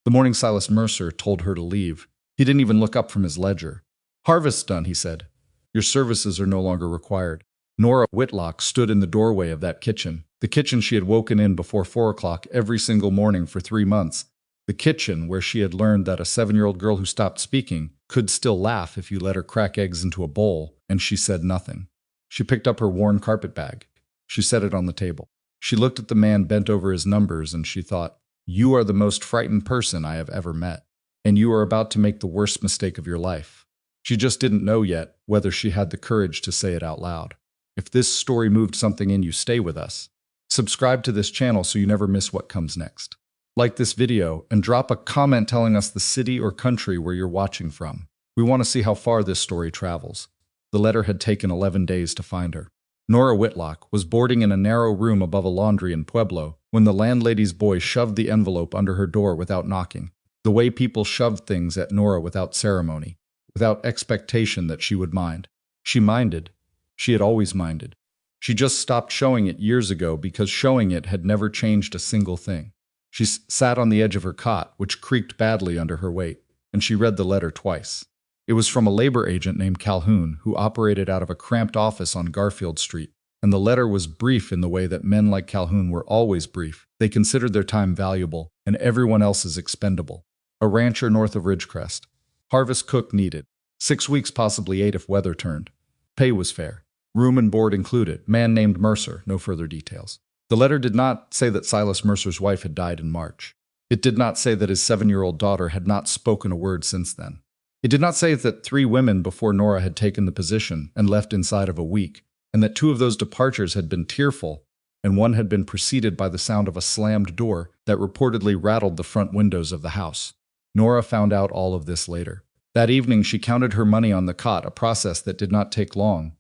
The morning Silas Mercer told her to leave. He didn't even look up from his ledger. "Harvest's done," he said. "Your services are no longer required." Nora Whitlock stood in the doorway of that kitchen, the kitchen she had woken in before 4 o'clock every single morning for 3 months, the kitchen where she had learned that a 7-year-old girl who stopped speaking could still laugh if you let her crack eggs into a bowl, and she said nothing. She picked up her worn carpet bag. She set it on the table. She looked at the man bent over his numbers, and she thought, "You are the most frightened person I have ever met, and you are about to make the worst mistake of your life." She just didn't know yet whether she had the courage to say it out loud. If this story moved something in you, stay with us. Subscribe to this channel so you never miss what comes next. Like this video and drop a comment telling us the city or country where you're watching from. We want to see how far this story travels. The letter had taken 11 days to find her. Nora Whitlock was boarding in a narrow room above a laundry in Pueblo when the landlady's boy shoved the envelope under her door without knocking. The way people shoved things at Nora without ceremony, without expectation that she would mind. She minded. She had always minded. She just stopped showing it years ago because showing it had never changed a single thing. She sat on the edge of her cot, which creaked badly under her weight, and she read the letter twice. It was from a labor agent named Calhoun, who operated out of a cramped office on Garfield Street, and the letter was brief in the way that men like Calhoun were always brief. They considered their time valuable, and everyone else's expendable. A rancher north of Ridgecrest. Harvest cook needed. 6 weeks, possibly 8 if weather turned. Pay was fair. Room and board included. Man named Mercer. No further details. The letter did not say that Silas Mercer's wife had died in March. It did not say that his 7-year-old daughter had not spoken a word since then. It did not say that 3 women before Nora had taken the position and left inside of a week, and that 2 of those departures had been tearful, and one had been preceded by the sound of a slammed door that reportedly rattled the front windows of the house. Nora found out all of this later. That evening she counted her money on the cot, a process that did not take long,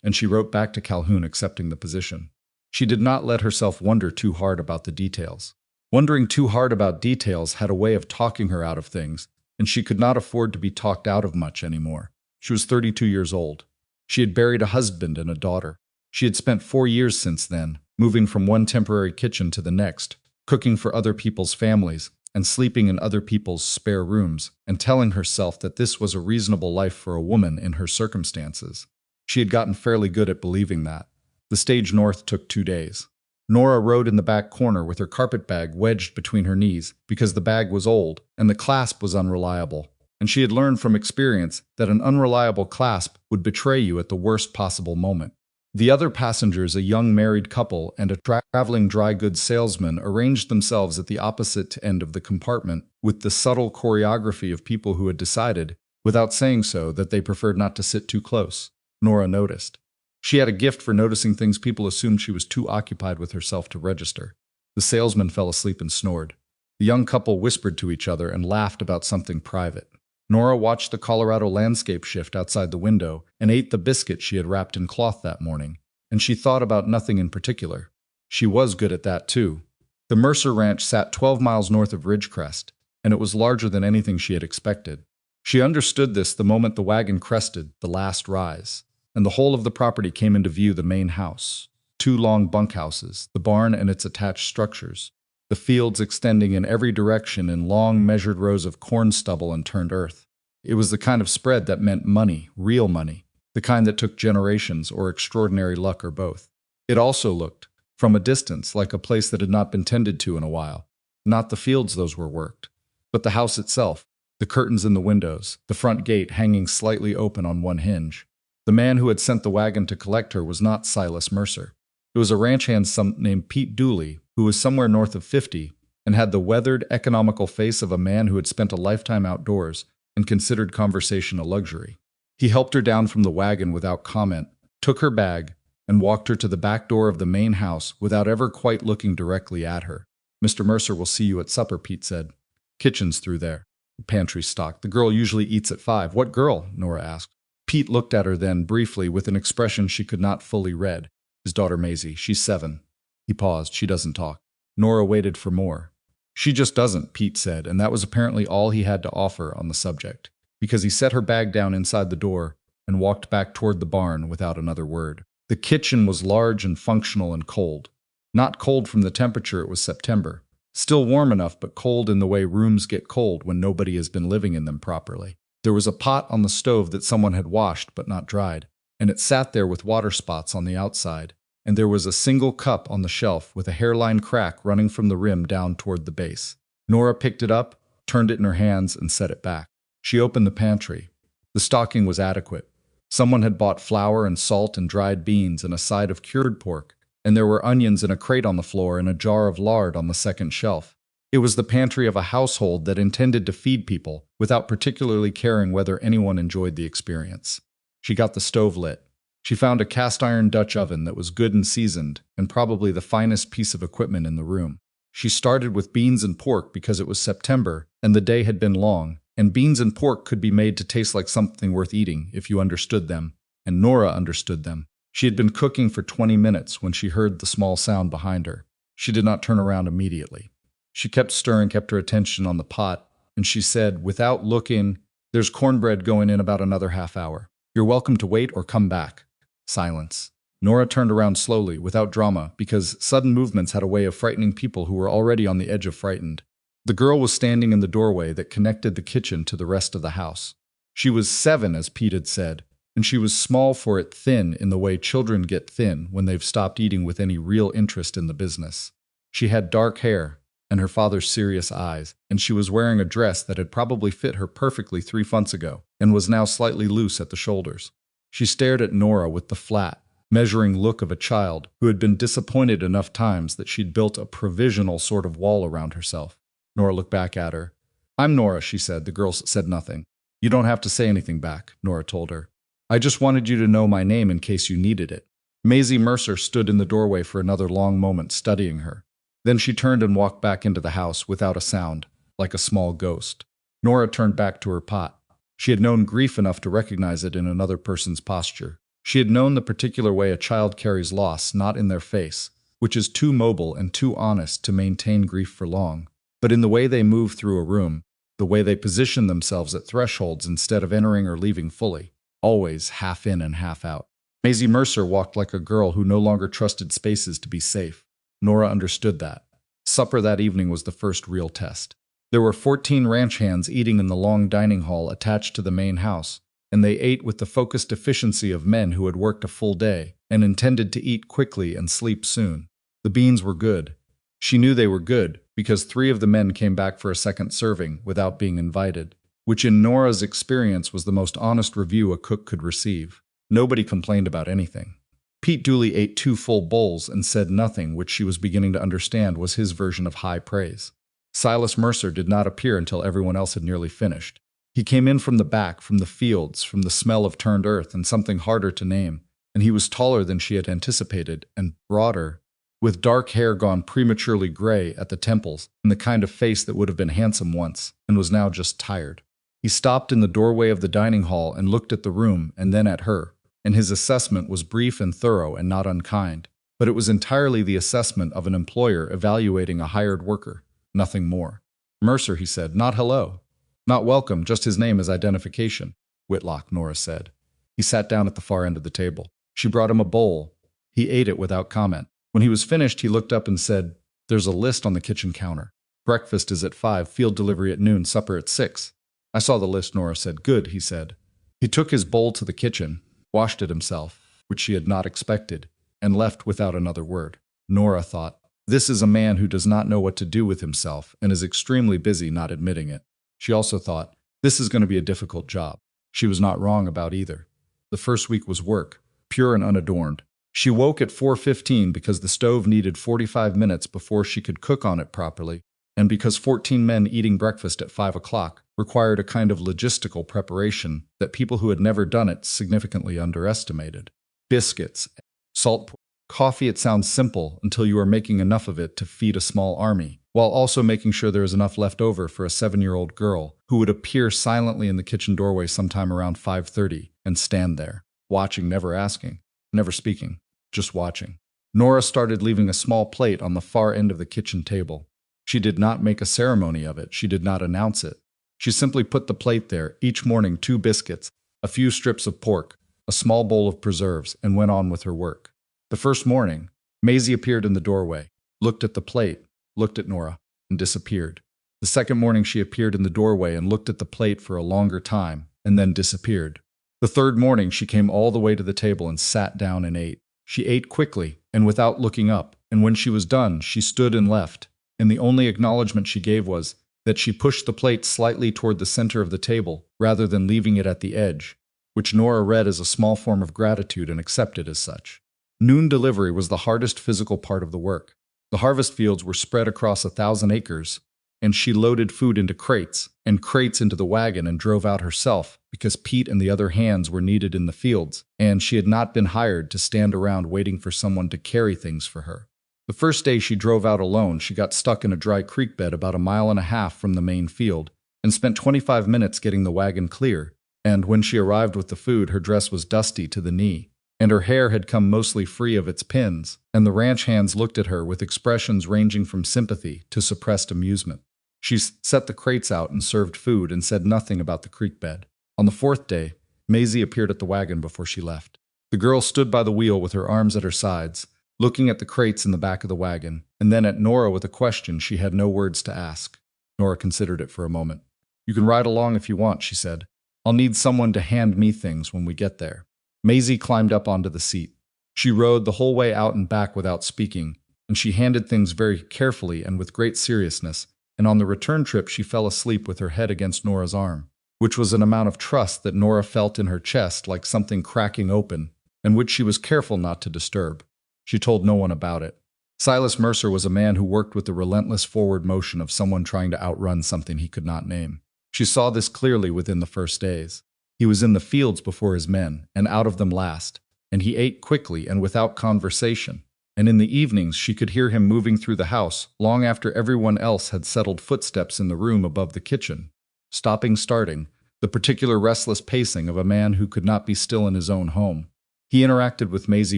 and she wrote back to Calhoun accepting the position. She did not let herself wonder too hard about the details. Wondering too hard about details had a way of talking her out of things, and she could not afford to be talked out of much anymore. She was 32 years old. She had buried a husband and a daughter. She had spent 4 years since then, moving from one temporary kitchen to the next, cooking for other people's families, and sleeping in other people's spare rooms, and telling herself that this was a reasonable life for a woman in her circumstances. She had gotten fairly good at believing that. The stage north took 2 days. Nora rode in the back corner with her carpet bag wedged between her knees because the bag was old and the clasp was unreliable, and she had learned from experience that an unreliable clasp would betray you at the worst possible moment. The other passengers, a young married couple and a traveling dry goods salesman, arranged themselves at the opposite end of the compartment with the subtle choreography of people who had decided, without saying so, that they preferred not to sit too close. Nora noticed. She had a gift for noticing things people assumed she was too occupied with herself to register. The salesman fell asleep and snored. The young couple whispered to each other and laughed about something private. Nora watched the Colorado landscape shift outside the window and ate the biscuit she had wrapped in cloth that morning, and she thought about nothing in particular. She was good at that too. The Mercer Ranch sat 12 miles north of Ridgecrest, and it was larger than anything she had expected. She understood this the moment the wagon crested the last rise, and the whole of the property came into view: the main house, 2 long bunkhouses, the barn and its attached structures, the fields extending in every direction in long measured rows of corn stubble and turned earth. It was the kind of spread that meant money, real money, the kind that took generations or extraordinary luck or both. It also looked, from a distance, like a place that had not been tended to in a while. Not the fields those were worked, but the house itself, the curtains in the windows, the front gate hanging slightly open on one hinge. The man who had sent the wagon to collect her was not Silas Mercer. It was a ranch hand named Pete Dooley, who was somewhere north of 50 and had the weathered, economical face of a man who had spent a lifetime outdoors and considered conversation a luxury. He helped her down from the wagon without comment, took her bag, and walked her to the back door of the main house without ever quite looking directly at her. "Mr. Mercer will see you at supper," Pete said. "Kitchen's through there." "Pantry stocked. The girl usually eats at 5. "What girl?" Nora asked. Pete looked at her then, briefly, with an expression she could not fully read. "His daughter Maisie. She's 7. He paused. "She doesn't talk." Nora waited for more. "She just doesn't," Pete said, and that was apparently all he had to offer on the subject, because he set her bag down inside the door and walked back toward the barn without another word. The kitchen was large and functional and cold. Not cold from the temperature, it was September. Still warm enough, but cold in the way rooms get cold when nobody has been living in them properly. There was a pot on the stove that someone had washed but not dried, and it sat there with water spots on the outside, and there was a single cup on the shelf with a hairline crack running from the rim down toward the base. Nora picked it up, turned it in her hands, and set it back. She opened the pantry. The stocking was adequate. Someone had bought flour and salt and dried beans and a side of cured pork, and there were onions in a crate on the floor and a jar of lard on the second shelf. It was the pantry of a household that intended to feed people without particularly caring whether anyone enjoyed the experience. She got the stove lit. She found a cast-iron Dutch oven that was good and seasoned, and probably the finest piece of equipment in the room. She started with beans and pork because it was September and the day had been long, and beans and pork could be made to taste like something worth eating if you understood them, and Nora understood them. She had been cooking for 20 minutes when she heard the small sound behind her. She did not turn around immediately. She kept stirring, kept her attention on the pot, and she said, without looking, "There's cornbread going in about another half hour. You're welcome to wait or come back." Silence. Nora turned around slowly, without drama, because sudden movements had a way of frightening people who were already on the edge of frightened. The girl was standing in the doorway that connected the kitchen to the rest of the house. She was 7, as Pete had said, and she was small for it, thin in the way children get thin when they've stopped eating with any real interest in the business. She had dark hair and her father's serious eyes, and she was wearing a dress that had probably fit her perfectly 3 months ago and was now slightly loose at the shoulders. She stared at Nora with the flat, measuring look of a child who had been disappointed enough times that she'd built a provisional sort of wall around herself. Nora looked back at her. "I'm Nora," she said. The girl said nothing. "You don't have to say anything back," Nora told her. "I just wanted you to know my name in case you needed it." Maisie Mercer stood in the doorway for another long moment, studying her. Then she turned and walked back into the house without a sound, like a small ghost. Nora turned back to her pot. She had known grief enough to recognize it in another person's posture. She had known the particular way a child carries loss not in their face, which is too mobile and too honest to maintain grief for long, but in the way they move through a room, the way they position themselves at thresholds instead of entering or leaving fully, always half in and half out. Maisie Mercer walked like a girl who no longer trusted spaces to be safe. Nora understood that. Supper that evening was the first real test. There were 14 ranch hands eating in the long dining hall attached to the main house, and they ate with the focused efficiency of men who had worked a full day and intended to eat quickly and sleep soon. The beans were good. She knew they were good because 3 of the men came back for a second serving without being invited, which in Nora's experience was the most honest review a cook could receive. Nobody complained about anything. Pete Dooley ate 2 full bowls and said nothing, which she was beginning to understand was his version of high praise. Silas Mercer did not appear until everyone else had nearly finished. He came in from the back, from the fields, from the smell of turned earth and something harder to name, and he was taller than she had anticipated and broader, with dark hair gone prematurely gray at the temples and the kind of face that would have been handsome once and was now just tired. He stopped in the doorway of the dining hall and looked at the room and then at her, and his assessment was brief and thorough and not unkind, but it was entirely the assessment of an employer evaluating a hired worker, nothing more. "Mercer," he said, "not hello. Not welcome, just his name as identification." "Whitlock," Nora said. He sat down at the far end of the table. She brought him a bowl. He ate it without comment. When he was finished, he looked up and said, "There's a list on the kitchen counter. Breakfast is at 5, field delivery at noon, supper at 6. "I saw the list," Nora said. "Good," he said. He took his bowl to the kitchen, washed it himself, which she had not expected, and left without another word. Nora thought, this is a man who does not know what to do with himself and is extremely busy not admitting it. She also thought, this is going to be a difficult job. She was not wrong about either. The first week was work, pure and unadorned. She woke at 4:15 because the stove needed 45 minutes before she could cook on it properly, and because 14 men eating breakfast at 5 o'clock required a kind of logistical preparation that people who had never done it significantly underestimated. Biscuits, salt, coffee. It sounds simple until you are making enough of it to feed a small army, while also making sure there is enough left over for a 7-year-old girl who would appear silently in the kitchen doorway sometime around 5:30 and stand there, watching, never asking, never speaking, just watching. Nora started leaving a small plate on the far end of the kitchen table. She did not make a ceremony of it. She did not announce it. She simply put the plate there, each morning 2 biscuits, a few strips of pork, a small bowl of preserves, and went on with her work. The first morning, Maisie appeared in the doorway, looked at the plate, looked at Nora. and disappeared. The second morning she appeared in the doorway and looked at the plate for a longer time, and then disappeared. The third morning she came all the way to the table and sat down and ate. She ate quickly and without looking up, and when she was done, she stood and left, and the only acknowledgement she gave was that she pushed the plate slightly toward the center of the table rather than leaving it at the edge, which Nora read as a small form of gratitude and accepted as such. Noon delivery was the hardest physical part of the work. The harvest fields were spread across 1,000 acres, and she loaded food into crates and crates into the wagon and drove out herself because Pete and the other hands were needed in the fields, and she had not been hired to stand around waiting for someone to carry things for her. The first day she drove out alone, she got stuck in a dry creek bed about 1.5 miles from the main field and spent 25 minutes getting the wagon clear, and when she arrived with the food, her dress was dusty to the knee, and her hair had come mostly free of its pins, and the ranch hands looked at her with expressions ranging from sympathy to suppressed amusement. She set the crates out and served food and said nothing about the creek bed. On the fourth day, Maisie appeared at the wagon before she left. The girl stood by the wheel with her arms at her sides, looking at the crates in the back of the wagon, and then at Nora with a question she had no words to ask. Nora considered it for a moment. "You can ride along if you want," she said. "I'll need someone to hand me things when we get there." Maisie climbed up onto the seat. She rode the whole way out and back without speaking, and she handed things very carefully and with great seriousness, and on the return trip she fell asleep with her head against Nora's arm, which was an amount of trust that Nora felt in her chest like something cracking open, and which she was careful not to disturb. She told no one about it. Silas Mercer was a man who worked with the relentless forward motion of someone trying to outrun something he could not name. She saw this clearly within the first days. He was in the fields before his men, and out of them last, and he ate quickly and without conversation, and in the evenings she could hear him moving through the house long after everyone else had settled footsteps in the room above the kitchen, stopping, starting, the particular restless pacing of a man who could not be still in his own home. He interacted with Maisie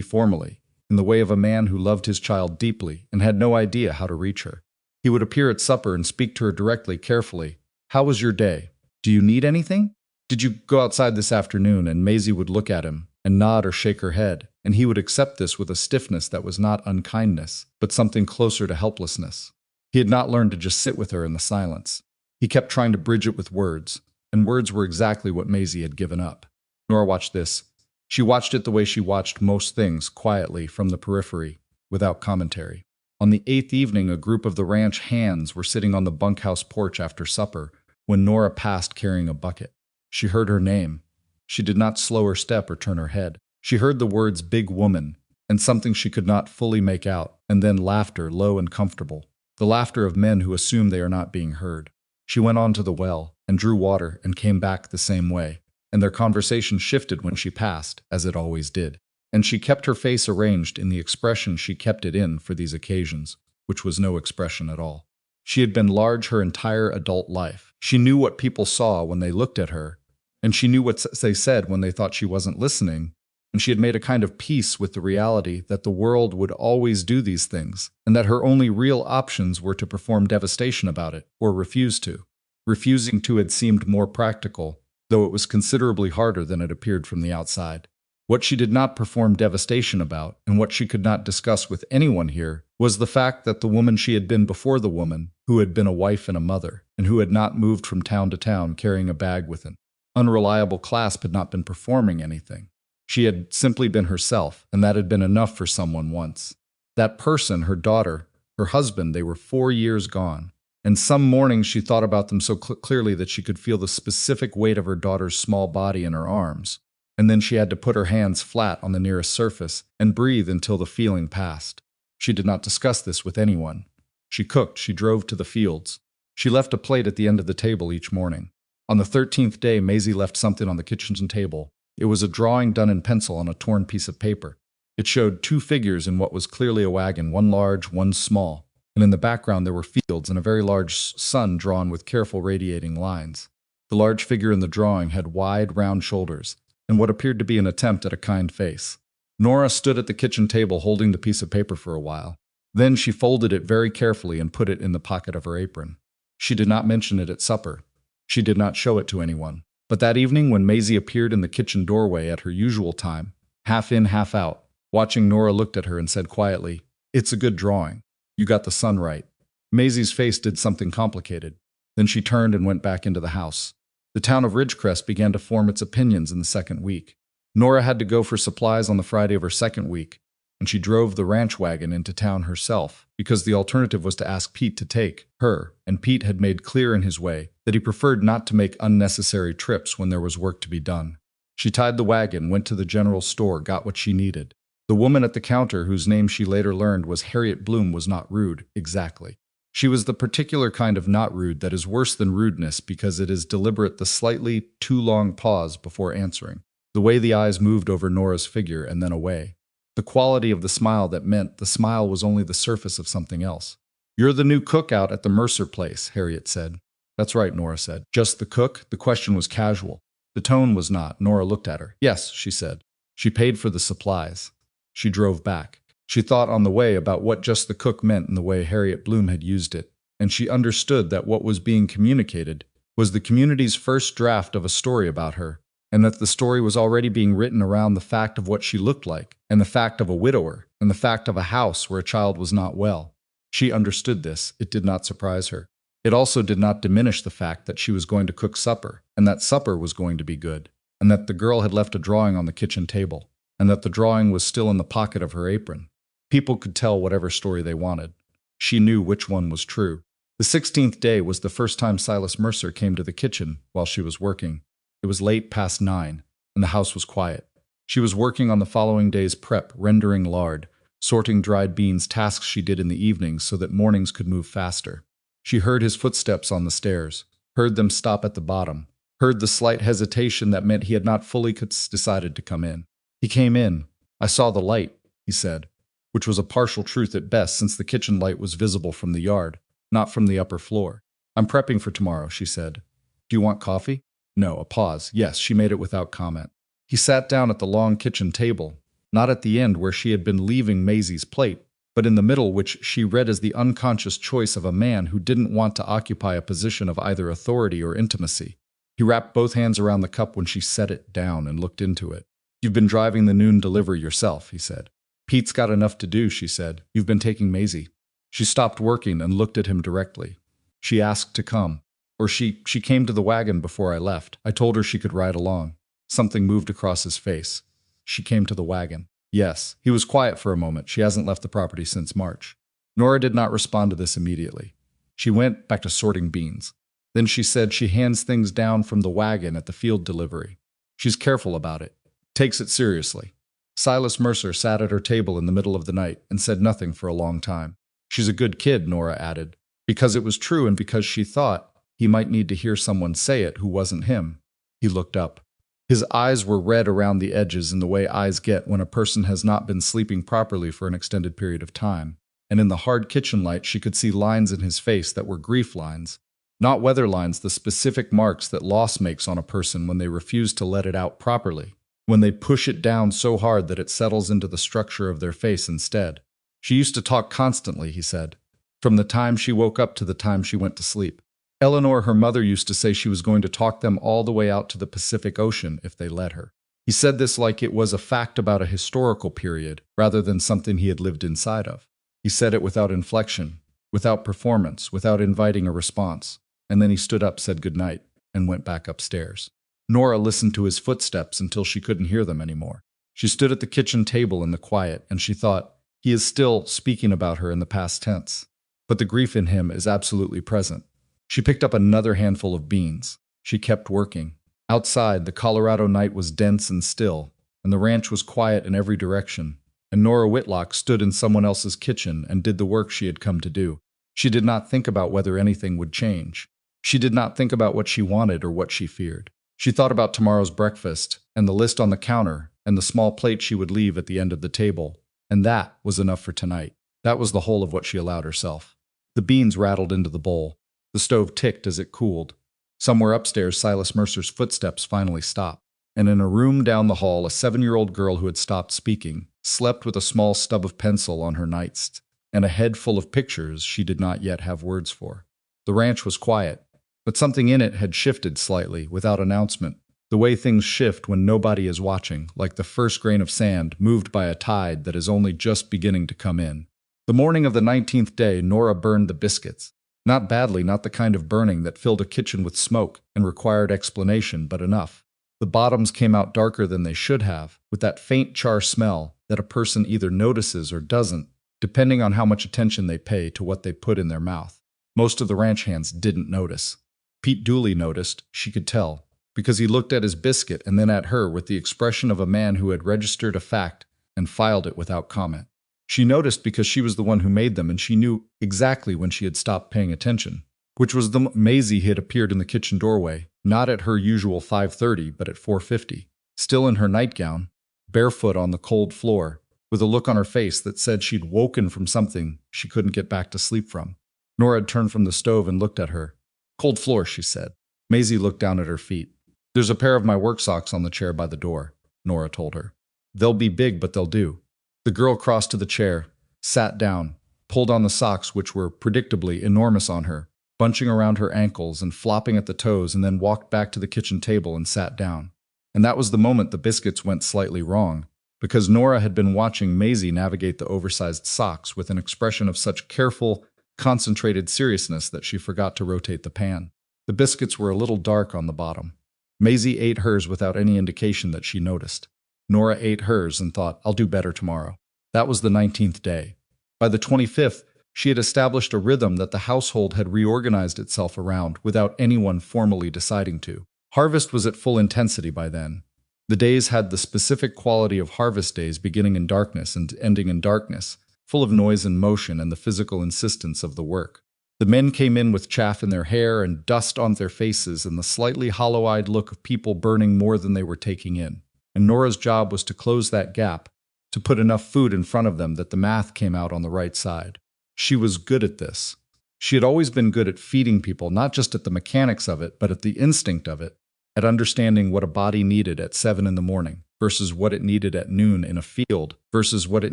formally, in the way of a man who loved his child deeply and had no idea how to reach her. He would appear at supper and speak to her directly, carefully. "How was your day? Do you need anything? Did you go outside this afternoon?" And Maisie would look at him and nod or shake her head, and he would accept this with a stiffness that was not unkindness, but something closer to helplessness. He had not learned to just sit with her in the silence. He kept trying to bridge it with words, and words were exactly what Maisie had given up. Nora watched this. She watched it the way she watched most things, quietly, from the periphery, without commentary. On the 8th evening, a group of the ranch hands were sitting on the bunkhouse porch after supper when Nora passed carrying a bucket. She heard her name. She did not slow her step or turn her head. She heard the words "big woman" and something she could not fully make out, and then laughter, low and comfortable, the laughter of men who assume they are not being heard. She went on to the well and drew water and came back the same way, and their conversation shifted when she passed, as it always did. And she kept her face arranged in the expression she kept it in for these occasions, which was no expression at all. She had been large her entire adult life. She knew what people saw when they looked at her, and she knew what they said when they thought she wasn't listening, and she had made a kind of peace with the reality that the world would always do these things, and that her only real options were to perform devastation about it, or refuse to. Refusing to had seemed more practical, though it was considerably harder than it appeared from the outside. What she did not perform devastation about, and what she could not discuss with anyone here, was the fact that the woman she had been before the woman, who had been a wife and a mother, and who had not moved from town to town carrying a bag with an unreliable clasp, had not been performing anything. She had simply been herself, and that had been enough for someone once. That person, her daughter, her husband, they were 4 years gone. And some mornings she thought about them so clearly that she could feel the specific weight of her daughter's small body in her arms. And then she had to put her hands flat on the nearest surface and breathe until the feeling passed. She did not discuss this with anyone. She cooked, she drove to the fields. She left a plate at the end of the table each morning. On the 13th day, Maisie left something on the kitchen table. It was a drawing done in pencil on a torn piece of paper. It showed 2 figures in what was clearly a wagon, one large, one small. And in the background there were fields and a very large sun drawn with careful radiating lines. The large figure in the drawing had wide, round shoulders, and what appeared to be an attempt at a kind face. Nora stood at the kitchen table holding the piece of paper for a while. Then she folded it very carefully and put it in the pocket of her apron. She did not mention it at supper. She did not show it to anyone. But that evening, when Maisie appeared in the kitchen doorway at her usual time, half in, half out, watching, Nora looked at her and said quietly, "It's a good drawing. You got the sun right." Maisie's face did something complicated. Then she turned and went back into the house. The town of Ridgecrest began to form its opinions in the second week. Nora had to go for supplies on the Friday of her second week, and she drove the ranch wagon into town herself, because the alternative was to ask Pete to take her, and Pete had made clear in his way that he preferred not to make unnecessary trips when there was work to be done. She tied the wagon, went to the general store, got what she needed. The woman at the counter, whose name she later learned was Harriet Bloom, was not rude, exactly. She was the particular kind of not rude that is worse than rudeness because it is deliberate, the slightly too long pause before answering. The way the eyes moved over Nora's figure and then away. The quality of the smile that meant the smile was only the surface of something else. "You're the new cook out at the Mercer place," Harriet said. "That's right," Nora said. "Just the cook?" The question was casual. The tone was not. Nora looked at her. "Yes," she said. "She paid for the supplies." She drove back. She thought on the way about what just the cook meant in the way Harriet Bloom had used it, and she understood that what was being communicated was the community's first draft of a story about her, and that the story was already being written around the fact of what she looked like, and the fact of a widower, and the fact of a house where a child was not well. She understood this. It did not surprise her. It also did not diminish the fact that she was going to cook supper, and that supper was going to be good, and that the girl had left a drawing on the kitchen table, and that the drawing was still in the pocket of her apron. People could tell whatever story they wanted. She knew which one was true. The 16th day was the first time Silas Mercer came to the kitchen while she was working. It was late past 9, and the house was quiet. She was working on the following day's prep, rendering lard, sorting dried beans, tasks she did in the evenings so that mornings could move faster. She heard his footsteps on the stairs, heard them stop at the bottom, heard the slight hesitation that meant he had not fully decided to come in. He came in. "I saw the light," he said, which was a partial truth at best since the kitchen light was visible from the yard, not from the upper floor. "I'm prepping for tomorrow," she said. "Do you want coffee?" No, a pause. Yes, she made it without comment. He sat down at the long kitchen table, not at the end where she had been leaving Maisie's plate, but in the middle, which she read as the unconscious choice of a man who didn't want to occupy a position of either authority or intimacy. He wrapped both hands around the cup when she set it down and looked into it. "You've been driving the noon delivery yourself," he said. "Pete's got enough to do," she said. "You've been taking Maisie." She stopped working and looked at him directly. "She asked to come. Or she came to the wagon before I left. I told her she could ride along." Something moved across his face. "She came to the wagon." "Yes." He was quiet for a moment. "She hasn't left the property since March." Nora did not respond to this immediately. She went back to sorting beans. Then she said she hands things down from the wagon at the field delivery. She's careful about it. Takes it seriously. Silas Mercer sat at her table in the middle of the night and said nothing for a long time. "She's a good kid," Nora added, because it was true and because she thought he might need to hear someone say it who wasn't him. He looked up. His eyes were red around the edges in the way eyes get when a person has not been sleeping properly for an extended period of time, and in the hard kitchen light she could see lines in his face that were grief lines, not weather lines, the specific marks that loss makes on a person when they refuse to let it out properly, when they push it down so hard that it settles into the structure of their face instead. "She used to talk constantly," he said, "from the time she woke up to the time she went to sleep. Eleanor, her mother, used to say she was going to talk them all the way out to the Pacific Ocean if they let her." He said this like it was a fact about a historical period, rather than something he had lived inside of. He said it without inflection, without performance, without inviting a response, and then he stood up, said goodnight, and went back upstairs. Nora listened to his footsteps until she couldn't hear them anymore. She stood at the kitchen table in the quiet, and she thought, he is still speaking about her in the past tense. But the grief in him is absolutely present. She picked up another handful of beans. She kept working. Outside, the Colorado night was dense and still, and the ranch was quiet in every direction, and Nora Whitlock stood in someone else's kitchen and did the work she had come to do. She did not think about whether anything would change. She did not think about what she wanted or what she feared. She thought about tomorrow's breakfast, and the list on the counter, and the small plate she would leave at the end of the table, and that was enough for tonight. That was the whole of what she allowed herself. The beans rattled into the bowl. The stove ticked as it cooled. Somewhere upstairs, Silas Mercer's footsteps finally stopped, and in a room down the hall, a 7-year-old girl who had stopped speaking slept with a small stub of pencil on her nightstand and a head full of pictures she did not yet have words for. The ranch was quiet, but something in it had shifted slightly, without announcement, the way things shift when nobody is watching, like the first grain of sand moved by a tide that is only just beginning to come in. The morning of the 19th day, Nora burned the biscuits. Not badly, not the kind of burning that filled a kitchen with smoke and required explanation, but enough. The bottoms came out darker than they should have, with that faint char smell that a person either notices or doesn't, depending on how much attention they pay to what they put in their mouth. Most of the ranch hands didn't notice. Pete Dooley noticed, she could tell, because he looked at his biscuit and then at her with the expression of a man who had registered a fact and filed it without comment. She noticed because she was the one who made them, and she knew exactly when she had stopped paying attention, which was the Maisie had appeared in the kitchen doorway, not at her usual 5:30, but at 4:50, still in her nightgown, barefoot on the cold floor, with a look on her face that said she'd woken from something she couldn't get back to sleep from. Nora had turned from the stove and looked at her. "Cold floor," she said. Maisie looked down at her feet. "There's a pair of my work socks on the chair by the door," Nora told her. "They'll be big, but they'll do." The girl crossed to the chair, sat down, pulled on the socks, which were predictably enormous on her, bunching around her ankles and flopping at the toes, and then walked back to the kitchen table and sat down. And that was the moment the biscuits went slightly wrong, because Nora had been watching Maisie navigate the oversized socks with an expression of such careful, concentrated seriousness that she forgot to rotate the pan. The biscuits were a little dark on the bottom. Maisie ate hers without any indication that she noticed. Nora ate hers and thought, "I'll do better tomorrow." That was the 19th day. By the 25th, she had established a rhythm that the household had reorganized itself around without anyone formally deciding to. Harvest was at full intensity by then. The days had the specific quality of harvest days, beginning in darkness and ending in darkness, full of noise and motion and the physical insistence of the work. The men came in with chaff in their hair and dust on their faces and the slightly hollow-eyed look of people burning more than they were taking in. And Nora's job was to close that gap, to put enough food in front of them that the math came out on the right side. She was good at this. She had always been good at feeding people, not just at the mechanics of it, but at the instinct of it, at understanding what a body needed at 7 in the morning versus what it needed at noon in a field versus what it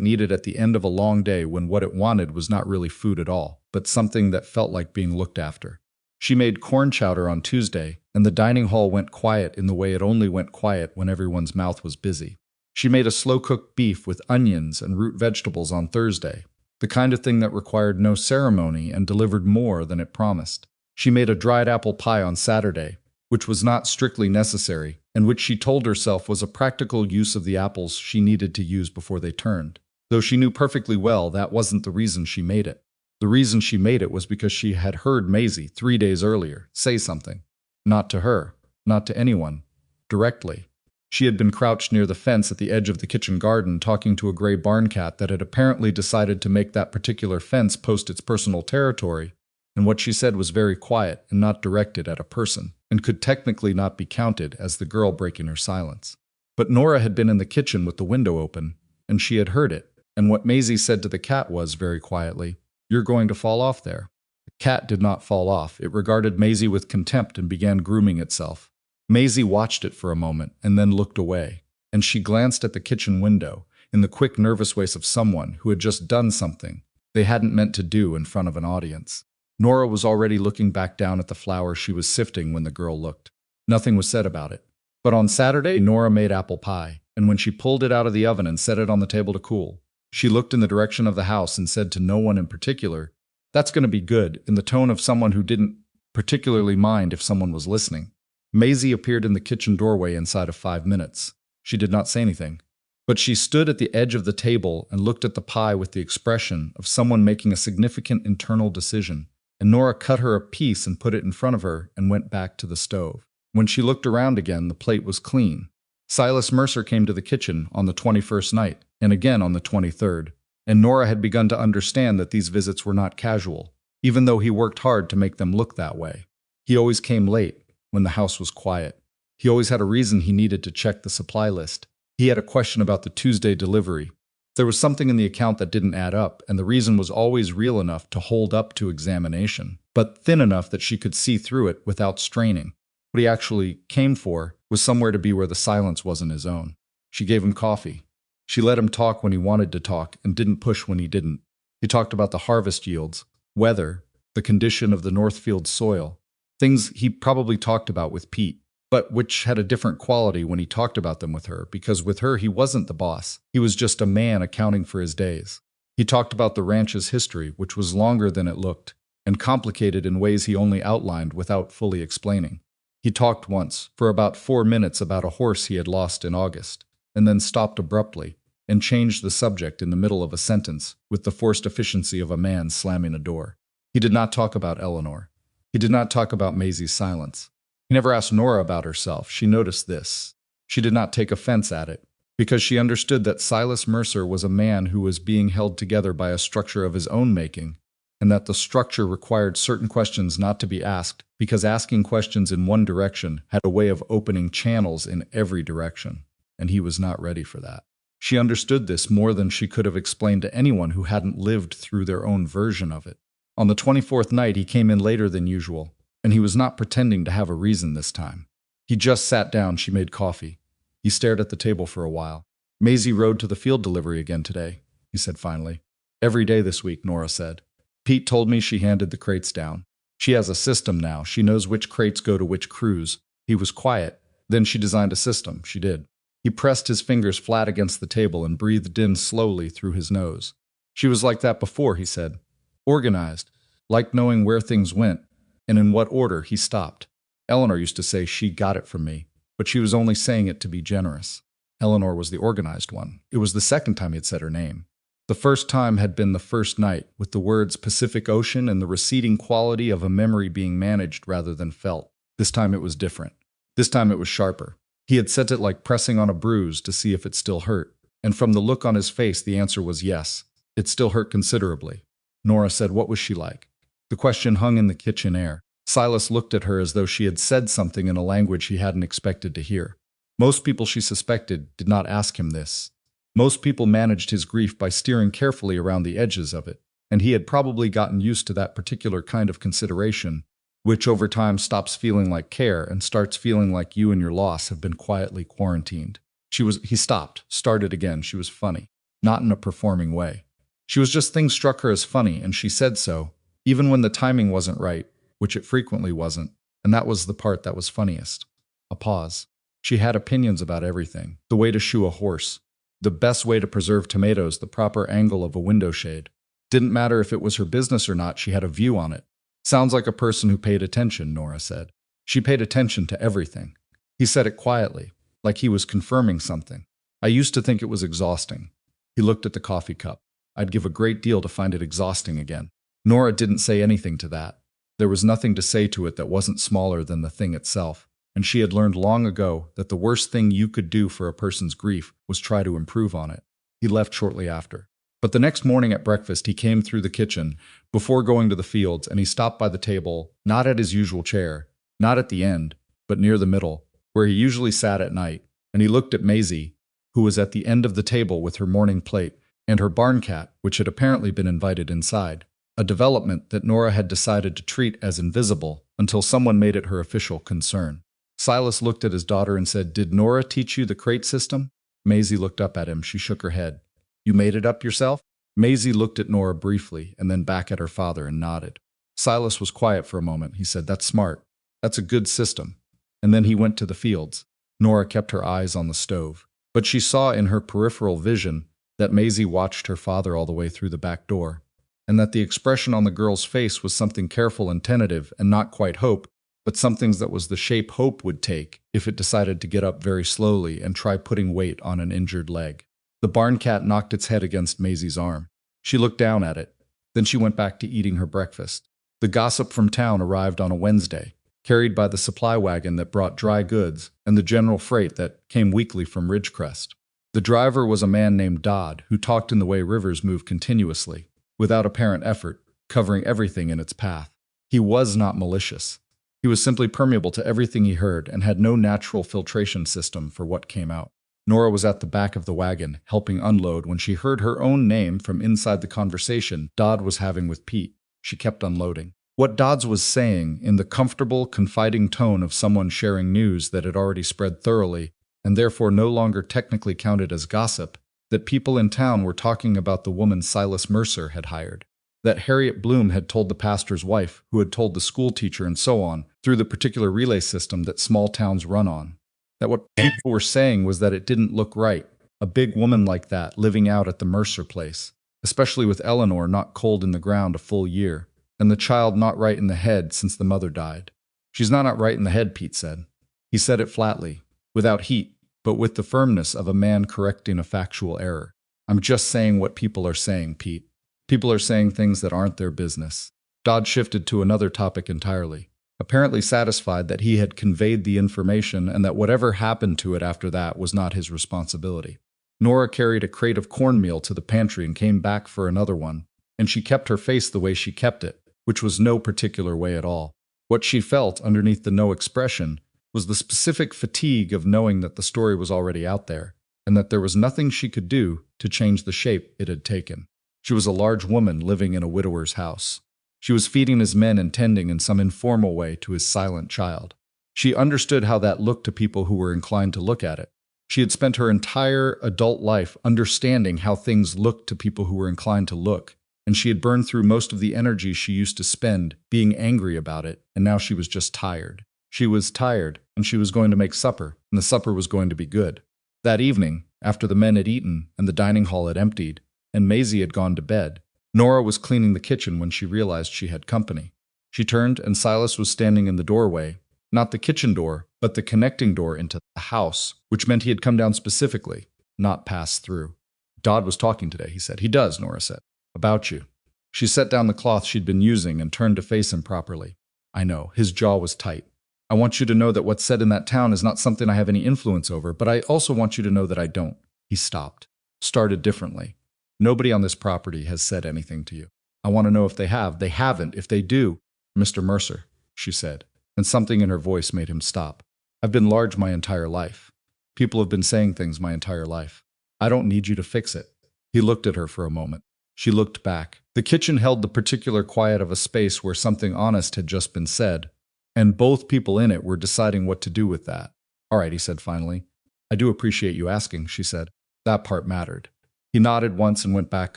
needed at the end of a long day when what it wanted was not really food at all, but something that felt like being looked after. She made corn chowder on Tuesday, and the dining hall went quiet in the way it only went quiet when everyone's mouth was busy. She made a slow-cooked beef with onions and root vegetables on Thursday, the kind of thing that required no ceremony and delivered more than it promised. She made a dried apple pie on Saturday, which was not strictly necessary, and which she told herself was a practical use of the apples she needed to use before they turned, though she knew perfectly well that wasn't the reason she made it. The reason she made it was because she had heard Maisie 3 days earlier say something. Not to her, not to anyone, directly. She had been crouched near the fence at the edge of the kitchen garden talking to a gray barn cat that had apparently decided to make that particular fence post its personal territory, and what she said was very quiet and not directed at a person, and could technically not be counted as the girl breaking her silence. But Nora had been in the kitchen with the window open, and she had heard it, and what Maisie said to the cat was, very quietly, "You're going to fall off there." The cat did not fall off. It regarded Maisie with contempt and began grooming itself. Maisie watched it for a moment and then looked away, and she glanced at the kitchen window in the quick, nervous way of someone who had just done something they hadn't meant to do in front of an audience. Nora was already looking back down at the flour she was sifting when the girl looked. Nothing was said about it. But on Saturday, Nora made apple pie, and when she pulled it out of the oven and set it on the table to cool, she looked in the direction of the house and said to no one in particular, "That's going to be good," in the tone of someone who didn't particularly mind if someone was listening. Maisie appeared in the kitchen doorway inside of 5 minutes. She did not say anything, but she stood at the edge of the table and looked at the pie with the expression of someone making a significant internal decision, and Nora cut her a piece and put it in front of her and went back to the stove. When she looked around again, the plate was clean. Silas Mercer came to the kitchen on the 21st night, and again on the 23rd, and Nora had begun to understand that these visits were not casual, even though he worked hard to make them look that way. He always came late, when the house was quiet. He always had a reason he needed to check the supply list. He had a question about the Tuesday delivery. There was something in the account that didn't add up, and the reason was always real enough to hold up to examination, but thin enough that she could see through it without straining. What he actually came for was somewhere to be where the silence wasn't his own. She gave him coffee. She let him talk when he wanted to talk and didn't push when he didn't. He talked about the harvest yields, weather, the condition of the Northfield soil, things he probably talked about with Pete, but which had a different quality when he talked about them with her, because with her he wasn't the boss. He was just a man accounting for his days. He talked about the ranch's history, which was longer than it looked, and complicated in ways he only outlined without fully explaining. He talked once, for about 4 minutes, about a horse he had lost in August, and then stopped abruptly and changed the subject in the middle of a sentence with the forced efficiency of a man slamming a door. He did not talk about Eleanor. He did not talk about Maisie's silence. He never asked Nora about herself. She noticed this. She did not take offense at it, because she understood that Silas Mercer was a man who was being held together by a structure of his own making, and that the structure required certain questions not to be asked, because asking questions in one direction had a way of opening channels in every direction, and he was not ready for that. She understood this more than she could have explained to anyone who hadn't lived through their own version of it. On the 24th night, he came in later than usual, and he was not pretending to have a reason this time. He just sat down. She made coffee. He stared at the table for a while. Maisie rode to the field delivery again today, he said finally. Every day this week, Nora said. Pete told me she handed the crates down. She has a system now. She knows which crates go to which crews. He was quiet. Then she designed a system. She did. He pressed his fingers flat against the table and breathed in slowly through his nose. She was like that before, he said. Organized. Liked knowing where things went, and in what order. He stopped. Eleanor used to say she got it from me, but she was only saying it to be generous. Eleanor was the organized one. It was the second time he had said her name. The first time had been the first night, with the words Pacific Ocean and the receding quality of a memory being managed rather than felt. This time it was different. This time it was sharper. He had said it like pressing on a bruise to see if it still hurt, and from the look on his face the answer was yes. It still hurt considerably. Nora said, what was she like? The question hung in the kitchen air. Silas looked at her as though she had said something in a language he hadn't expected to hear. Most people, she suspected, did not ask him this. Most people managed his grief by steering carefully around the edges of it, and he had probably gotten used to that particular kind of consideration, which over time stops feeling like care and starts feeling like you and your loss have been quietly quarantined. He stopped, started again. She was funny, not in a performing way. She was just things struck her as funny, and she said so, even when the timing wasn't right, which it frequently wasn't, and that was the part that was funniest. A pause. She had opinions about everything. The way to shoe a horse. The best way to preserve tomatoes, the proper angle of a window shade. Didn't matter if it was her business or not, she had a view on it. Sounds like a person who paid attention, Nora said. She paid attention to everything. He said it quietly, like he was confirming something. I used to think it was exhausting. He looked at the coffee cup. I'd give a great deal to find it exhausting again. Nora didn't say anything to that. There was nothing to say to it that wasn't smaller than the thing itself, and she had learned long ago that the worst thing you could do for a person's grief was try to improve on it. He left shortly after. But the next morning at breakfast, he came through the kitchen before going to the fields, and he stopped by the table, not at his usual chair, not at the end, but near the middle, where he usually sat at night, and he looked at Maisie, who was at the end of the table with her morning plate, and her barn cat, which had apparently been invited inside, a development that Nora had decided to treat as invisible until someone made it her official concern. Silas looked at his daughter and said, Did Nora teach you the crate system? Maisie looked up at him. She shook her head. You made it up yourself? Maisie looked at Nora briefly and then back at her father and nodded. Silas was quiet for a moment. He said, That's smart. That's a good system. And then he went to the fields. Nora kept her eyes on the stove, but she saw in her peripheral vision that Maisie watched her father all the way through the back door, and that the expression on the girl's face was something careful and tentative and not quite hope, but something that was the shape hope would take if it decided to get up very slowly and try putting weight on an injured leg. The barn cat knocked its head against Maisie's arm. She looked down at it. Then she went back to eating her breakfast. The gossip from town arrived on a Wednesday, carried by the supply wagon that brought dry goods and the general freight that came weekly from Ridgecrest. The driver was a man named Dodd, who talked in the way rivers move continuously, without apparent effort, covering everything in its path. He was not malicious. He was simply permeable to everything he heard and had no natural filtration system for what came out. Nora was at the back of the wagon, helping unload, when she heard her own name from inside the conversation Dodd was having with Pete. She kept unloading. What Dodds was saying, in the comfortable, confiding tone of someone sharing news that had already spread thoroughly, and therefore no longer technically counted as gossip, that people in town were talking about the woman Silas Mercer had hired, that Harriet Bloom had told the pastor's wife, who had told the school teacher, and so on, through the particular relay system that small towns run on. That what people were saying was that it didn't look right, a big woman like that living out at the Mercer place, especially with Eleanor not cold in the ground a full year, and the child not right in the head since the mother died. She's not right in the head, Pete said. He said it flatly, without heat, but with the firmness of a man correcting a factual error. I'm just saying what people are saying, Pete. People are saying things that aren't their business. Dodd shifted to another topic entirely, apparently satisfied that he had conveyed the information and that whatever happened to it after that was not his responsibility. Nora carried a crate of cornmeal to the pantry and came back for another one, and she kept her face the way she kept it, which was no particular way at all. What she felt underneath the no expression was the specific fatigue of knowing that the story was already out there, and that there was nothing she could do to change the shape it had taken. She was a large woman living in a widower's house. She was feeding his men and tending in some informal way to his silent child. She understood how that looked to people who were inclined to look at it. She had spent her entire adult life understanding how things looked to people who were inclined to look, and she had burned through most of the energy she used to spend being angry about it, and now she was just tired. She was tired, and she was going to make supper, and the supper was going to be good. That evening, after the men had eaten and the dining hall had emptied, and Maisie had gone to bed, Nora was cleaning the kitchen when she realized she had company. She turned, and Silas was standing in the doorway, not the kitchen door, but the connecting door into the house, which meant he had come down specifically, not passed through. Dodd was talking today, he said. He does, Nora said. About you. She set down the cloth she'd been using and turned to face him properly. I know, his jaw was tight. I want you to know that what's said in that town is not something I have any influence over, but I also want you to know that I don't. He stopped. Started differently. Nobody on this property has said anything to you. I want to know if they have. They haven't. If they do, Mr. Mercer, she said, and something in her voice made him stop. I've been large my entire life. People have been saying things my entire life. I don't need you to fix it. He looked at her for a moment. She looked back. The kitchen held the particular quiet of a space where something honest had just been said, and both people in it were deciding what to do with that. All right, he said finally. I do appreciate you asking, she said. That part mattered. He nodded once and went back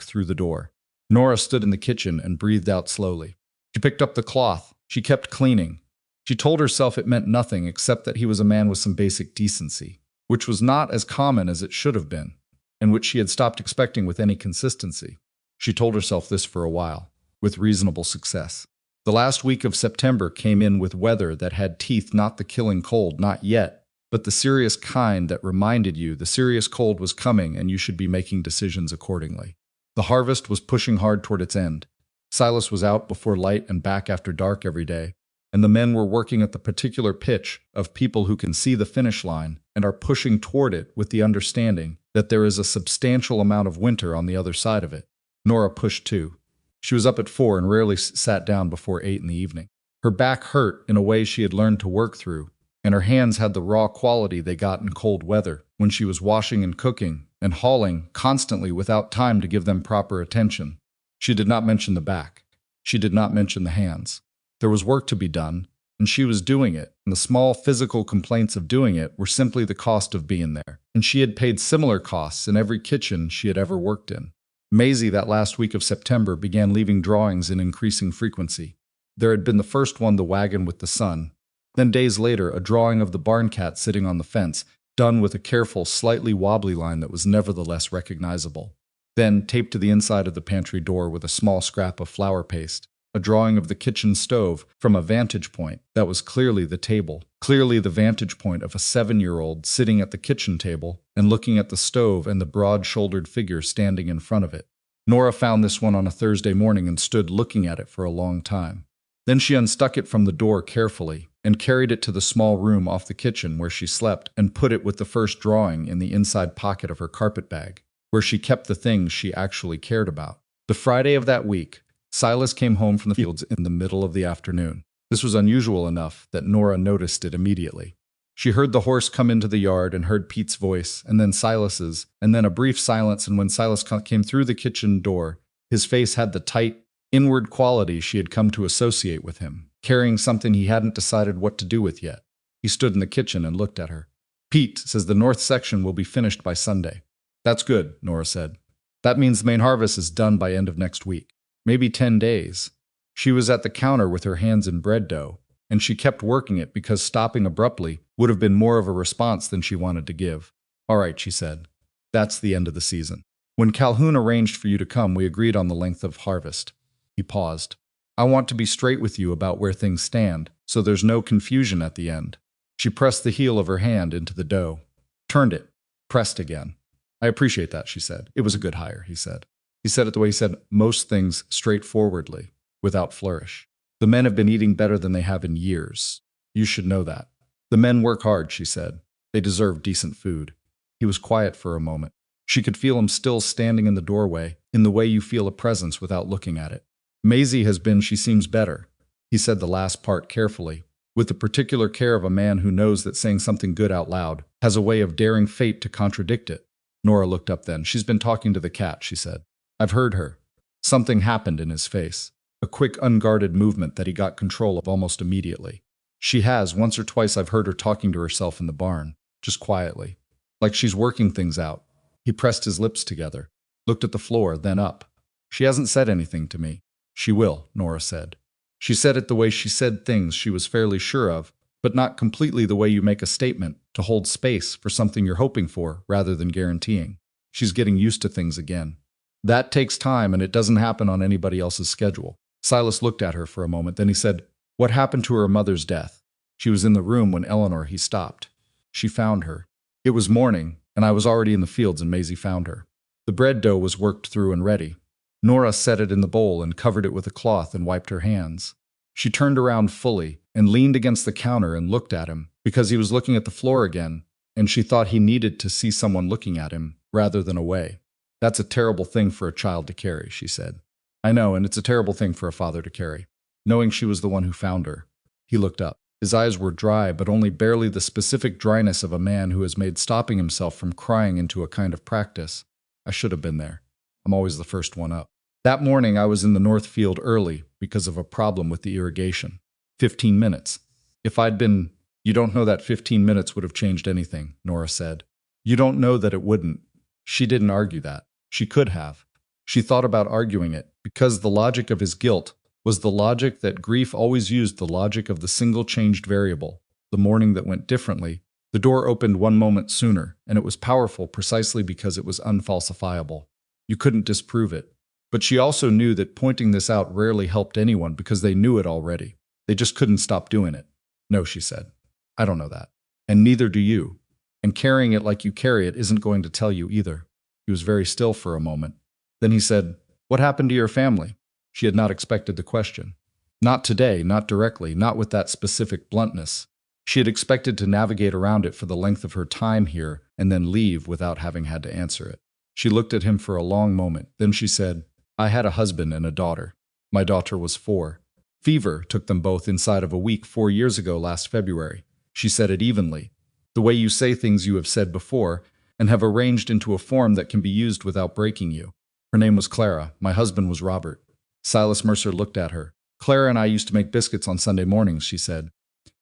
through the door. Nora stood in the kitchen and breathed out slowly. She picked up the cloth. She kept cleaning. She told herself it meant nothing except that he was a man with some basic decency, which was not as common as it should have been, and which she had stopped expecting with any consistency. She told herself this for a while, with reasonable success. The last week of September came in with weather that had teeth, not the killing cold, not yet, but the serious kind that reminded you the serious cold was coming and you should be making decisions accordingly. The harvest was pushing hard toward its end. Silas was out before light and back after dark every day, and the men were working at the particular pitch of people who can see the finish line and are pushing toward it with the understanding that there is a substantial amount of winter on the other side of it. Nora pushed too. She was up at 4 and rarely sat down before 8 in the evening. Her back hurt in a way she had learned to work through, and her hands had the raw quality they got in cold weather when she was washing and cooking and hauling constantly without time to give them proper attention. She did not mention the back. She did not mention the hands. There was work to be done, and she was doing it, and the small physical complaints of doing it were simply the cost of being there, and she had paid similar costs in every kitchen she had ever worked in. Maisie, that last week of September, began leaving drawings in increasing frequency. There had been the first one, the wagon with the sun. Then days later, a drawing of the barn cat sitting on the fence, done with a careful, slightly wobbly line that was nevertheless recognizable. Then, taped to the inside of the pantry door with a small scrap of flour paste, a drawing of the kitchen stove from a vantage point that was clearly the table, clearly the vantage point of a 7-year-old sitting at the kitchen table and looking at the stove and the broad-shouldered figure standing in front of it. Nora found this one on a Thursday morning and stood looking at it for a long time. Then she unstuck it from the door carefully and carried it to the small room off the kitchen where she slept and put it with the first drawing in the inside pocket of her carpet bag, where she kept the things she actually cared about. The Friday of that week, Silas came home from the fields in the middle of the afternoon. This was unusual enough that Nora noticed it immediately. She heard the horse come into the yard and heard Pete's voice, and then Silas's, and then a brief silence, and when Silas came through the kitchen door, his face had the tight, inward quality she had come to associate with him, carrying something he hadn't decided what to do with yet. He stood in the kitchen and looked at her. Pete says the north section will be finished by Sunday. That's good, Nora said. That means the main harvest is done by end of next week. Maybe 10 days. She was at the counter with her hands in bread dough, and she kept working it because stopping abruptly would have been more of a response than she wanted to give. All right, she said. That's the end of the season. When Calhoun arranged for you to come, we agreed on the length of harvest. He paused. I want to be straight with you about where things stand, so there's no confusion at the end. She pressed the heel of her hand into the dough, turned it, pressed again. I appreciate that, she said. It was a good hire, he said. He said it the way he said most things straightforwardly, without flourish. The men have been eating better than they have in years. You should know that. The men work hard, she said. They deserve decent food. He was quiet for a moment. She could feel him still standing in the doorway, in the way you feel a presence without looking at it. Maisie has been, she seems better. He said the last part carefully, with the particular care of a man who knows that saying something good out loud has a way of daring fate to contradict it. Nora looked up then. She's been talking to the cat, she said. I've heard her. Something happened in his face. A quick, unguarded movement that he got control of almost immediately. She has, once or twice I've heard her talking to herself in the barn, just quietly. Like she's working things out. He pressed his lips together, looked at the floor, then up. She hasn't said anything to me. She will, Nora said. She said it the way she said things she was fairly sure of, but not completely the way you make a statement, to hold space for something you're hoping for rather than guaranteeing. She's getting used to things again. That takes time, and it doesn't happen on anybody else's schedule. Silas looked at her for a moment, then he said, What happened to her mother's death? She was in the room when Eleanor, he stopped. She found her. It was morning, and I was already in the fields and Maisie found her. The bread dough was worked through and ready. Nora set it in the bowl and covered it with a cloth and wiped her hands. She turned around fully and leaned against the counter and looked at him, because he was looking at the floor again, and she thought he needed to see someone looking at him, rather than away. That's a terrible thing for a child to carry, she said. I know, and it's a terrible thing for a father to carry, knowing she was the one who found her. He looked up. His eyes were dry, but only barely the specific dryness of a man who has made stopping himself from crying into a kind of practice. I should have been there. I'm always the first one up. That morning I was in the north field early because of a problem with the irrigation. 15 minutes. If I'd been... You don't know that 15 minutes would have changed anything, Nora said. You don't know that it wouldn't. She didn't argue that. She could have. She thought about arguing it, because the logic of his guilt was the logic that grief always used, the logic of the single changed variable. The morning that went differently, the door opened one moment sooner, and it was powerful precisely because it was unfalsifiable. You couldn't disprove it. But she also knew that pointing this out rarely helped anyone because they knew it already. They just couldn't stop doing it. No, she said. I don't know that. And neither do you. And carrying it like you carry it isn't going to tell you either. He was very still for a moment. Then he said, What happened to your family? She had not expected the question. Not today, not directly, not with that specific bluntness. She had expected to navigate around it for the length of her time here and then leave without having had to answer it. She looked at him for a long moment. Then she said, I had a husband and a daughter. My daughter was 4. Fever took them both inside of a week 4 years ago last February. She said it evenly, the way you say things you have said before and have arranged into a form that can be used without breaking you. Her name was Clara. My husband was Robert. Silas Mercer looked at her. Clara and I used to make biscuits on Sunday mornings, she said.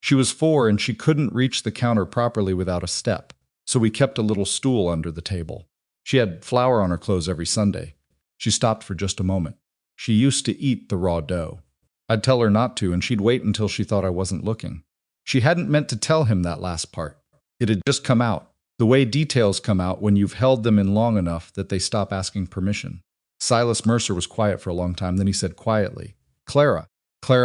She was 4 and she couldn't reach the counter properly without a step, so we kept a little stool under the table. She had flour on her clothes every Sunday. She stopped for just a moment. She used to eat the raw dough. I'd tell her not to, and she'd wait until she thought I wasn't looking. She hadn't meant to tell him that last part. It had just come out, the way details come out when you've held them in long enough that they stop asking permission. Silas Mercer was quiet for a long time, then he said quietly, Clara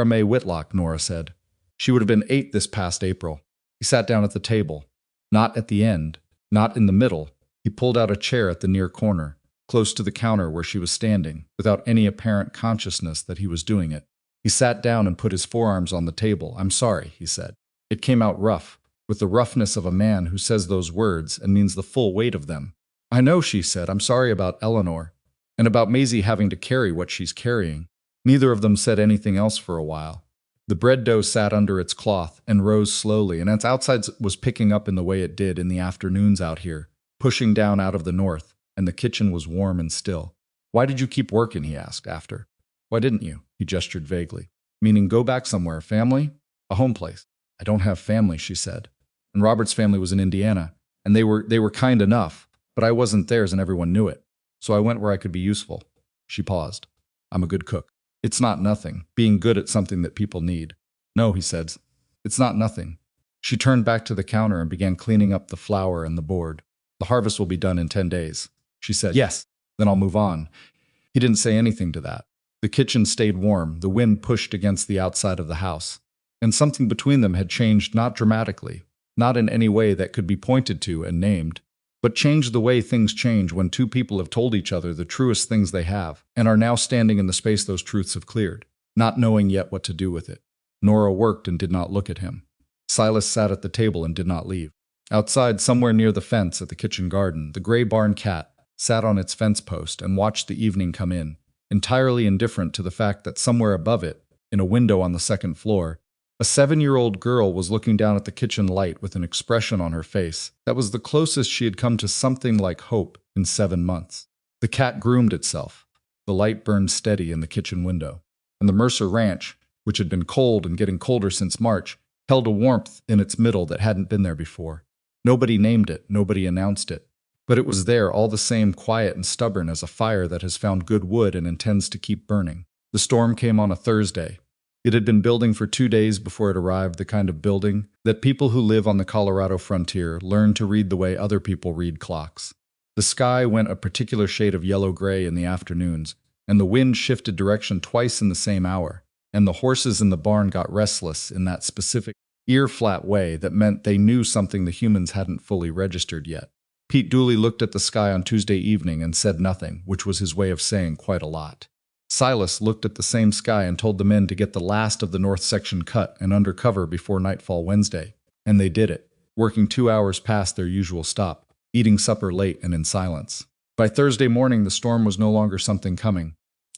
May Whitlock, Nora said. She would have been 8 this past April. He sat down at the table. Not at the end, not in the middle. He pulled out a chair at the near corner, close to the counter where she was standing, without any apparent consciousness that he was doing it. He sat down and put his forearms on the table. I'm sorry, he said. It came out rough, with the roughness of a man who says those words and means the full weight of them. I know, she said. I'm sorry about Eleanor, and about Maisie having to carry what she's carrying. Neither of them said anything else for a while. The bread dough sat under its cloth and rose slowly, and its outside was picking up in the way it did in the afternoons out here, pushing down out of the north, and the kitchen was warm and still. Why did you keep working, he asked after. Why didn't you? He gestured vaguely. Meaning go back somewhere, family? A home place. I don't have family, she said. And Robert's family was in Indiana, and they were kind enough, but I wasn't theirs and everyone knew it. So I went where I could be useful. She paused. I'm a good cook. It's not nothing, being good at something that people need. No, he said. It's not nothing. She turned back to the counter and began cleaning up the flour and the board. The harvest will be done in 10 days. She said, Yes. Then I'll move on. He didn't say anything to that. The kitchen stayed warm, the wind pushed against the outside of the house. And something between them had changed, not dramatically, not in any way that could be pointed to and named, but changed the way things change when two people have told each other the truest things they have, and are now standing in the space those truths have cleared, not knowing yet what to do with it. Nora worked and did not look at him. Silas sat at the table and did not leave. Outside, somewhere near the fence at the kitchen garden, the gray barn cat sat on its fence post and watched the evening come in, entirely indifferent to the fact that somewhere above it, in a window on the second floor, a 7-year-old girl was looking down at the kitchen light with an expression on her face that was the closest she had come to something like hope in 7 months. The cat groomed itself. The light burned steady in the kitchen window, and the Mercer Ranch, which had been cold and getting colder since March, held a warmth in its middle that hadn't been there before. Nobody named it, nobody announced it, but it was there all the same, quiet and stubborn as a fire that has found good wood and intends to keep burning. The storm came on a Thursday. It had been building for 2 days before it arrived, the kind of building that people who live on the Colorado frontier learn to read the way other people read clocks. The sky went a particular shade of yellow-gray in the afternoons, and the wind shifted direction twice in the same hour, and the horses in the barn got restless in that specific ear-flat way that meant they knew something the humans hadn't fully registered yet. Pete Dooley looked at the sky on Tuesday evening and said nothing, which was his way of saying quite a lot. Silas looked at the same sky and told the men to get the last of the north section cut and under cover before nightfall Wednesday, and they did it, working 2 hours past their usual stop, eating supper late and in silence. By Thursday morning, the storm was no longer something coming.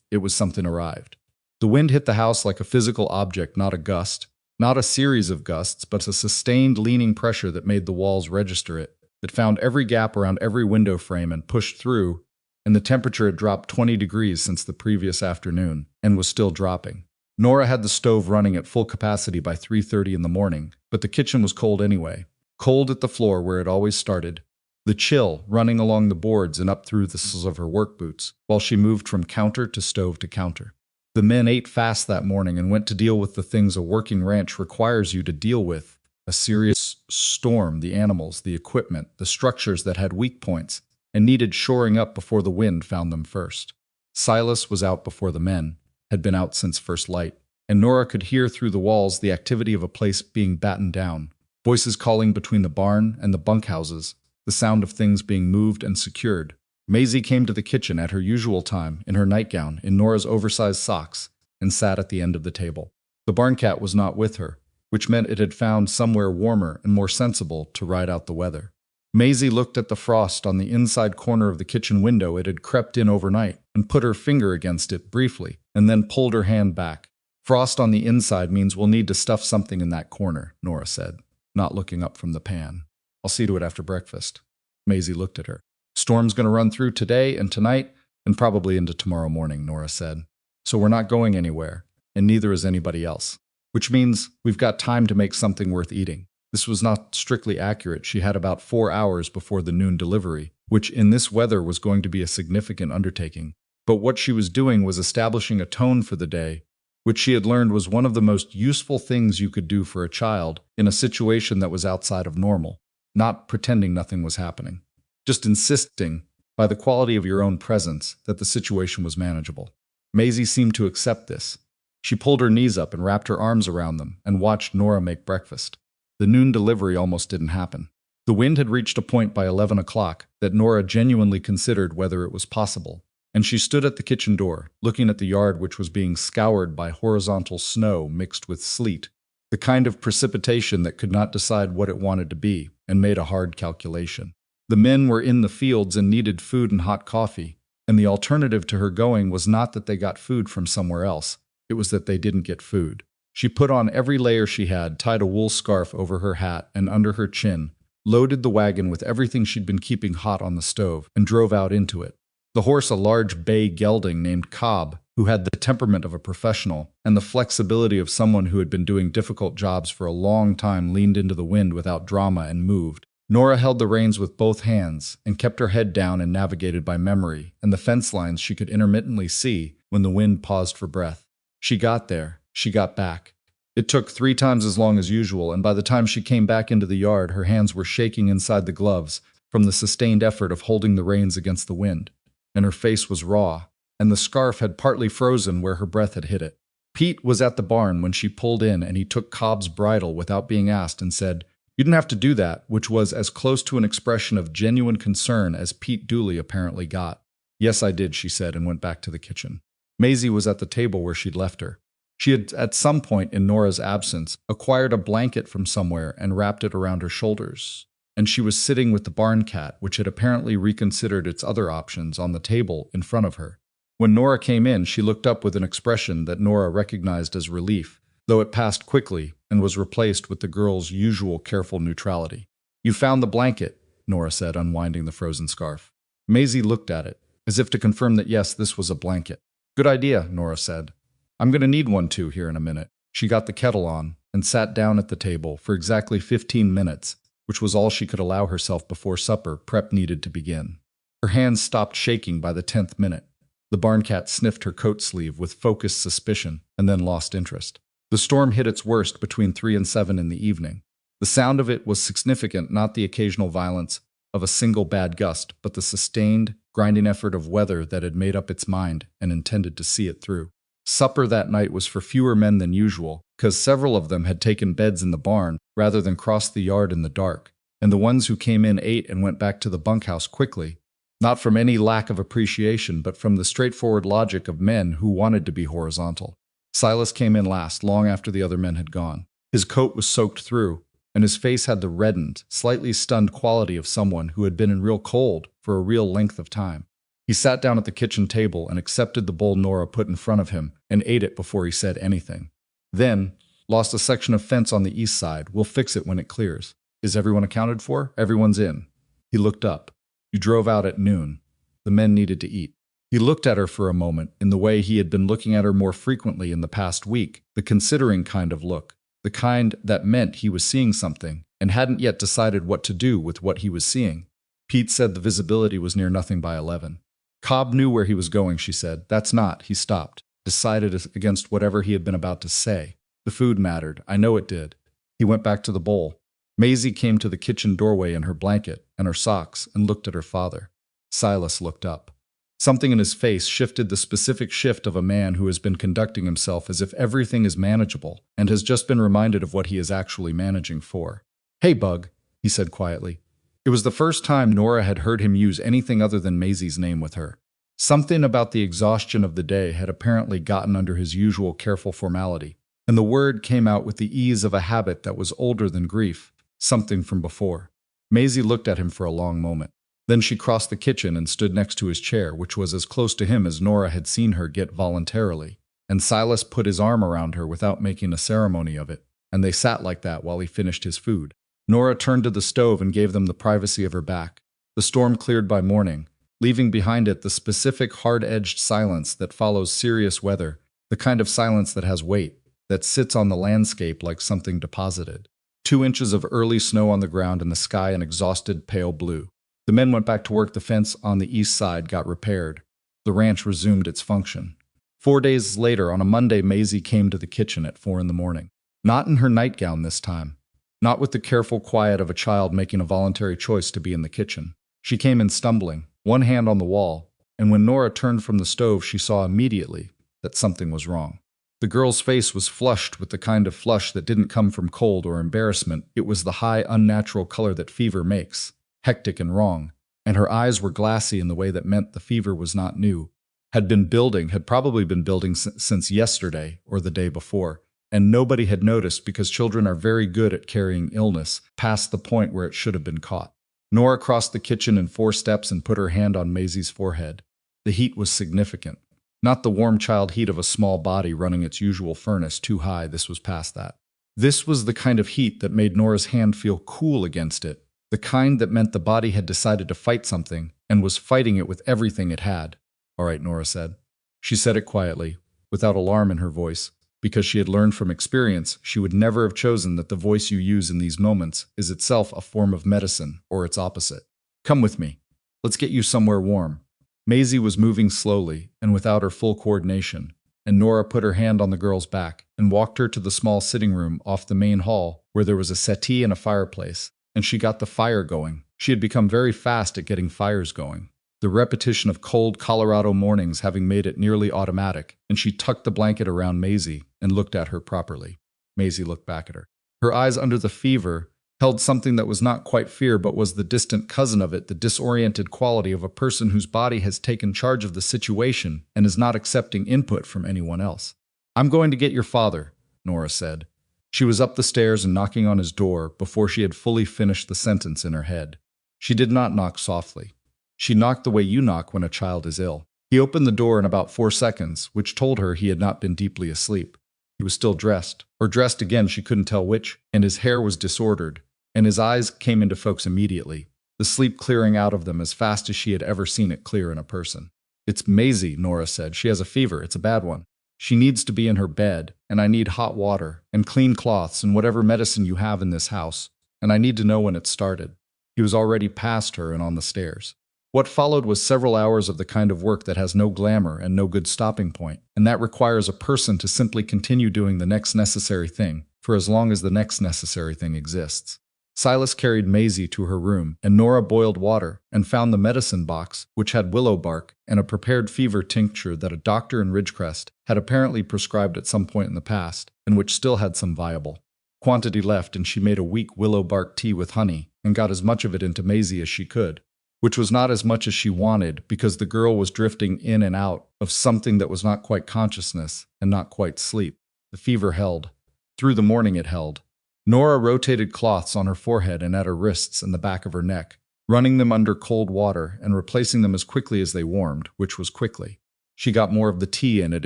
It was something arrived. The wind hit the house like a physical object, not a gust, not a series of gusts, but a sustained leaning pressure that made the walls register it, that found every gap around every window frame and pushed through, and the temperature had dropped 20 degrees since the previous afternoon, and was still dropping. Nora had the stove running at full capacity by 3:30 in the morning, but the kitchen was cold anyway, cold at the floor where it always started, the chill running along the boards and up through the soles of her work boots, while she moved from counter to stove to counter. The men ate fast that morning and went to deal with the things a working ranch requires you to deal with: a serious storm, the animals, the equipment, the structures that had weak points and needed shoring up before the wind found them first. Silas was out before the men, had been out since first light, and Nora could hear through the walls the activity of a place being battened down, voices calling between the barn and the bunkhouses, the sound of things being moved and secured. Maisie came to the kitchen at her usual time, in her nightgown, in Nora's oversized socks, and sat at the end of the table. The barn cat was not with her, which meant it had found somewhere warmer and more sensible to ride out the weather. Maisie looked at the frost on the inside corner of the kitchen window. It had crept in overnight, and put her finger against it briefly, and then pulled her hand back. Frost on the inside means we'll need to stuff something in that corner, Nora said, not looking up from the pan. I'll see to it after breakfast. Maisie looked at her. Storm's going to run through today and tonight, and probably into tomorrow morning, Nora said. So we're not going anywhere, and neither is anybody else. Which means we've got time to make something worth eating. This was not strictly accurate. She had about 4 hours before the noon delivery, which in this weather was going to be a significant undertaking. But what she was doing was establishing a tone for the day, which she had learned was one of the most useful things you could do for a child in a situation that was outside of normal, not pretending nothing was happening. Just insisting, by the quality of your own presence, that the situation was manageable. Maisie seemed to accept this. She pulled her knees up and wrapped her arms around them and watched Nora make breakfast. The noon delivery almost didn't happen. The wind had reached a point by 11 o'clock that Nora genuinely considered whether it was possible, and she stood at the kitchen door, looking at the yard which was being scoured by horizontal snow mixed with sleet, the kind of precipitation that could not decide what it wanted to be, and made a hard calculation. The men were in the fields and needed food and hot coffee, and the alternative to her going was not that they got food from somewhere else, it was that they didn't get food. She put on every layer she had, tied a wool scarf over her hat and under her chin, loaded the wagon with everything she'd been keeping hot on the stove, and drove out into it. The horse, a large bay gelding named Cobb, who had the temperament of a professional and the flexibility of someone who had been doing difficult jobs for a long time, leaned into the wind without drama and moved. Nora held the reins with both hands and kept her head down and navigated by memory and the fence lines she could intermittently see when the wind paused for breath. She got there. She got back. It took 3 times as long as usual, and by the time she came back into the yard, her hands were shaking inside the gloves from the sustained effort of holding the reins against the wind. and her face was raw, and the scarf had partly frozen where her breath had hit it. Pete was at the barn when she pulled in, and he took Cobb's bridle without being asked and said, "You didn't have to do that," which was as close to an expression of genuine concern as Pete Dooley apparently got. "Yes, I did," she said, and went back to the kitchen. Maisie was at the table where she'd left her. She had, at some point in Nora's absence, acquired a blanket from somewhere and wrapped it around her shoulders. And she was sitting with the barn cat, which had apparently reconsidered its other options, on the table in front of her. When Nora came in, she looked up with an expression that Nora recognized as relief, though it passed quickly and was replaced with the girl's usual careful neutrality. "You found the blanket," Nora said, unwinding the frozen scarf. Maisie looked at it, as if to confirm that yes, this was a blanket. "Good idea," Nora said. "I'm going to need one too here in a minute." She got the kettle on and sat down at the table for exactly 15 minutes, which was all she could allow herself before supper prep needed to begin. Her hands stopped shaking by the 10th minute. The barn cat sniffed her coat sleeve with focused suspicion and then lost interest. The storm hit its worst between 3 and 7 in the evening. The sound of it was significant, not the occasional violence of a single bad gust, but the sustained, grinding effort of weather that had made up its mind and intended to see it through. Supper that night was for fewer men than usual, because several of them had taken beds in the barn rather than cross the yard in the dark, and the ones who came in ate and went back to the bunkhouse quickly, not from any lack of appreciation, but from the straightforward logic of men who wanted to be horizontal. Silas came in last, long after the other men had gone. His coat was soaked through, and his face had the reddened, slightly stunned quality of someone who had been in real cold for a real length of time. He sat down at the kitchen table and accepted the bowl Nora put in front of him and ate it before he said anything. Then, "Lost a section of fence on the east side. We'll fix it when it clears. Is everyone accounted for? Everyone's in." He looked up. "You drove out at noon. The men needed to eat." He looked at her for a moment in the way he had been looking at her more frequently in the past week, the considering kind of look, the kind that meant he was seeing something and hadn't yet decided what to do with what he was seeing. Pete said the visibility was near nothing by 11. Cobb knew where he was going, she said. "That's not." He stopped, decided against whatever he had been about to say. "The food mattered. I know it did." He went back to the bowl. Maisie came to the kitchen doorway in her blanket and her socks and looked at her father. Silas looked up. Something in his face shifted, the specific shift of a man who has been conducting himself as if everything is manageable and has just been reminded of what he is actually managing for. "Hey, Bug," he said quietly. It was the first time Nora had heard him use anything other than Maisie's name with her. Something about the exhaustion of the day had apparently gotten under his usual careful formality, and the word came out with the ease of a habit that was older than grief, something from before. Maisie looked at him for a long moment. Then she crossed the kitchen and stood next to his chair, which was as close to him as Nora had seen her get voluntarily, and Silas put his arm around her without making a ceremony of it, and they sat like that while he finished his food. Nora turned to the stove and gave them the privacy of her back. The storm cleared by morning, leaving behind it the specific hard-edged silence that follows serious weather, the kind of silence that has weight, that sits on the landscape like something deposited. 2 inches of early snow on the ground and the sky an exhausted pale blue. The men went back to work. The fence on the east side got repaired. The ranch resumed its function. 4 days later, on a Monday, Maisie came to the kitchen at 4 in the morning. Not in her nightgown this time. Not with the careful quiet of a child making a voluntary choice to be in the kitchen. She came in stumbling, one hand on the wall, and when Nora turned from the stove, she saw immediately that something was wrong. The girl's face was flushed with the kind of flush that didn't come from cold or embarrassment. It was the high, unnatural color that fever makes, hectic and wrong, and her eyes were glassy in the way that meant the fever was not new, had probably been building since yesterday or the day before, and nobody had noticed because children are very good at carrying illness past the point where it should have been caught. Nora crossed the kitchen in 4 steps and put her hand on Maisie's forehead. The heat was significant. Not the warm child heat of a small body running its usual furnace too high. This was past that. This was the kind of heat that made Nora's hand feel cool against it, the kind that meant the body had decided to fight something and was fighting it with everything it had. "All right," Nora said. She said it quietly, without alarm in her voice, because she had learned from experience she would never have chosen that the voice you use in these moments is itself a form of medicine or its opposite. "Come with me. Let's get you somewhere warm." Maisie was moving slowly and without her full coordination, and Nora put her hand on the girl's back and walked her to the small sitting room off the main hall where there was a settee and a fireplace, and she got the fire going. She had become very fast at getting fires going. the repetition of cold Colorado mornings having made it nearly automatic, and she tucked the blanket around Maisie and looked at her properly. Maisie looked back at her. Her eyes under the fever held something that was not quite fear but was the distant cousin of it, the disoriented quality of a person whose body has taken charge of the situation and is not accepting input from anyone else. "I'm going to get your father," Nora said. She was up the stairs and knocking on his door before she had fully finished the sentence in her head. She did not knock softly. She knocked the way you knock when a child is ill. He opened the door in about 4 seconds, which told her he had not been deeply asleep. He was still dressed, or dressed again, she couldn't tell which, and his hair was disordered, and his eyes came into focus immediately, the sleep clearing out of them as fast as she had ever seen it clear in a person. "It's Maisie," Nora said. "She has a fever. It's a bad one. She needs to be in her bed, and I need hot water, and clean cloths, and whatever medicine you have in this house, and I need to know when it started." He was already past her and on the stairs. What followed was several hours of the kind of work that has no glamour and no good stopping point, and that requires a person to simply continue doing the next necessary thing, for as long as the next necessary thing exists. Silas carried Maisie to her room, and Nora boiled water and found the medicine box, which had willow bark and a prepared fever tincture that a doctor in Ridgecrest had apparently prescribed at some point in the past, and which still had some viable quantity left, and she made a weak willow bark tea with honey and got as much of it into Maisie as she could, which was not as much as she wanted because the girl was drifting in and out of something that was not quite consciousness and not quite sleep. The fever held. Through the morning it held. Nora rotated cloths on her forehead and at her wrists and the back of her neck, running them under cold water and replacing them as quickly as they warmed, which was quickly. She got more of the tea in at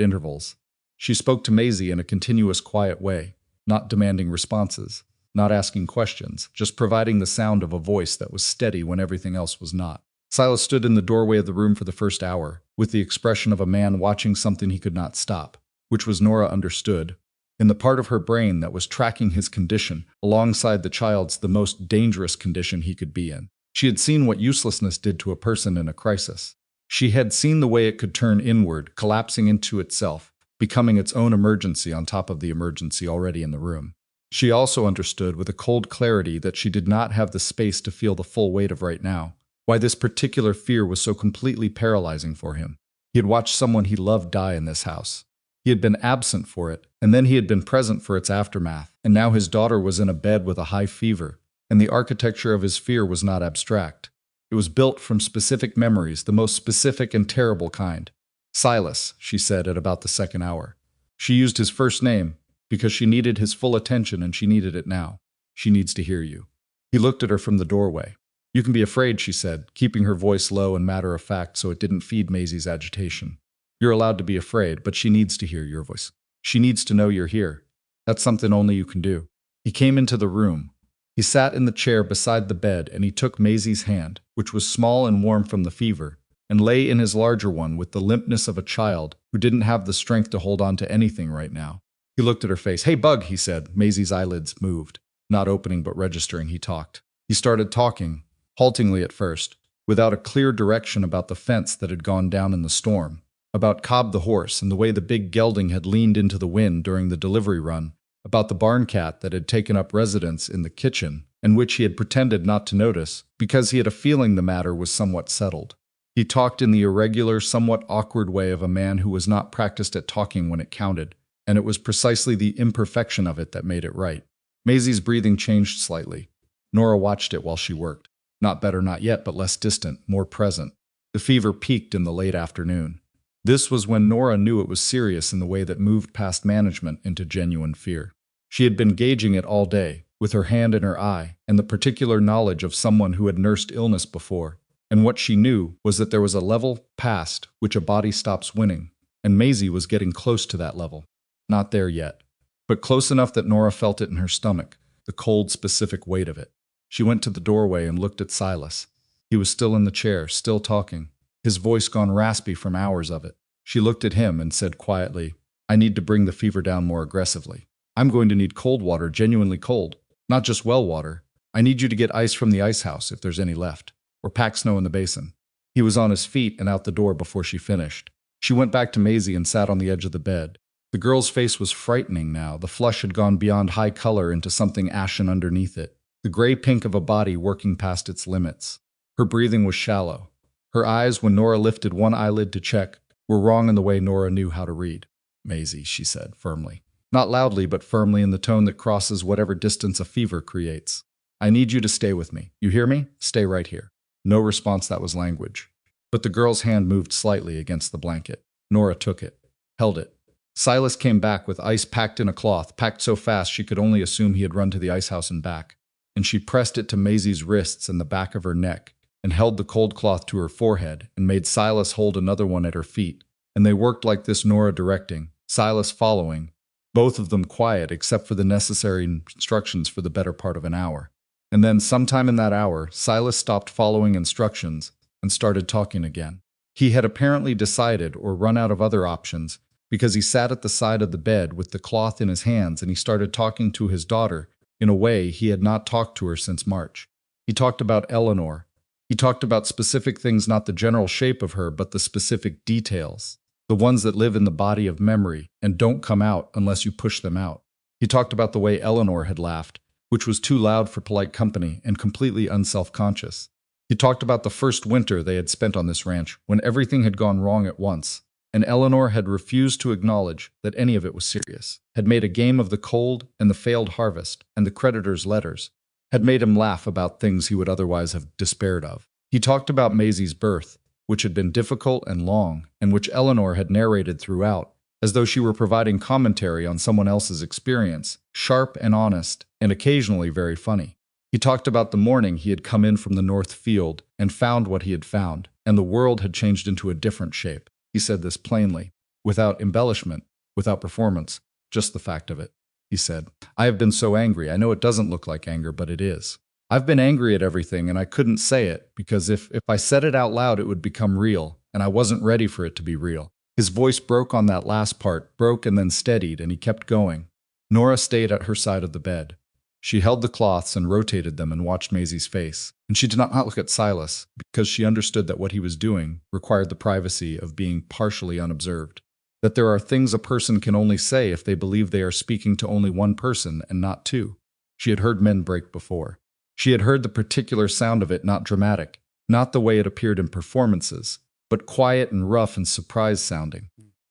intervals. She spoke to Maisie in a continuous, quiet way, not demanding responses, not asking questions, just providing the sound of a voice that was steady when everything else was not. Silas stood in the doorway of the room for the first hour, with the expression of a man watching something he could not stop, which was, Nora understood, in the part of her brain that was tracking his condition alongside the child's, the most dangerous condition he could be in. She had seen what uselessness did to a person in a crisis. She had seen the way it could turn inward, collapsing into itself, becoming its own emergency on top of the emergency already in the room. She also understood with a cold clarity that she did not have the space to feel the full weight of right now, why this particular fear was so completely paralyzing for him. He had watched someone he loved die in this house. He had been absent for it, and then he had been present for its aftermath, and now his daughter was in a bed with a high fever, and the architecture of his fear was not abstract. It was built from specific memories, the most specific and terrible kind. "Silas," she said at about the second hour. She used his first name, because she needed his full attention and she needed it now. "She needs to hear you." He looked at her from the doorway. "You can be afraid," she said, keeping her voice low and matter-of-fact so it didn't feed Maisie's agitation. "You're allowed to be afraid, but she needs to hear your voice. She needs to know you're here. That's something only you can do." He came into the room. He sat in the chair beside the bed and he took Maisie's hand, which was small and warm from the fever, and lay in his larger one with the limpness of a child who didn't have the strength to hold on to anything right now. He looked at her face. "Hey, Bug," he said. Maisie's eyelids moved, not opening but registering. He talked. He started talking, haltingly at first, without a clear direction about the fence that had gone down in the storm, about Cobb the horse and the way the big gelding had leaned into the wind during the delivery run, about the barn cat that had taken up residence in the kitchen, and which he had pretended not to notice because he had a feeling the matter was somewhat settled. He talked in the irregular, somewhat awkward way of a man who was not practiced at talking when it counted, and it was precisely the imperfection of it that made it right. Maisie's breathing changed slightly. Nora watched it while she worked. Not better, not yet, but less distant, more present. The fever peaked in the late afternoon. This was when Nora knew it was serious in the way that moved past management into genuine fear. She had been gauging it all day, with her hand in her eye, and the particular knowledge of someone who had nursed illness before. And what she knew was that there was a level past which a body stops winning, and Maisie was getting close to that level. Not there yet, but close enough that Nora felt it in her stomach, the cold, specific weight of it. She went to the doorway and looked at Silas. He was still in the chair, still talking, his voice gone raspy from hours of it. She looked at him and said quietly, "I need to bring the fever down more aggressively. I'm going to need cold water, genuinely cold, not just well water. I need you to get ice from the ice house if there's any left, or pack snow in the basin." He was on his feet and out the door before she finished. She went back to Maisie and sat on the edge of the bed. The girl's face was frightening now. The flush had gone beyond high color into something ashen underneath it, the gray pink of a body working past its limits. Her breathing was shallow. Her eyes, when Nora lifted one eyelid to check, were wrong in the way Nora knew how to read. "Maisie," she said, firmly. Not loudly, but firmly in the tone that crosses whatever distance a fever creates. "I need you to stay with me. You hear me? Stay right here." No response. That was language. But the girl's hand moved slightly against the blanket. Nora took it, held it. Silas came back with ice packed in a cloth, packed so fast she could only assume he had run to the ice house and back. And she pressed it to Maisie's wrists and the back of her neck, and held the cold cloth to her forehead, and made Silas hold another one at her feet. And they worked like this, Nora directing, Silas following, both of them quiet except for the necessary instructions for the better part of an hour. And then, sometime in that hour, Silas stopped following instructions and started talking again. He had apparently decided or run out of other options, because he sat at the side of the bed with the cloth in his hands and he started talking to his daughter in a way he had not talked to her since March. He talked about Eleanor. He talked about specific things, not the general shape of her, but the specific details, the ones that live in the body of memory and don't come out unless you push them out. He talked about the way Eleanor had laughed, which was too loud for polite company and completely unself-conscious. He talked about the first winter they had spent on this ranch, when everything had gone wrong at once, and Eleanor had refused to acknowledge that any of it was serious, had made a game of the cold and the failed harvest and the creditor's letters, had made him laugh about things he would otherwise have despaired of. He talked about Maisie's birth, which had been difficult and long, and which Eleanor had narrated throughout, as though she were providing commentary on someone else's experience, sharp and honest, and occasionally very funny. He talked about the morning he had come in from the north field and found what he had found, and the world had changed into a different shape. He said this plainly, without embellishment, without performance, just the fact of it. He said, "I have been so angry. I know it doesn't look like anger, but it is. I've been angry at everything, and I couldn't say it, because if I said it out loud, it would become real, and I wasn't ready for it to be real." His voice broke on that last part, broke and then steadied, and he kept going. Nora stayed at her side of the bed. She held the cloths and rotated them and watched Maisie's face, and she did not look at Silas, because she understood that what he was doing required the privacy of being partially unobserved. That there are things a person can only say if they believe they are speaking to only one person and not two. She had heard men break before. She had heard the particular sound of it, not dramatic, not the way it appeared in performances, but quiet and rough and surprise-sounding,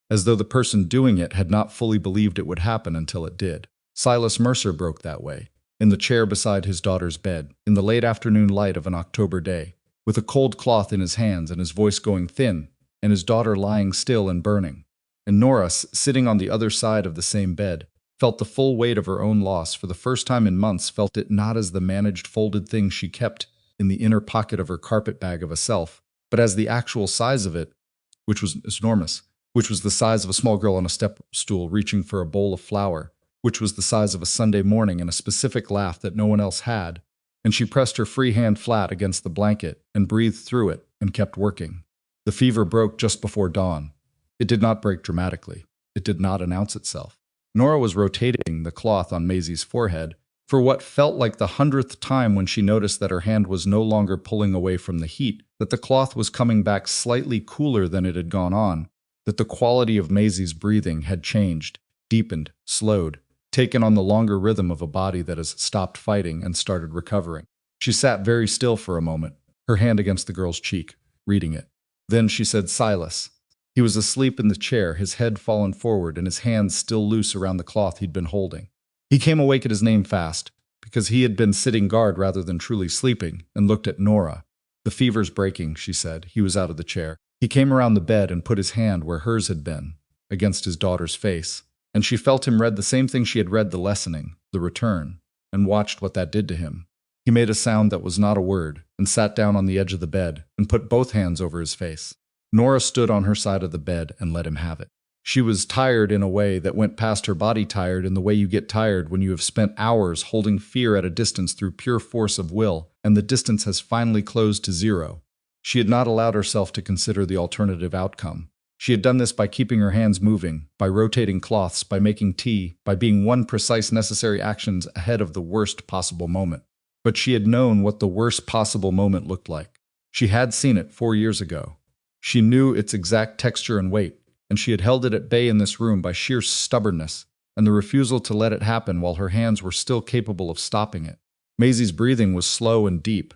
as though the person doing it had not fully believed it would happen until it did. Silas Mercer broke that way, in the chair beside his daughter's bed, in the late afternoon light of an October day, with a cold cloth in his hands and his voice going thin, and his daughter lying still and burning. And Nora, sitting on the other side of the same bed, felt the full weight of her own loss for the first time in months, felt it not as the managed folded thing she kept in the inner pocket of her carpet bag of a self, but as the actual size of it, which was enormous, which was the size of a small girl on a step stool reaching for a bowl of flour, which was the size of a Sunday morning and a specific laugh that no one else had, and she pressed her free hand flat against the blanket and breathed through it and kept working. The fever broke just before dawn. It did not break dramatically. It did not announce itself. Nora was rotating the cloth on Maisie's forehead for what felt like the 100th time when she noticed that her hand was no longer pulling away from the heat, that the cloth was coming back slightly cooler than it had gone on, that the quality of Maisie's breathing had changed, deepened, slowed, taken on the longer rhythm of a body that has stopped fighting and started recovering. She sat very still for a moment, her hand against the girl's cheek, reading it. Then she said, "Silas." He was asleep in the chair, his head fallen forward and his hands still loose around the cloth he'd been holding. He came awake at his name fast, because he had been sitting guard rather than truly sleeping, and looked at Nora. "The fever's breaking," she said. He was out of the chair. He came around the bed and put his hand where hers had been, against his daughter's face, and she felt him read the same thing she had read the lessening, the return, and watched what that did to him. He made a sound that was not a word, and sat down on the edge of the bed, and put both hands over his face. Nora stood on her side of the bed and let him have it. She was tired in a way that went past her body tired in the way you get tired when you have spent hours holding fear at a distance through pure force of will, and the distance has finally closed to zero. She had not allowed herself to consider the alternative outcome. She had done this by keeping her hands moving, by rotating cloths, by making tea, by being one precise necessary actions ahead of the worst possible moment. But she had known what the worst possible moment looked like. She had seen it 4 years ago. She knew its exact texture and weight, and she had held it at bay in this room by sheer stubbornness and the refusal to let it happen while her hands were still capable of stopping it. Maisie's breathing was slow and deep.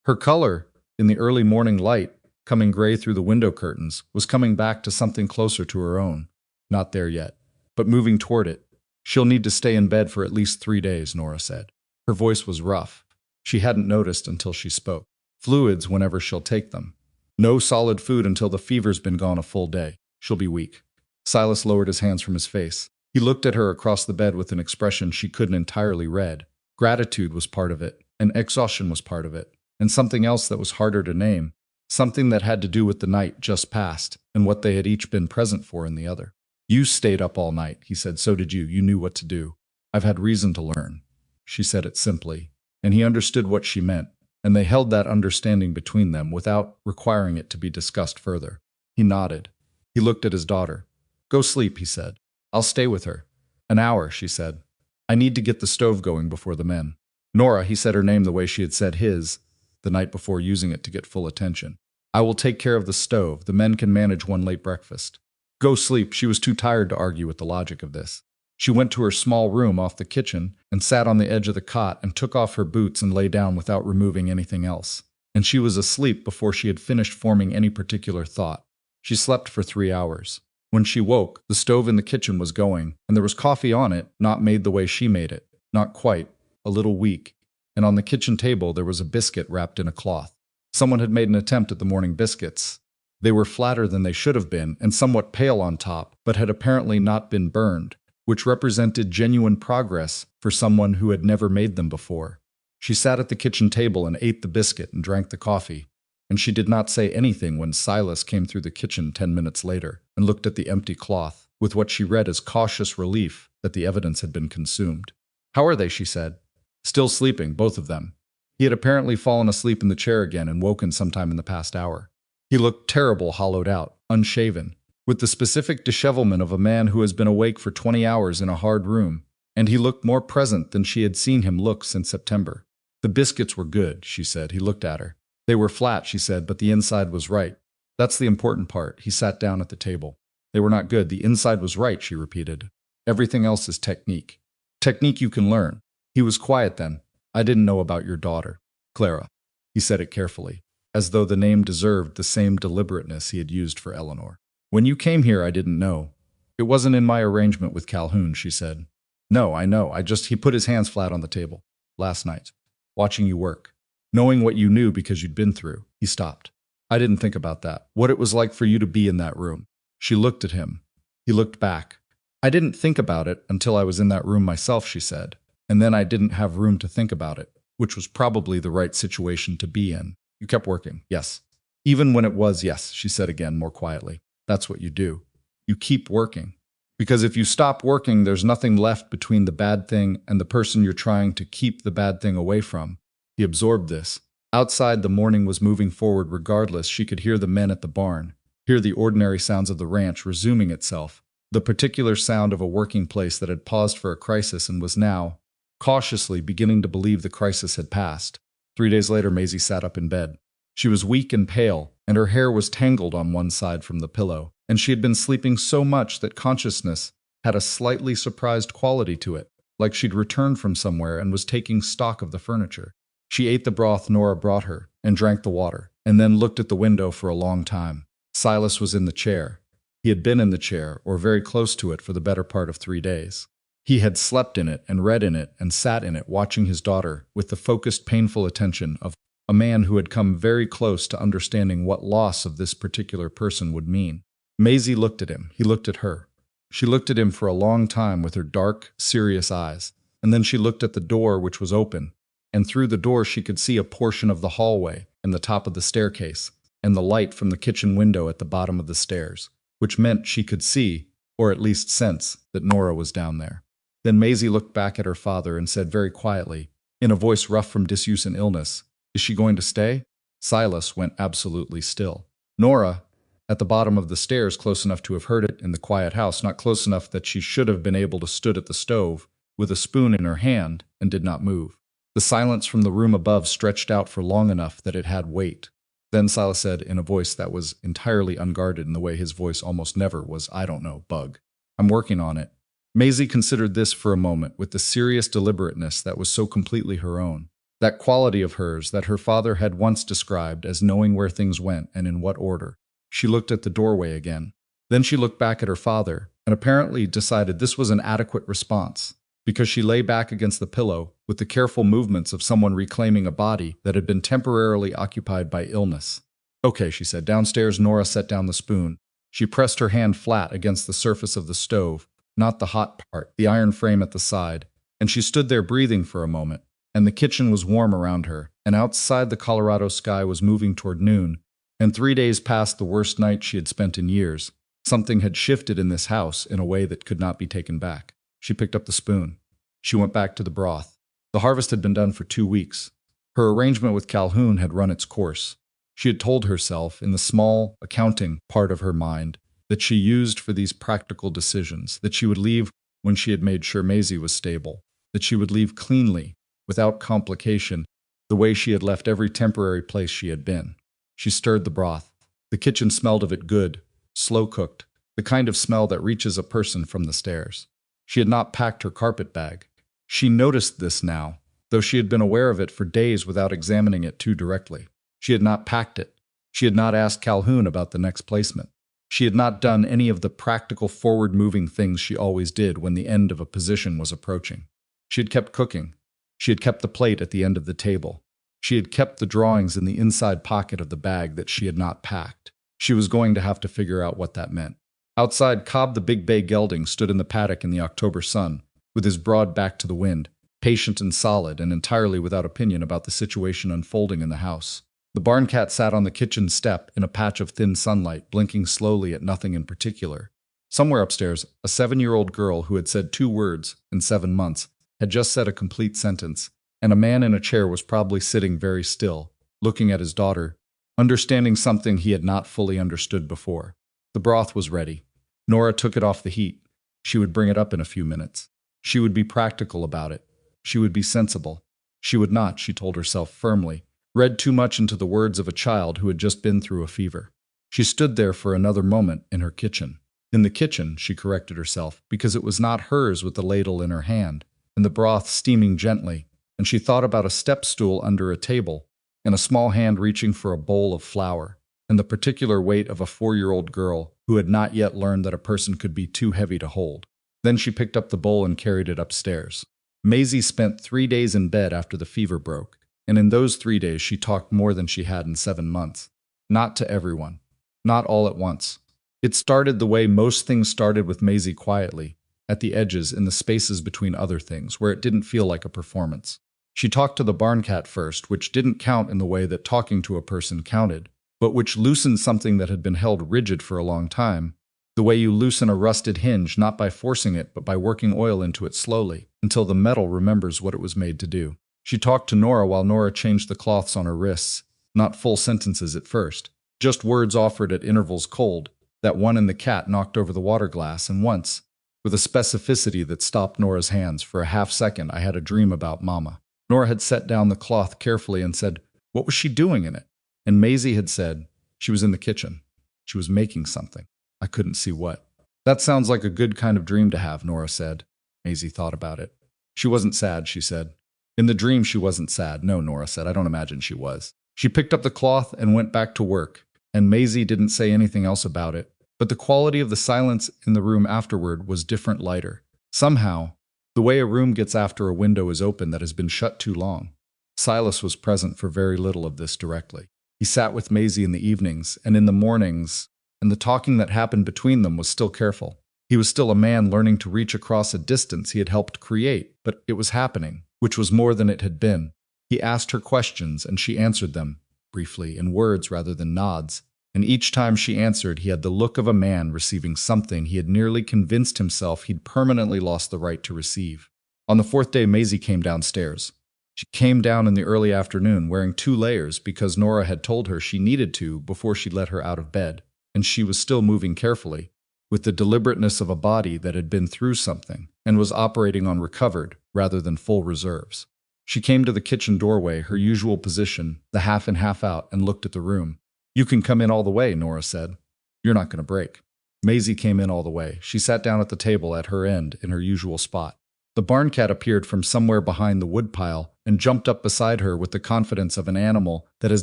Her color, in the early morning light, coming gray through the window curtains, was coming back to something closer to her own. Not there yet, but moving toward it. She'll need to stay in bed for at least 3 days, Nora said. Her voice was rough. She hadn't noticed until she spoke. Fluids whenever she'll take them. No solid food until the fever's been gone a full day. She'll be weak. Silas lowered his hands from his face. He looked at her across the bed with an expression she couldn't entirely read. Gratitude was part of it, and exhaustion was part of it, and something else that was harder to name, something that had to do with the night just past, and what they had each been present for in the other. You stayed up all night, he said. So did you. You knew what to do. I've had reason to learn. She said it simply, and he understood what she meant, and they held that understanding between them without requiring it to be discussed further. He nodded. He looked at his daughter. Go sleep, he said. I'll stay with her. An hour, she said. I need to get the stove going before the men. Nora, he said her name the way she had said his, the night before, using it to get full attention. I will take care of the stove. The men can manage one late breakfast. Go sleep. She was too tired to argue with the logic of this. She went to her small room off the kitchen and sat on the edge of the cot and took off her boots and lay down without removing anything else. And she was asleep before she had finished forming any particular thought. She slept for 3 hours. When she woke, the stove in the kitchen was going, and there was coffee on it, not made the way she made it, not quite, a little weak, and on the kitchen table there was a biscuit wrapped in a cloth. Someone had made an attempt at the morning biscuits. They were flatter than they should have been, and somewhat pale on top, but had apparently not been burned, which represented genuine progress for someone who had never made them before. She sat at the kitchen table and ate the biscuit and drank the coffee, and she did not say anything when Silas came through the kitchen 10 minutes later and looked at the empty cloth, with what she read as cautious relief that the evidence had been consumed. How are they, she said. Still sleeping, both of them. He had apparently fallen asleep in the chair again and woken sometime in the past hour. He looked terrible, hollowed out, unshaven, with the specific dishevelment of a man who has been awake for 20 hours in a hard room, and he looked more present than she had seen him look since September. The biscuits were good, she said. He looked at her. They were flat, she said, but the inside was right. That's the important part. He sat down at the table. They were not good. The inside was right, she repeated. Everything else is technique. Technique you can learn. He was quiet then. I didn't know about your daughter, Clara. He said it carefully, as though the name deserved the same deliberateness he had used for Eleanor. When you came here, I didn't know. It wasn't in my arrangement with Calhoun, she said. No, I know. He put his hands flat on the table. Last night. Watching you work. Knowing what you knew because you'd been through. He stopped. I didn't think about that. What it was like for you to be in that room. She looked at him. He looked back. I didn't think about it until I was in that room myself, she said. And then I didn't have room to think about it, which was probably the right situation to be in. You kept working. Yes. Even when it was, yes, she said again, more quietly. That's what you do. You keep working. Because if you stop working, there's nothing left between the bad thing and the person you're trying to keep the bad thing away from. He absorbed this. Outside, the morning was moving forward regardless. She could hear the men at the barn, hear the ordinary sounds of the ranch resuming itself, the particular sound of a working place that had paused for a crisis and was now, cautiously beginning to believe the crisis had passed. 3 days later, Maisie sat up in bed. She was weak and pale, and her hair was tangled on one side from the pillow, and she had been sleeping so much that consciousness had a slightly surprised quality to it, like she'd returned from somewhere and was taking stock of the furniture. She ate the broth Nora brought her and drank the water, and then looked at the window for a long time. Silas was in the chair. He had been in the chair, or very close to it, for the better part of 3 days. He had slept in it and read in it and sat in it, watching his daughter with the focused, painful attention of a man who had come very close to understanding what loss of this particular person would mean. Maisie looked at him. He looked at her. She looked at him for a long time with her dark, serious eyes, and then she looked at the door, which was open, and through the door she could see a portion of the hallway and the top of the staircase, and the light from the kitchen window at the bottom of the stairs, which meant she could see, or at least sense, that Nora was down there. Then Maisie looked back at her father and said very quietly, in a voice rough from disuse and illness, "Is she going to stay?" Silas went absolutely still. Nora, at the bottom of the stairs, close enough to have heard it in the quiet house, not close enough that she should have been able to stood at the stove, with a spoon in her hand, and did not move. The silence from the room above stretched out for long enough that it had weight. Then Silas said, in a voice that was entirely unguarded in the way his voice almost never was, "I don't know, Bug. I'm working on it." Maisie considered this for a moment with the serious deliberateness that was so completely her own. That quality of hers that her father had once described as knowing where things went and in what order. She looked at the doorway again. Then she looked back at her father, and apparently decided this was an adequate response, because she lay back against the pillow with the careful movements of someone reclaiming a body that had been temporarily occupied by illness. "Okay," she said. Downstairs, Nora set down the spoon. She pressed her hand flat against the surface of the stove, not the hot part, the iron frame at the side, and she stood there breathing for a moment, and the kitchen was warm around her, and outside the Colorado sky was moving toward noon, and 3 days past the worst night she had spent in years. Something had shifted in this house in a way that could not be taken back. She picked up the spoon. She went back to the broth. The harvest had been done for 2 weeks. Her arrangement with Calhoun had run its course. She had told herself, in the small, accounting part of her mind, that she used for these practical decisions, that she would leave when she had made sure Maisie was stable, that she would leave cleanly, without complication, the way she had left every temporary place she had been. She stirred the broth. The kitchen smelled of it good, slow-cooked, the kind of smell that reaches a person from the stairs. She had not packed her carpet bag. She noticed this now, though she had been aware of it for days without examining it too directly. She had not packed it. She had not asked Calhoun about the next placement. She had not done any of the practical forward-moving things she always did when the end of a position was approaching. She had kept cooking. She had kept the plate at the end of the table. She had kept the drawings in the inside pocket of the bag that she had not packed. She was going to have to figure out what that meant. Outside, Cobb the big bay gelding stood in the paddock in the October sun, with his broad back to the wind, patient and solid and entirely without opinion about the situation unfolding in the house. The barn cat sat on the kitchen step in a patch of thin sunlight, blinking slowly at nothing in particular. Somewhere upstairs, a 7-year-old girl who had said 2 words in 7 months had just said a complete sentence, and a man in a chair was probably sitting very still, looking at his daughter, understanding something he had not fully understood before. The broth was ready. Nora took it off the heat. She would bring it up in a few minutes. She would be practical about it. She would be sensible. She would not, she told herself firmly, read too much into the words of a child who had just been through a fever. She stood there for another moment in her kitchen. In the kitchen, she corrected herself, because it was not hers with the ladle in her hand, and the broth steaming gently, and she thought about a step stool under a table, and a small hand reaching for a bowl of flour, and the particular weight of a 4-year-old girl who had not yet learned that a person could be too heavy to hold. Then she picked up the bowl and carried it upstairs. Maisie spent 3 days in bed after the fever broke, and in those 3 days she talked more than she had in 7 months. Not to everyone. Not all at once. It started the way most things started with Maisie, quietly, at the edges, in the spaces between other things, where it didn't feel like a performance. She talked to the barn cat first, which didn't count in the way that talking to a person counted, but which loosened something that had been held rigid for a long time, the way you loosen a rusted hinge, not by forcing it, but by working oil into it slowly, until the metal remembers what it was made to do. She talked to Nora while Nora changed the cloths on her wrists, not full sentences at first, just words offered at intervals cold, that one and the cat knocked over the water glass, and once, with a specificity that stopped Nora's hands for a half-second, I had a dream about Mama. Nora had set down the cloth carefully and said, what was she doing in it? And Maisie had said, she was in the kitchen. She was making something. I couldn't see what. That sounds like a good kind of dream to have, Nora said. Maisie thought about it. She wasn't sad, she said. In the dream, she wasn't sad. No, Nora said, I don't imagine she was. She picked up the cloth and went back to work, and Maisie didn't say anything else about it, but the quality of the silence in the room afterward was different, lighter. Somehow, the way a room gets after a window is open that has been shut too long. Silas was present for very little of this directly. He sat with Maisie in the evenings and in the mornings, and the talking that happened between them was still careful. He was still a man learning to reach across a distance he had helped create, but it was happening, which was more than it had been. He asked her questions, and she answered them, briefly, in words rather than nods, and each time she answered, he had the look of a man receiving something he had nearly convinced himself he'd permanently lost the right to receive. On the 4th day, Maisie came downstairs. She came down in the early afternoon, wearing 2 layers because Nora had told her she needed to before she let her out of bed, and she was still moving carefully, with the deliberateness of a body that had been through something and was operating on recovered rather than full reserves. She came to the kitchen doorway, her usual position, the half in, half out, and looked at the room. You can come in all the way, Nora said. You're not going to break. Maisie came in all the way. She sat down at the table at her end in her usual spot. The barn cat appeared from somewhere behind the woodpile and jumped up beside her with the confidence of an animal that has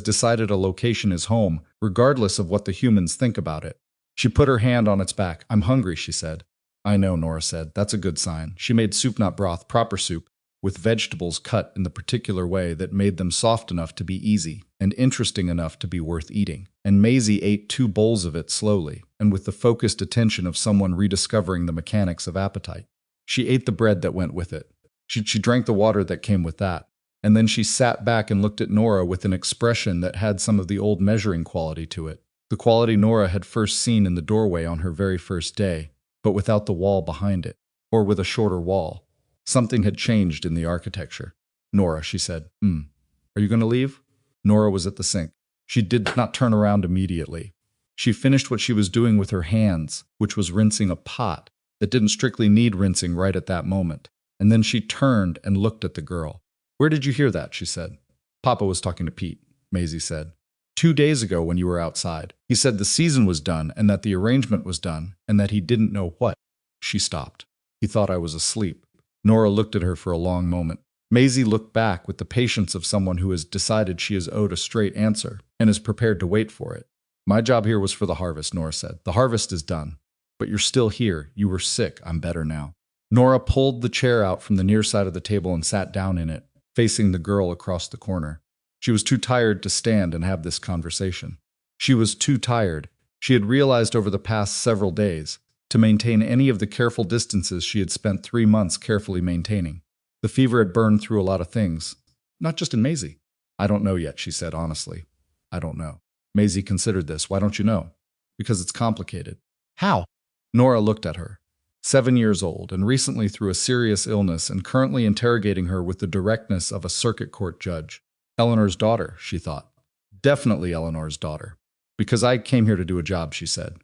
decided a location is home, regardless of what the humans think about it. She put her hand on its back. "I'm hungry," she said. "I know," Nora said. "That's a good sign." She made soup, not broth, proper soup, with vegetables cut in the particular way that made them soft enough to be easy and interesting enough to be worth eating. And Maisie ate 2 bowls of it slowly, and with the focused attention of someone rediscovering the mechanics of appetite. She ate the bread that went with it. She drank the water that came with that. And then she sat back and looked at Nora with an expression that had some of the old measuring quality to it. The quality Nora had first seen in the doorway on her very first day, but without the wall behind it, or with a shorter wall. Something had changed in the architecture. "Nora," she said, "Are you going to leave?" Nora was at the sink. She did not turn around immediately. She finished what she was doing with her hands, which was rinsing a pot that didn't strictly need rinsing right at that moment. And then she turned and looked at the girl. "Where did you hear that?" she said. "Papa was talking to Pete," Maisie said. "2 days ago when you were outside. He said the season was done and that the arrangement was done and that he didn't know what." She stopped. "He thought I was asleep." Nora looked at her for a long moment. Maisie looked back with the patience of someone who has decided she is owed a straight answer and is prepared to wait for it. "My job here was for the harvest," Nora said. "The harvest is done. But you're still here. You were sick. I'm better now." Nora pulled the chair out from the near side of the table and sat down in it, facing the girl across the corner. She was too tired to stand and have this conversation. She was too tired, she had realized over the past several days, to maintain any of the careful distances she had spent 3 months carefully maintaining. The fever had burned through a lot of things, not just in Maisie. "I don't know yet," she said honestly. "I don't know." Maisie considered this. "Why don't you know?" "Because it's complicated." "How?" Nora looked at her. 7 years old, and recently through a serious illness, and currently interrogating her with the directness of a circuit court judge. "Eleanor's daughter," she thought. "Definitely Eleanor's daughter. Because I came here to do a job," she said.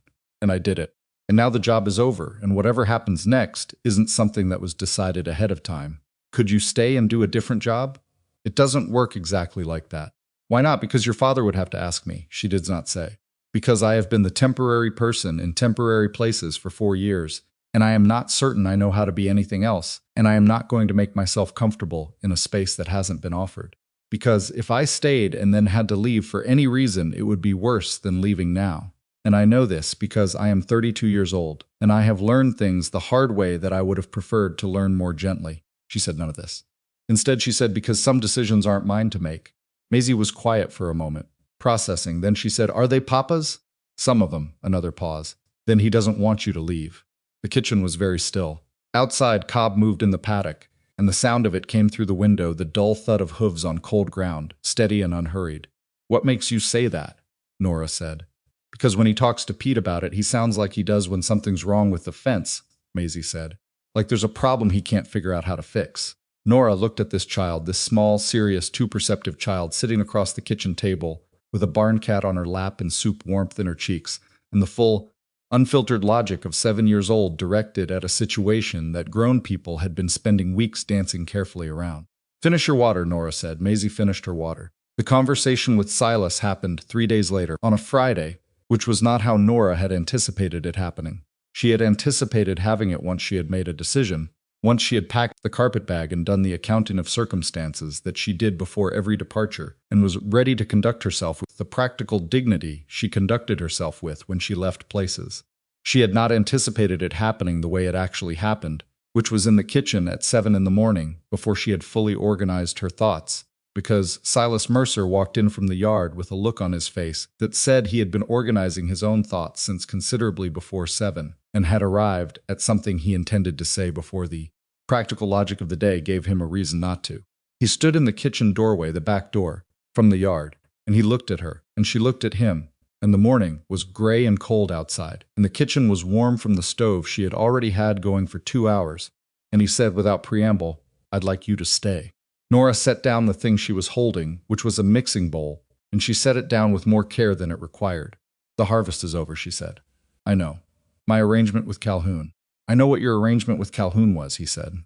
"And I did it. And now the job is over, and whatever happens next isn't something that was decided ahead of time. Could you stay and do a different job? It doesn't work exactly like that." "Why not?" "Because your father would have to ask me," she did not say. "Because I have been the temporary person in temporary places for 4 years, and I am not certain I know how to be anything else, and I am not going to make myself comfortable in a space that hasn't been offered. Because if I stayed and then had to leave for any reason, it would be worse than leaving now. And I know this because I am 32 years old, and I have learned things the hard way that I would have preferred to learn more gently." She said none of this. Instead, she said, "Because some decisions aren't mine to make." Maisie was quiet for a moment, processing. Then she said, "Are they Papa's?" "Some of them." Another pause. "Then he doesn't want you to leave." The kitchen was very still. Outside, Cobb moved in the paddock, and the sound of it came through the window, the dull thud of hooves on cold ground, steady and unhurried. "What makes you say that?" Nora said. "Because when he talks to Pete about it, he sounds like he does when something's wrong with the fence," Maisie said. "Like there's a problem he can't figure out how to fix." Nora looked at this child, this small, serious, too perceptive child sitting across the kitchen table with a barn cat on her lap and soup warmth in her cheeks, and the full, unfiltered logic of 7 years old directed at a situation that grown people had been spending weeks dancing carefully around. "Finish your water," Nora said. Maisie finished her water. The conversation with Silas happened 3 days later, on a Friday, which was not how Nora had anticipated it happening. She had anticipated having it once she had made a decision, once she had packed the carpet bag and done the accounting of circumstances that she did before every departure, and was ready to conduct herself with the practical dignity she conducted herself with when she left places. She had not anticipated it happening the way it actually happened, which was in the kitchen at 7 in the morning, before she had fully organized her thoughts, because Silas Mercer walked in from the yard with a look on his face that said he had been organizing his own thoughts since considerably before 7, and had arrived at something he intended to say before the practical logic of the day gave him a reason not to. He stood in the kitchen doorway, the back door, from the yard, and he looked at her, and she looked at him, and the morning was gray and cold outside, and the kitchen was warm from the stove she had already had going for 2 hours, and he said without preamble, "I'd like you to stay." Nora set down the thing she was holding, which was a mixing bowl, and she set it down with more care than it required. "The harvest is over," she said. "I know. My arrangement with Calhoun." "I know what your arrangement with Calhoun was," he said.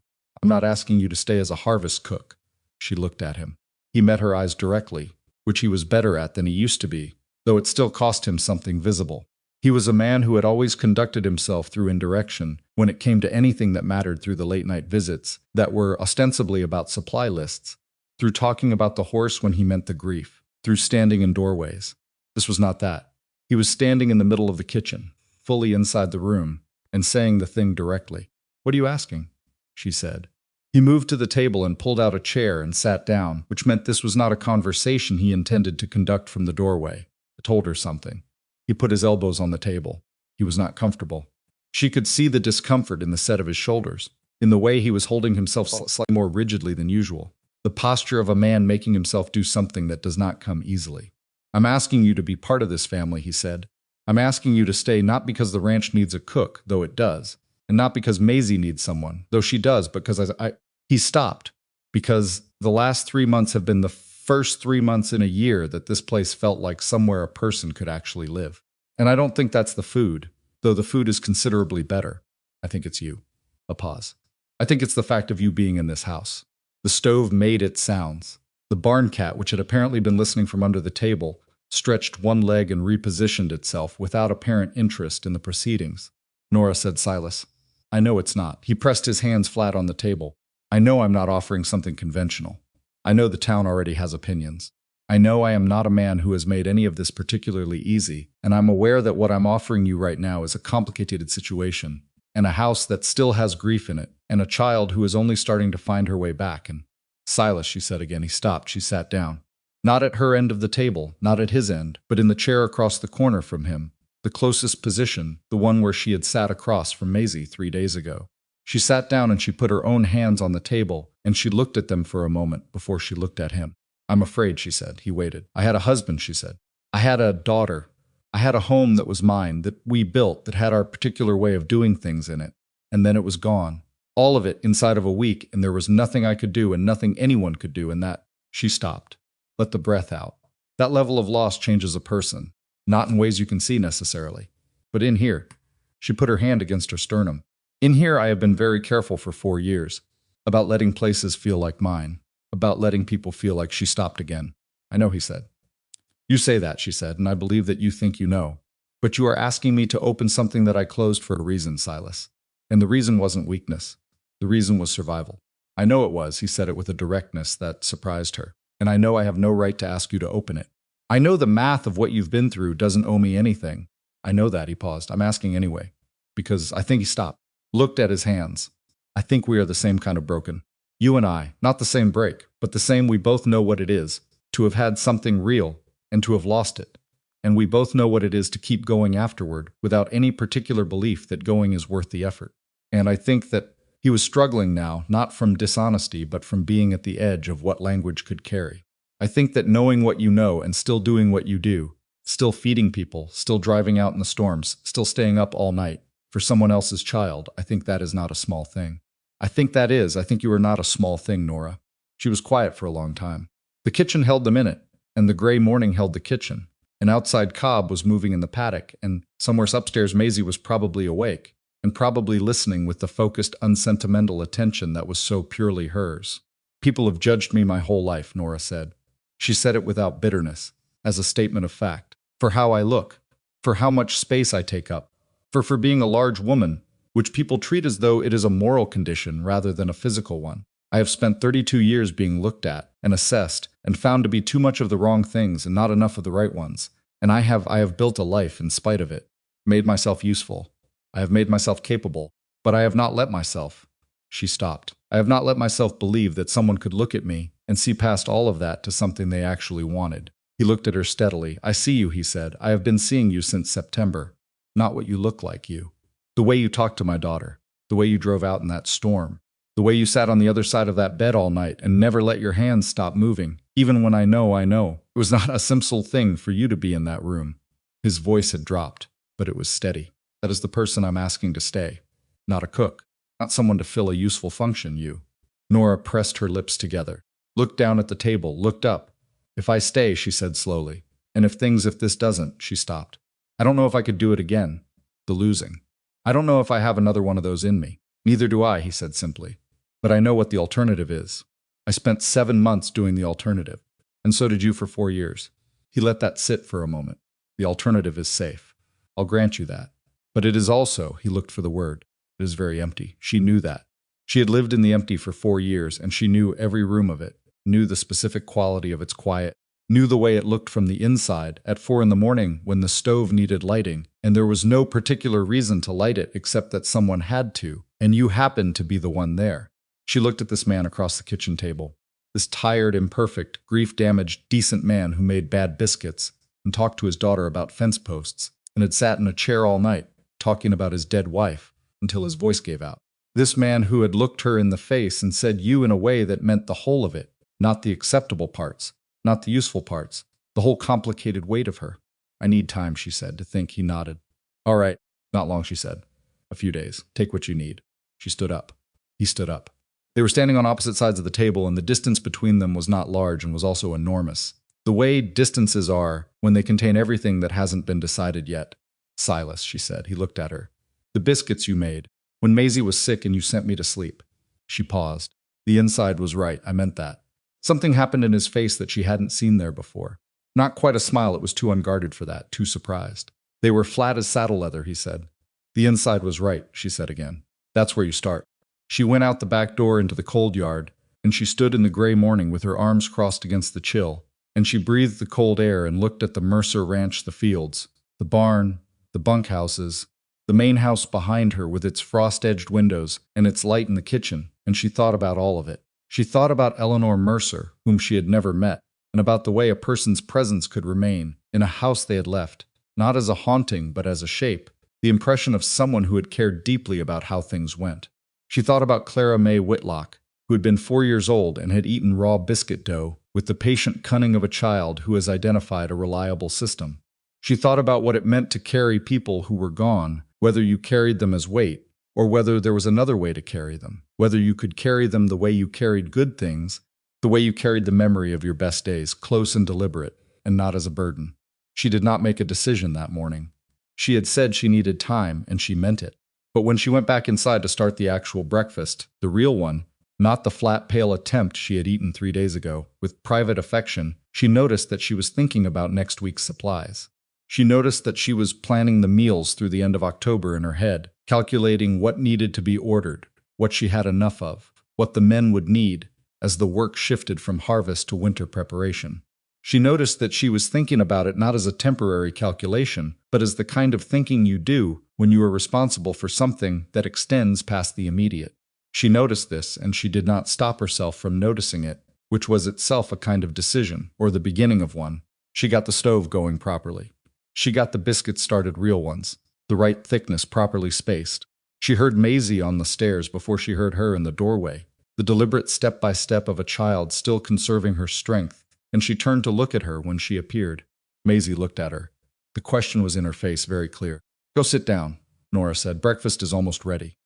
"I'm not asking you to stay as a harvest cook." She looked at him. He met her eyes directly, which he was better at than he used to be, though it still cost him something visible. He was a man who had always conducted himself through indirection when it came to anything that mattered through the late-night visits that were ostensibly about supply lists. Through talking about the horse when he meant the grief. Through standing in doorways. This was not that. He was standing in the middle of the kitchen, fully inside the room, and saying the thing directly. "What are you asking?" she said. He moved to the table and pulled out a chair and sat down, which meant this was not a conversation he intended to conduct from the doorway. I told her something. He put his elbows on the table. He was not comfortable. She could see the discomfort in the set of his shoulders, in the way he was holding himself slightly more rigidly than usual, the posture of a man making himself do something that does not come easily. "I'm asking you to be part of this family," he said. "I'm asking you to stay not because the ranch needs a cook, though it does, and not because Maisie needs someone, though she does, because He stopped, because the last 3 months have been the first 3 months in a year that this place felt like somewhere a person could actually live. And I don't think that's the food, though the food is considerably better. I think it's you." A pause. "I think it's the fact of you being in this house." The stove made its sounds. The barn cat, which had apparently been listening from under the table, stretched one leg and repositioned itself without apparent interest in the proceedings. "Nora," said Silas, "I know it's not." He pressed his hands flat on the table. "I know I'm not offering something conventional. I know the town already has opinions. I know I am not a man who has made any of this particularly easy, and I'm aware that what I'm offering you right now is a complicated situation, and a house that still has grief in it, and a child who is only starting to find her way back, and—" "Silas," she said again. He stopped. She sat down. Not at her end of the table, not at his end, but in the chair across the corner from him, the closest position, the one where she had sat across from Maisie 3 days ago. She sat down and she put her own hands on the table, and she looked at them for a moment before she looked at him. "I'm afraid," she said. He waited. "I had a husband," she said. "I had a daughter. I had a home that was mine, that we built, that had our particular way of doing things in it. And then it was gone. All of it inside of a week, and there was nothing I could do and nothing anyone could do, and that—" She stopped. Let the breath out. "That level of loss changes a person, not in ways you can see necessarily. But in here," she put her hand against her sternum, "in here I have been very careful for 4 years, about letting places feel like mine, about letting people feel like—" She stopped again. "I know," he said. "You say that," she said, "and I believe that you think you know. But you are asking me to open something that I closed for a reason, Silas. And the reason wasn't weakness. The reason was survival." "I know it was," he said it with a directness that surprised her. "And I know I have no right to ask you to open it. I know the math of what you've been through doesn't owe me anything. I know that," he paused. "I'm asking anyway. Because I think—" He stopped, looked at his hands. "I think we are the same kind of broken. You and I, not the same break, but the same. We both know what it is to have had something real and to have lost it. And we both know what it is to keep going afterward without any particular belief that going is worth the effort. And I think that—" He was struggling now, not from dishonesty, but from being at the edge of what language could carry. "I think that knowing what you know and still doing what you do, still feeding people, still driving out in the storms, still staying up all night for someone else's child, I think that is not a small thing. I think you are not a small thing, Nora." She was quiet for a long time. The kitchen held them in it, and the gray morning held the kitchen. And outside Cobb was moving in the paddock, and somewhere upstairs Maisie was probably awake, and probably listening with the focused, unsentimental attention that was so purely hers. "People have judged me my whole life," Nora said. She said it without bitterness, as a statement of fact. "For how I look, for how much space I take up, for being a large woman, which people treat as though it is a moral condition rather than a physical one. I have spent 32 years being looked at and assessed and found to be too much of the wrong things and not enough of the right ones. And I have built a life in spite of it, made myself useful. I have made myself capable, but I have not let myself—" She stopped. "I have not let myself believe that someone could look at me and see past all of that to something they actually wanted." He looked at her steadily. "I see you," he said. "I have been seeing you since September. Not what you look like, you. The way you talked to my daughter, the way you drove out in that storm, the way you sat on the other side of that bed all night and never let your hands stop moving, even when I know. It was not a simple thing for you to be in that room." His voice had dropped, but it was steady. "That is the person I'm asking to stay. Not a cook. Not someone to fill a useful function, you." Nora pressed her lips together, looked down at the table, looked up. "If I stay," she said slowly, "and if this doesn't—" She stopped. "I don't know if I could do it again. The losing. I don't know if I have another one of those in me." "Neither do I," he said simply. "But I know what the alternative is. I spent 7 months doing the alternative, and so did you for 4 years." He let that sit for a moment. "The alternative is safe. I'll grant you that. But it is also—" He looked for the word. "It is very empty." She knew that. She had lived in the empty for 4 years, and she knew every room of it. knew the specific quality of its quiet, knew the way it looked from the inside at 4 a.m. when the stove needed lighting, and there was no particular reason to light it except that someone had to, and you happened to be the one there. She looked at this man across the kitchen table, this tired, imperfect, grief-damaged, decent man who made bad biscuits and talked to his daughter about fence posts and had sat in a chair all night talking about his dead wife until his voice gave out. This man who had looked her in the face and said you in a way that meant the whole of it, not the acceptable parts, not the useful parts, the whole complicated weight of her. I need time, she said, to think. He nodded. All right, not long, she said. A few days. Take what you need. She stood up. He stood up. They were standing on opposite sides of the table, and the distance between them was not large and was also enormous. The way distances are when they contain everything that hasn't been decided yet. Silas, she said. He looked at her. The biscuits you made. When Maisie was sick and you sent me to sleep. She paused. The inside was right. I meant that. Something happened in his face that she hadn't seen there before. Not quite a smile. It was too unguarded for that, too surprised. They were flat as saddle leather, he said. The inside was right, she said again. That's where you start. She went out the back door into the cold yard, and she stood in the gray morning with her arms crossed against the chill, and she breathed the cold air and looked at the Mercer ranch, the fields, the barn, the bunkhouses, the main house behind her with its frost-edged windows and its light in the kitchen, and she thought about all of it. She thought about Eleanor Mercer, whom she had never met, and about the way a person's presence could remain in a house they had left, not as a haunting but as a shape, the impression of someone who had cared deeply about how things went. She thought about Clara May Whitlock, who had been 4 years old and had eaten raw biscuit dough with the patient cunning of a child who has identified a reliable system. She thought about what it meant to carry people who were gone, whether you carried them as weight, or whether there was another way to carry them, whether you could carry them the way you carried good things, the way you carried the memory of your best days, close and deliberate, and not as a burden. She did not make a decision that morning. She had said she needed time, and she meant it. But when she went back inside to start the actual breakfast, the real one, not the flat, pale attempt she had eaten 3 days ago, with private affection, she noticed that she was thinking about next week's supplies. She noticed that she was planning the meals through the end of October in her head, calculating what needed to be ordered, what she had enough of, what the men would need, as the work shifted from harvest to winter preparation. She noticed that she was thinking about it not as a temporary calculation, but as the kind of thinking you do when you are responsible for something that extends past the immediate. She noticed this, and she did not stop herself from noticing it, which was itself a kind of decision, or the beginning of one. She got the stove going properly. She got the biscuits started, real ones, the right thickness, properly spaced. She heard Maisie on the stairs before she heard her in the doorway, the deliberate step-by-step of a child still conserving her strength, and she turned to look at her when she appeared. Maisie looked at her. The question was in her face, very clear. "Go sit down," Nora said. "Breakfast is almost ready."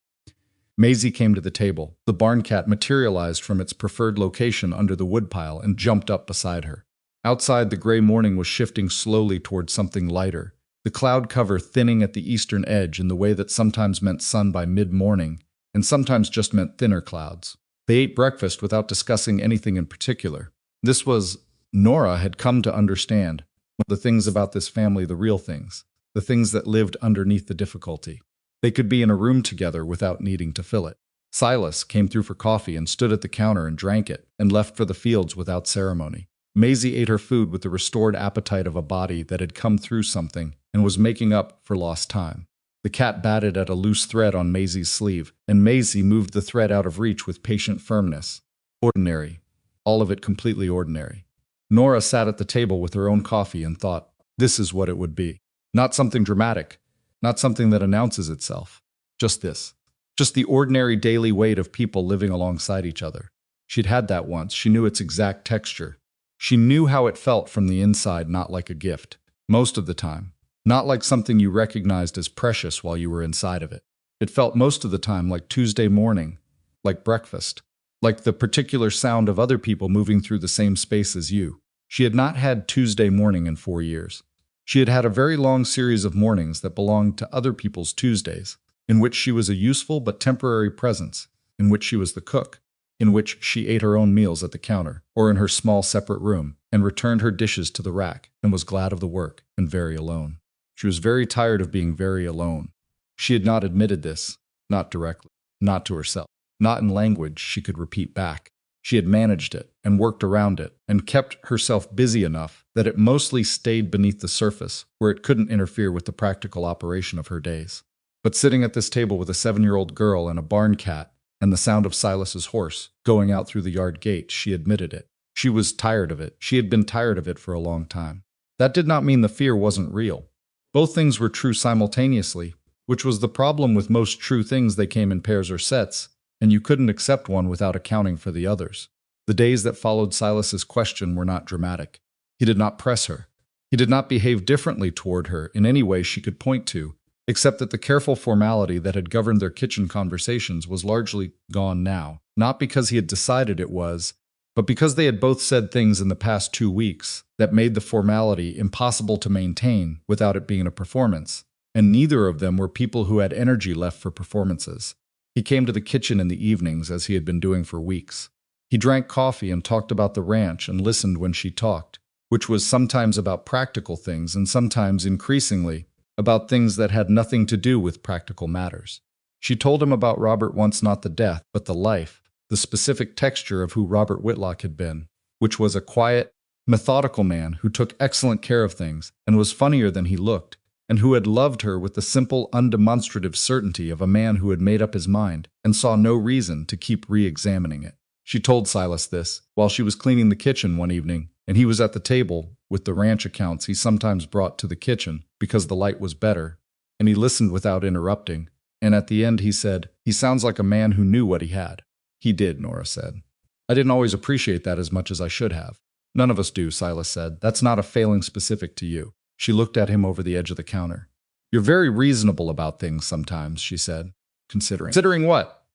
Maisie came to the table. The barn cat materialized from its preferred location under the woodpile and jumped up beside her. Outside, the gray morning was shifting slowly toward something lighter, the cloud cover thinning at the eastern edge in the way that sometimes meant sun by mid-morning and sometimes just meant thinner clouds. They ate breakfast without discussing anything in particular. This was, Nora had come to understand, the things about this family, the real things, the things that lived underneath the difficulty. They could be in a room together without needing to fill it. Silas came through for coffee and stood at the counter and drank it, and left for the fields without ceremony. Maisie ate her food with the restored appetite of a body that had come through something and was making up for lost time. The cat batted at a loose thread on Maisie's sleeve, and Maisie moved the thread out of reach with patient firmness. Ordinary. All of it completely ordinary. Nora sat at the table with her own coffee and thought, this is what it would be. Not something dramatic, not something that announces itself. Just this. Just the ordinary daily weight of people living alongside each other. She'd had that once. She knew its exact texture. She knew how it felt from the inside, not like a gift. Most of the time. Not like something you recognized as precious while you were inside of it. It felt most of the time like Tuesday morning, like breakfast, like the particular sound of other people moving through the same space as you. She had not had Tuesday morning in 4 years. She had had a very long series of mornings that belonged to other people's Tuesdays, in which she was a useful but temporary presence, in which she was the cook, in which she ate her own meals at the counter, or in her small separate room, and returned her dishes to the rack, and was glad of the work, and very alone. She was very tired of being very alone. She had not admitted this, not directly, not to herself, not in language she could repeat back. She had managed it and worked around it and kept herself busy enough that it mostly stayed beneath the surface where it couldn't interfere with the practical operation of her days. But sitting at this table with a 7-year-old girl and a barn cat and the sound of Silas's horse going out through the yard gate, she admitted it. She was tired of it. She had been tired of it for a long time. That did not mean the fear wasn't real. Both things were true simultaneously, which was the problem with most true things. They came in pairs or sets, and you couldn't accept one without accounting for the others. The days that followed Silas's question were not dramatic. He did not press her. He did not behave differently toward her in any way she could point to, except that the careful formality that had governed their kitchen conversations was largely gone now, not because he had decided it was, but because they had both said things in the past 2 weeks that made the formality impossible to maintain without it being a performance, and neither of them were people who had energy left for performances. He came to the kitchen in the evenings as he had been doing for weeks. He drank coffee and talked about the ranch and listened when she talked, which was sometimes about practical things and sometimes, increasingly, about things that had nothing to do with practical matters. She told him about Robert once, not the death, but the life, the specific texture of who Robert Whitlock had been, which was a quiet, methodical man who took excellent care of things and was funnier than he looked, and who had loved her with the simple, undemonstrative certainty of a man who had made up his mind and saw no reason to keep re-examining it. She told Silas this while she was cleaning the kitchen one evening, and he was at the table with the ranch accounts he sometimes brought to the kitchen because the light was better, and he listened without interrupting, and at the end he said, "He sounds like a man who knew what he had." "He did," Nora said. "I didn't always appreciate that as much as I should have." "None of us do," Silas said. "That's not a failing specific to you." She looked at him over the edge of the counter. "You're very reasonable about things sometimes," she said. "Considering." "Considering what?"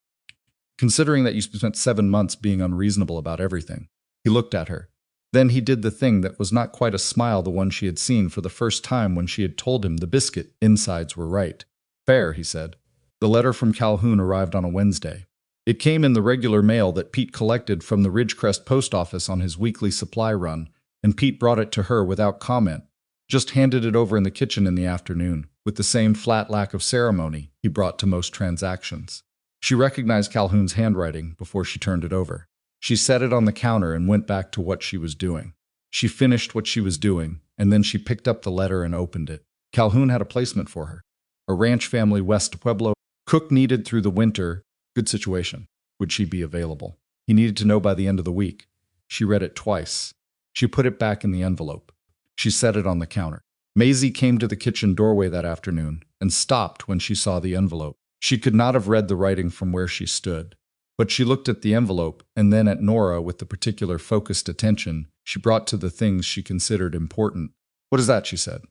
"Considering that you spent 7 months being unreasonable about everything." He looked at her. Then he did the thing that was not quite a smile, the one she had seen for the first time when she had told him the biscuit insides were right. "Fair," he said. The letter from Calhoun arrived on a Wednesday. It came in the regular mail that Pete collected from the Ridgecrest post office on his weekly supply run, and Pete brought it to her without comment, just handed it over in the kitchen in the afternoon, with the same flat lack of ceremony he brought to most transactions. She recognized Calhoun's handwriting before she turned it over. She set it on the counter and went back to what she was doing. She finished what she was doing, and then she picked up the letter and opened it. Calhoun had a placement for her. A ranch family West Pueblo. Cook needed through the winter. Good situation. Would she be available? He needed to know by the end of the week. She read it twice. She put it back in the envelope. She set it on the counter. Maisie came to the kitchen doorway that afternoon and stopped when she saw the envelope. She could not have read the writing from where she stood, but she looked at the envelope and then at Nora with the particular focused attention she brought to the things she considered important. "What is that?" she said.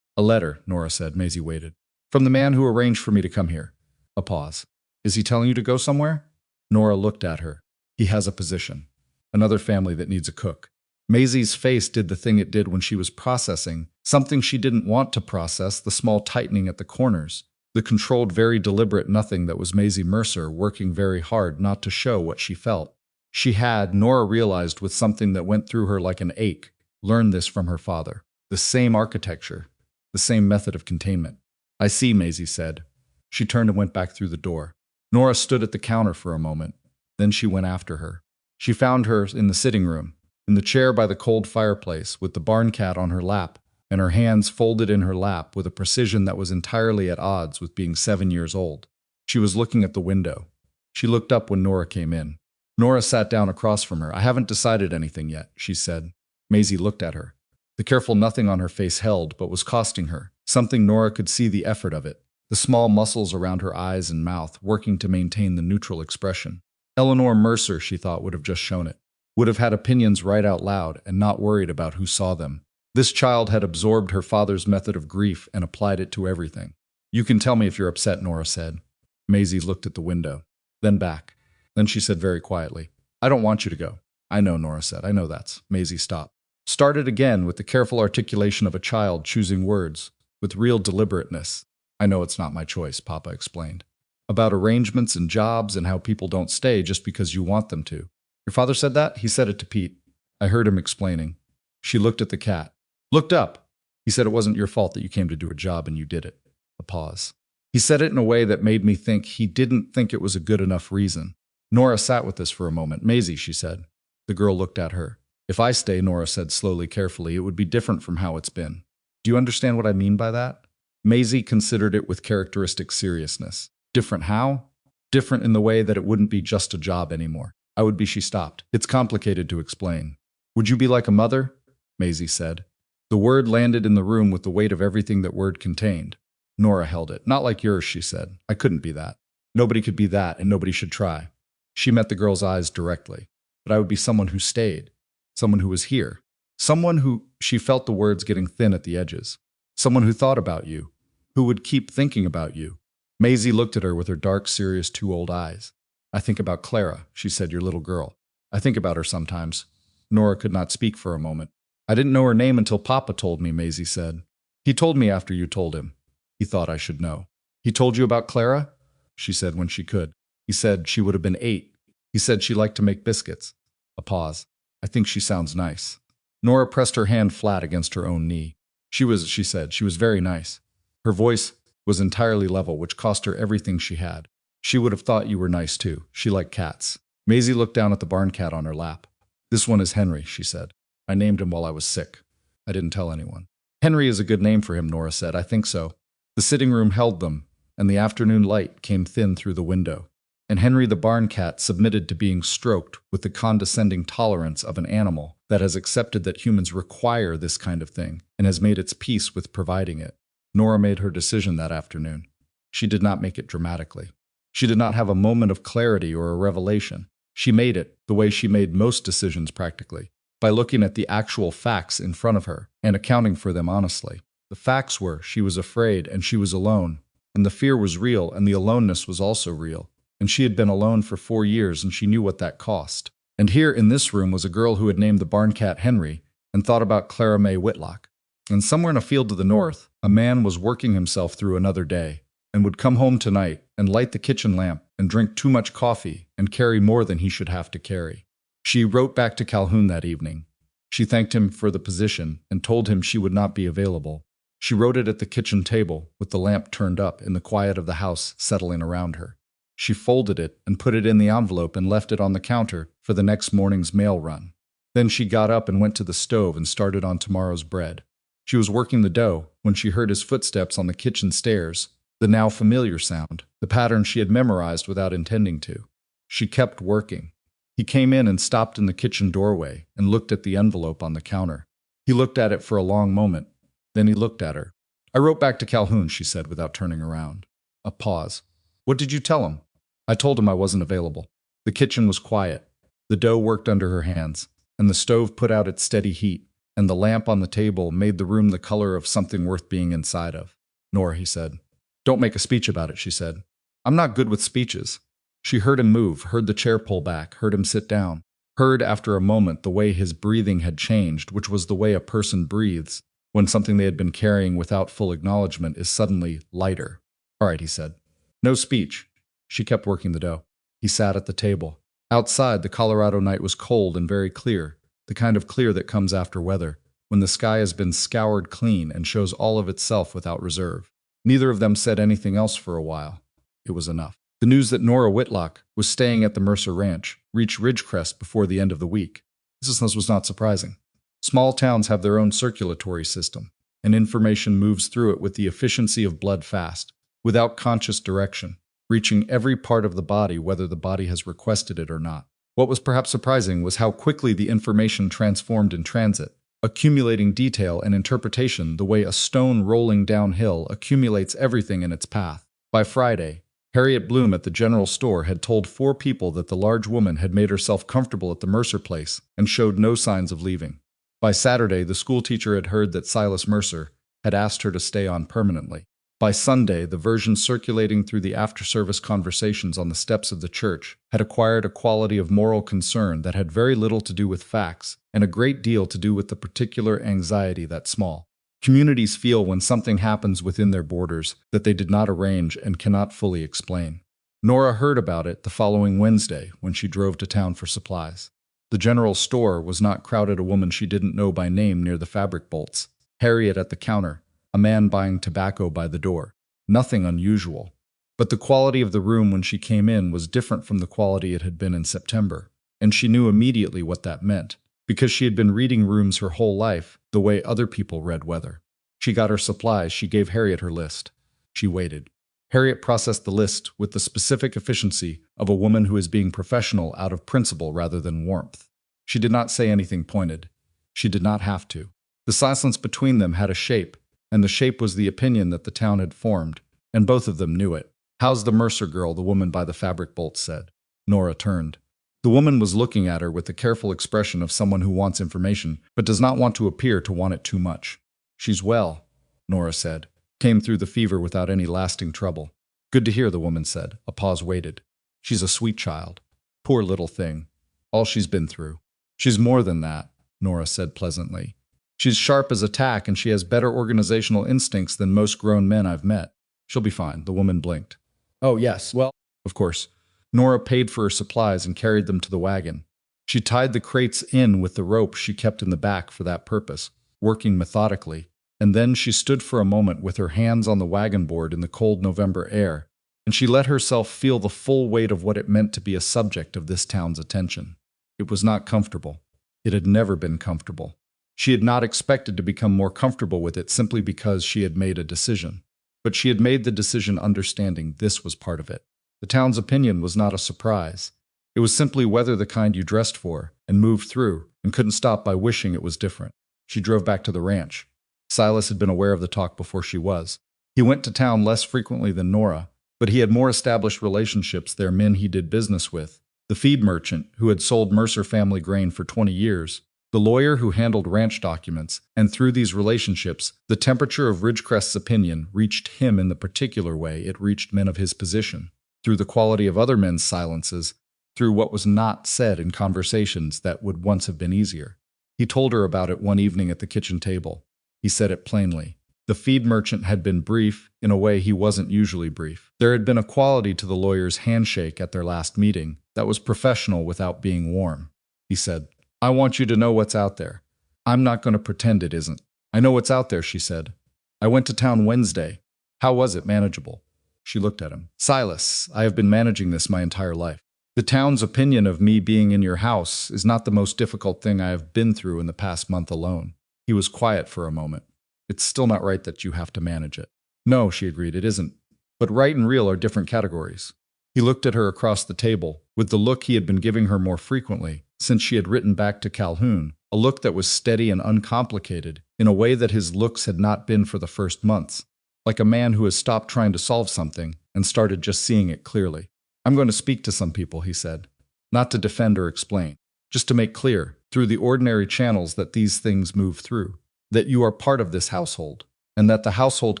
"A letter," Nora said. Maisie waited. "From the man who arranged for me to come here." A pause. "Is he telling you to go somewhere?" Nora looked at her. "He has a position. Another family that needs a cook." Maisie's face did the thing it did when she was processing something she didn't want to process, the small tightening at the corners, the controlled, very deliberate nothing that was Maisie Mercer working very hard not to show what she felt. She had, Nora realized with something that went through her like an ache, learned this from her father. The same architecture, the same method of containment. "I see," Maisie said. She turned and went back through the door. Nora stood at the counter for a moment. Then she went after her. She found her in the sitting room, in the chair by the cold fireplace, with the barn cat on her lap, and her hands folded in her lap with a precision that was entirely at odds with being 7 years old. She was looking at the window. She looked up when Nora came in. Nora sat down across from her. "I haven't decided anything yet," she said. Maisie looked at her. The careful nothing on her face held, but was costing her. Something Nora could see the effort of it. The small muscles around her eyes and mouth working to maintain the neutral expression. Eleanor Mercer, she thought, would have just shown it. Would have had opinions right out loud and not worried about who saw them. This child had absorbed her father's method of grief and applied it to everything. "You can tell me if you're upset," Nora said. Maisie looked at the window, then back. Then she said very quietly, "I don't want you to go." "I know," Nora said. "I know that's." Maisie stopped. Started again with the careful articulation of a child choosing words, with real deliberateness. "I know it's not my choice," Papa explained. "About arrangements and jobs and how people don't stay just because you want them to." "Your father said that?" "He said it to Pete. I heard him explaining." She looked at the cat. "Looked up. He said it wasn't your fault that you came to do a job and you did it." A pause. "He said it in a way that made me think he didn't think it was a good enough reason." Nora sat with this for a moment. "Maisie," she said, The girl looked at her. If I stay, Nora said slowly, carefully, it would be different from how it's been. Do you understand what I mean by that? Maisie considered it with characteristic seriousness. Different how? Different in the way that it wouldn't be just a job anymore. I would be, she stopped. It's complicated to explain. Would you be like a mother? Maisie said. The word landed in the room with the weight of everything that word contained. Nora held it. Not like yours, she said. I couldn't be that. Nobody could be that, and nobody should try. She met the girl's eyes directly. But I would be someone who stayed. Someone who was here. Someone who, she felt the words getting thin at the edges. Someone who thought about you. Who would keep thinking about you. Maisie looked at her with her dark, serious, two old eyes. I think about Clara, she said, your little girl. I think about her sometimes. Nora could not speak for a moment. I didn't know her name until Papa told me, Maisie said. He told me after you told him. He thought I should know. He told you about Clara? She said when she could. He said she would have been 8. He said she liked to make biscuits. A pause. I think she sounds nice. Nora pressed her hand flat against her own knee. She said, she was very nice. Her voice was entirely level, which cost her everything she had. She would have thought you were nice too. She liked cats. Maisie looked down at the barn cat on her lap. This one is Henry, she said. I named him while I was sick. I didn't tell anyone. Henry is a good name for him, Nora said. I think so. The sitting room held them, and the afternoon light came thin through the window. And Henry the barn cat submitted to being stroked with the condescending tolerance of an animal that has accepted that humans require this kind of thing and has made its peace with providing it. Nora made her decision that afternoon. She did not make it dramatically. She did not have a moment of clarity or a revelation. She made it the way she made most decisions practically, by looking at the actual facts in front of her and accounting for them honestly. The facts were she was afraid and she was alone, and the fear was real and the aloneness was also real. And she had been alone for 4 years and she knew what that cost. And here in this room was a girl who had named the barn cat Henry and thought about Clara May Whitlock. And somewhere in a field to the north, a man was working himself through another day and would come home tonight and light the kitchen lamp and drink too much coffee and carry more than he should have to carry. She wrote back to Calhoun that evening. She thanked him for the position and told him she would not be available. She wrote it at the kitchen table with the lamp turned up and the quiet of the house settling around her. She folded it and put it in the envelope and left it on the counter for the next morning's mail run. Then she got up and went to the stove and started on tomorrow's bread. She was working the dough when she heard his footsteps on the kitchen stairs, the now familiar sound, the pattern she had memorized without intending to. She kept working. He came in and stopped in the kitchen doorway and looked at the envelope on the counter. He looked at it for a long moment. Then he looked at her. I wrote back to Calhoun, she said without turning around. A pause. What did you tell him? I told him I wasn't available. The kitchen was quiet. The dough worked under her hands, and the stove put out its steady heat, and the lamp on the table made the room the color of something worth being inside of. Nora, he said. Don't make a speech about it, she said. I'm not good with speeches. She heard him move, heard the chair pull back, heard him sit down, heard after a moment the way his breathing had changed, which was the way a person breathes when something they had been carrying without full acknowledgement is suddenly lighter. All right, he said. No speech. She kept working the dough. He sat at the table. Outside, the Colorado night was cold and very clear, the kind of clear that comes after weather, when the sky has been scoured clean and shows all of itself without reserve. Neither of them said anything else for a while. It was enough. The news that Nora Whitlock was staying at the Mercer Ranch reached Ridgecrest before the end of the week. This was not surprising. Small towns have their own circulatory system, and information moves through it with the efficiency of blood fast, without conscious direction, reaching every part of the body whether the body has requested it or not. What was perhaps surprising was how quickly the information transformed in transit, accumulating detail and interpretation the way a stone rolling downhill accumulates everything in its path. By Friday, Harriet Bloom at the general store had told 4 people that the large woman had made herself comfortable at the Mercer place and showed no signs of leaving. By Saturday, the schoolteacher had heard that Silas Mercer had asked her to stay on permanently. By Sunday, the version circulating through the after-service conversations on the steps of the church had acquired a quality of moral concern that had very little to do with facts and a great deal to do with the particular anxiety that small communities feel when something happens within their borders that they did not arrange and cannot fully explain. Nora heard about it the following Wednesday when she drove to town for supplies. The general store was not crowded a woman she didn't know by name near the fabric bolts, Harriet at the counter, a man buying tobacco by the door. Nothing unusual. But the quality of the room when she came in was different from the quality it had been in September, and she knew immediately what that meant, because she had been reading rooms her whole life the way other people read weather. She got her supplies, she gave Harriet her list. She waited. Harriet processed the list with the specific efficiency of a woman who is being professional out of principle rather than warmth. She did not say anything pointed. She did not have to. The silence between them had a shape, and the shape was the opinion that the town had formed, and both of them knew it. "How's the Mercer girl?" the woman by the fabric bolt said. Nora turned. The woman was looking at her with the careful expression of someone who wants information, but does not want to appear to want it too much. "She's well," Nora said. "Came through the fever without any lasting trouble." "Good to hear," the woman said. A pause waited. "She's a sweet child. Poor little thing. All she's been through." "She's more than that," Nora said pleasantly. "She's sharp as a tack and she has better organizational instincts than most grown men I've met. She'll be fine." The woman blinked. "Oh, yes, well, of course." Nora paid for her supplies and carried them to the wagon. She tied the crates in with the rope she kept in the back for that purpose, working methodically, and then she stood for a moment with her hands on the wagon board in the cold November air, and she let herself feel the full weight of what it meant to be a subject of this town's attention. It was not comfortable. It had never been comfortable. She had not expected to become more comfortable with it simply because she had made a decision. But she had made the decision understanding this was part of it. The town's opinion was not a surprise. It was simply weather the kind you dressed for and moved through and couldn't stop by wishing it was different. She drove back to the ranch. Silas had been aware of the talk before she was. He went to town less frequently than Nora, but he had more established relationships there, men he did business with. The feed merchant, who had sold Mercer family grain for 20 years, the lawyer who handled ranch documents, and through these relationships, the temperature of Ridgecrest's opinion reached him in the particular way it reached men of his position, through the quality of other men's silences, through what was not said in conversations that would once have been easier. He told her about it one evening at the kitchen table. He said it plainly. The feed merchant had been brief in a way he wasn't usually brief. There had been a quality to the lawyer's handshake at their last meeting that was professional without being warm. He said, "I want you to know what's out there. I'm not going to pretend it isn't." "I know what's out there," she said. "I went to town Wednesday. How was it? Manageable?" She looked at him. "Silas, I have been managing this my entire life. The town's opinion of me being in your house is not the most difficult thing I have been through in the past month alone." He was quiet for a moment. "It's still not right that you have to manage it." "No," she agreed, "it isn't. But right and real are different categories." He looked at her across the table, with the look he had been giving her more frequently since she had written back to Calhoun, a look that was steady and uncomplicated in a way that his looks had not been for the first months, like a man who has stopped trying to solve something and started just seeing it clearly. "I'm going to speak to some people," he said, "not to defend or explain, just to make clear, through the ordinary channels that these things move through, that you are part of this household, and that the household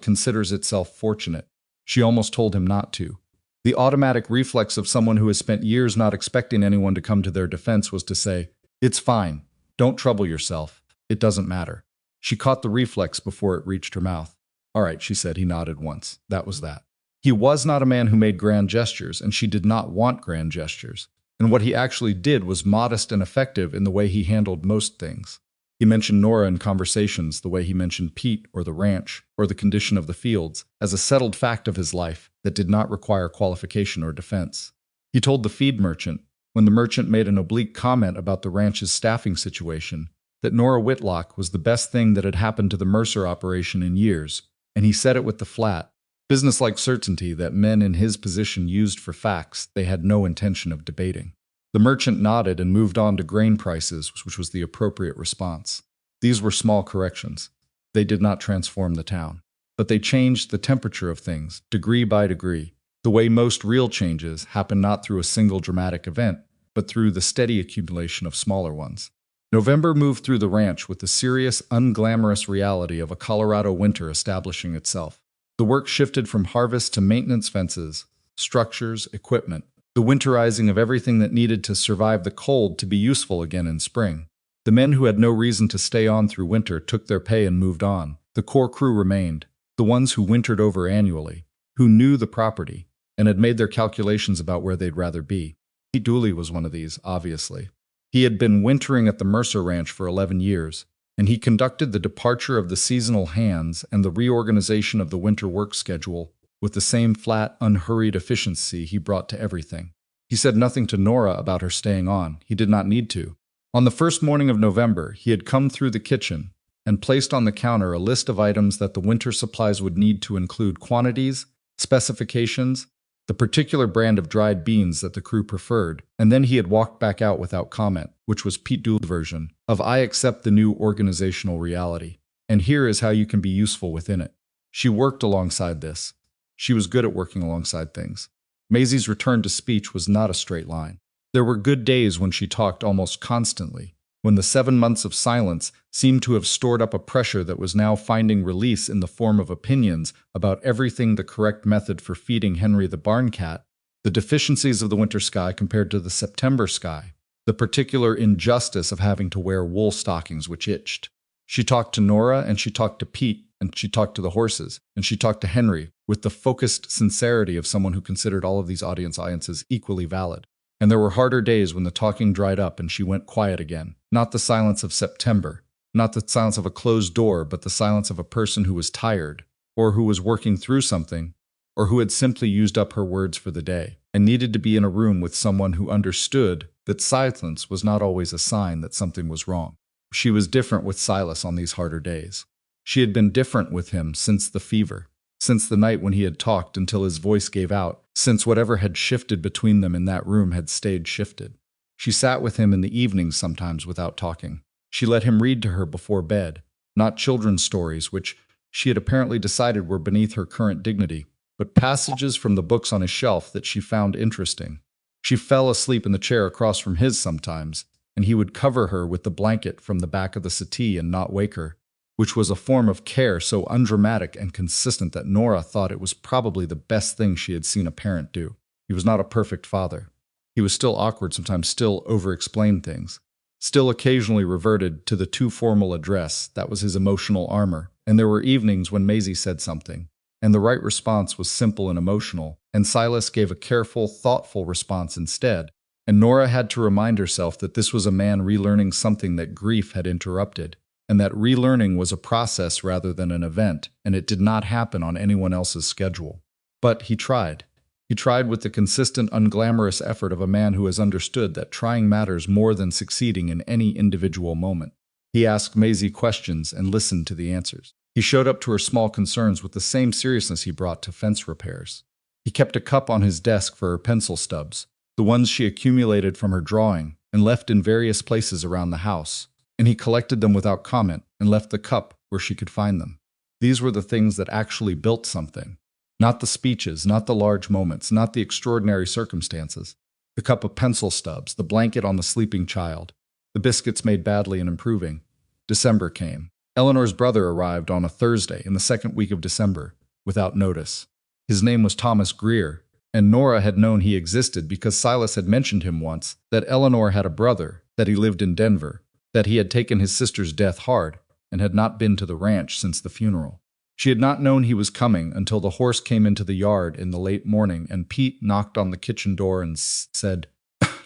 considers itself fortunate." She almost told him not to. The automatic reflex of someone who has spent years not expecting anyone to come to their defense was to say, "It's fine. Don't trouble yourself. It doesn't matter." She caught the reflex before it reached her mouth. "All right," she said. He nodded once. That was that. He was not a man who made grand gestures, and she did not want grand gestures. And what he actually did was modest and effective in the way he handled most things. He mentioned Nora in conversations the way he mentioned Pete or the ranch or the condition of the fields as a settled fact of his life that did not require qualification or defense. He told the feed merchant, when the merchant made an oblique comment about the ranch's staffing situation, that Nora Whitlock was the best thing that had happened to the Mercer operation in years, and he said it with the flat, businesslike certainty that men in his position used for facts they had no intention of debating. The merchant nodded and moved on to grain prices, which was the appropriate response. These were small corrections. They did not transform the town, but they changed the temperature of things, degree by degree, the way most real changes happen not through a single dramatic event, but through the steady accumulation of smaller ones. November moved through the ranch with the serious, unglamorous reality of a Colorado winter establishing itself. The work shifted from harvest to maintenance fences, structures, equipment, the winterizing of everything that needed to survive the cold to be useful again in spring. The men who had no reason to stay on through winter took their pay and moved on. The core crew remained, the ones who wintered over annually, who knew the property, and had made their calculations about where they'd rather be. Pete Dooley was one of these, obviously. He had been wintering at the Mercer Ranch for 11 years, and he conducted the departure of the seasonal hands and the reorganization of the winter work schedule with the same flat, unhurried efficiency he brought to everything. He said nothing to Nora about her staying on. He did not need to. On the first morning of November, he had come through the kitchen and placed on the counter a list of items that the winter supplies would need to include quantities, specifications, the particular brand of dried beans that the crew preferred, and then he had walked back out without comment, which was Pete Doule's version of "I accept the new organizational reality, and here is how you can be useful within it." She worked alongside this. She was good at working alongside things. Maisie's return to speech was not a straight line. There were good days when she talked almost constantly, when the 7 months of silence seemed to have stored up a pressure that was now finding release in the form of opinions about everything: the correct method for feeding Henry the barn cat, the deficiencies of the winter sky compared to the September sky, the particular injustice of having to wear wool stockings which itched. She talked to Nora, and she talked to Pete, and she talked to the horses, and she talked to Henry with the focused sincerity of someone who considered all of these audiences equally valid. And there were harder days when the talking dried up and she went quiet again. Not the silence of September, not the silence of a closed door, but the silence of a person who was tired, or who was working through something, or who had simply used up her words for the day, and needed to be in a room with someone who understood that silence was not always a sign that something was wrong. She was different with Silas on these harder days. She had been different with him since the fever, since the night when he had talked until his voice gave out, since whatever had shifted between them in that room had stayed shifted. She sat with him in the evenings sometimes without talking. She let him read to her before bed, not children's stories, which she had apparently decided were beneath her current dignity, but passages from the books on his shelf that she found interesting. She fell asleep in the chair across from his sometimes, and he would cover her with the blanket from the back of the settee and not wake her, which was a form of care so undramatic and consistent that Nora thought it was probably the best thing she had seen a parent do. He was not a perfect father. He was still awkward, sometimes still over-explained things, still occasionally reverted to the too formal address. That was his emotional armor, and there were evenings when Maisie said something, and the right response was simple and emotional, and Silas gave a careful, thoughtful response instead, and Nora had to remind herself that this was a man relearning something that grief had interrupted, and that relearning was a process rather than an event, and it did not happen on anyone else's schedule. But he tried. He tried with the consistent, unglamorous effort of a man who has understood that trying matters more than succeeding in any individual moment. He asked Maisie questions and listened to the answers. He showed up to her small concerns with the same seriousness he brought to fence repairs. He kept a cup on his desk for her pencil stubs, the ones she accumulated from her drawing and left in various places around the house, and he collected them without comment and left the cup where she could find them. These were the things that actually built something. Not the speeches, not the large moments, not the extraordinary circumstances. The cup of pencil stubs, the blanket on the sleeping child, the biscuits made badly and improving. December came. Eleanor's brother arrived on a Thursday in the second week of December, without notice. His name was Thomas Greer, and Nora had known he existed because Silas had mentioned him once, that Eleanor had a brother, that he lived in Denver, that he had taken his sister's death hard, and had not been to the ranch since the funeral. She had not known he was coming until the horse came into the yard in the late morning and Pete knocked on the kitchen door and said,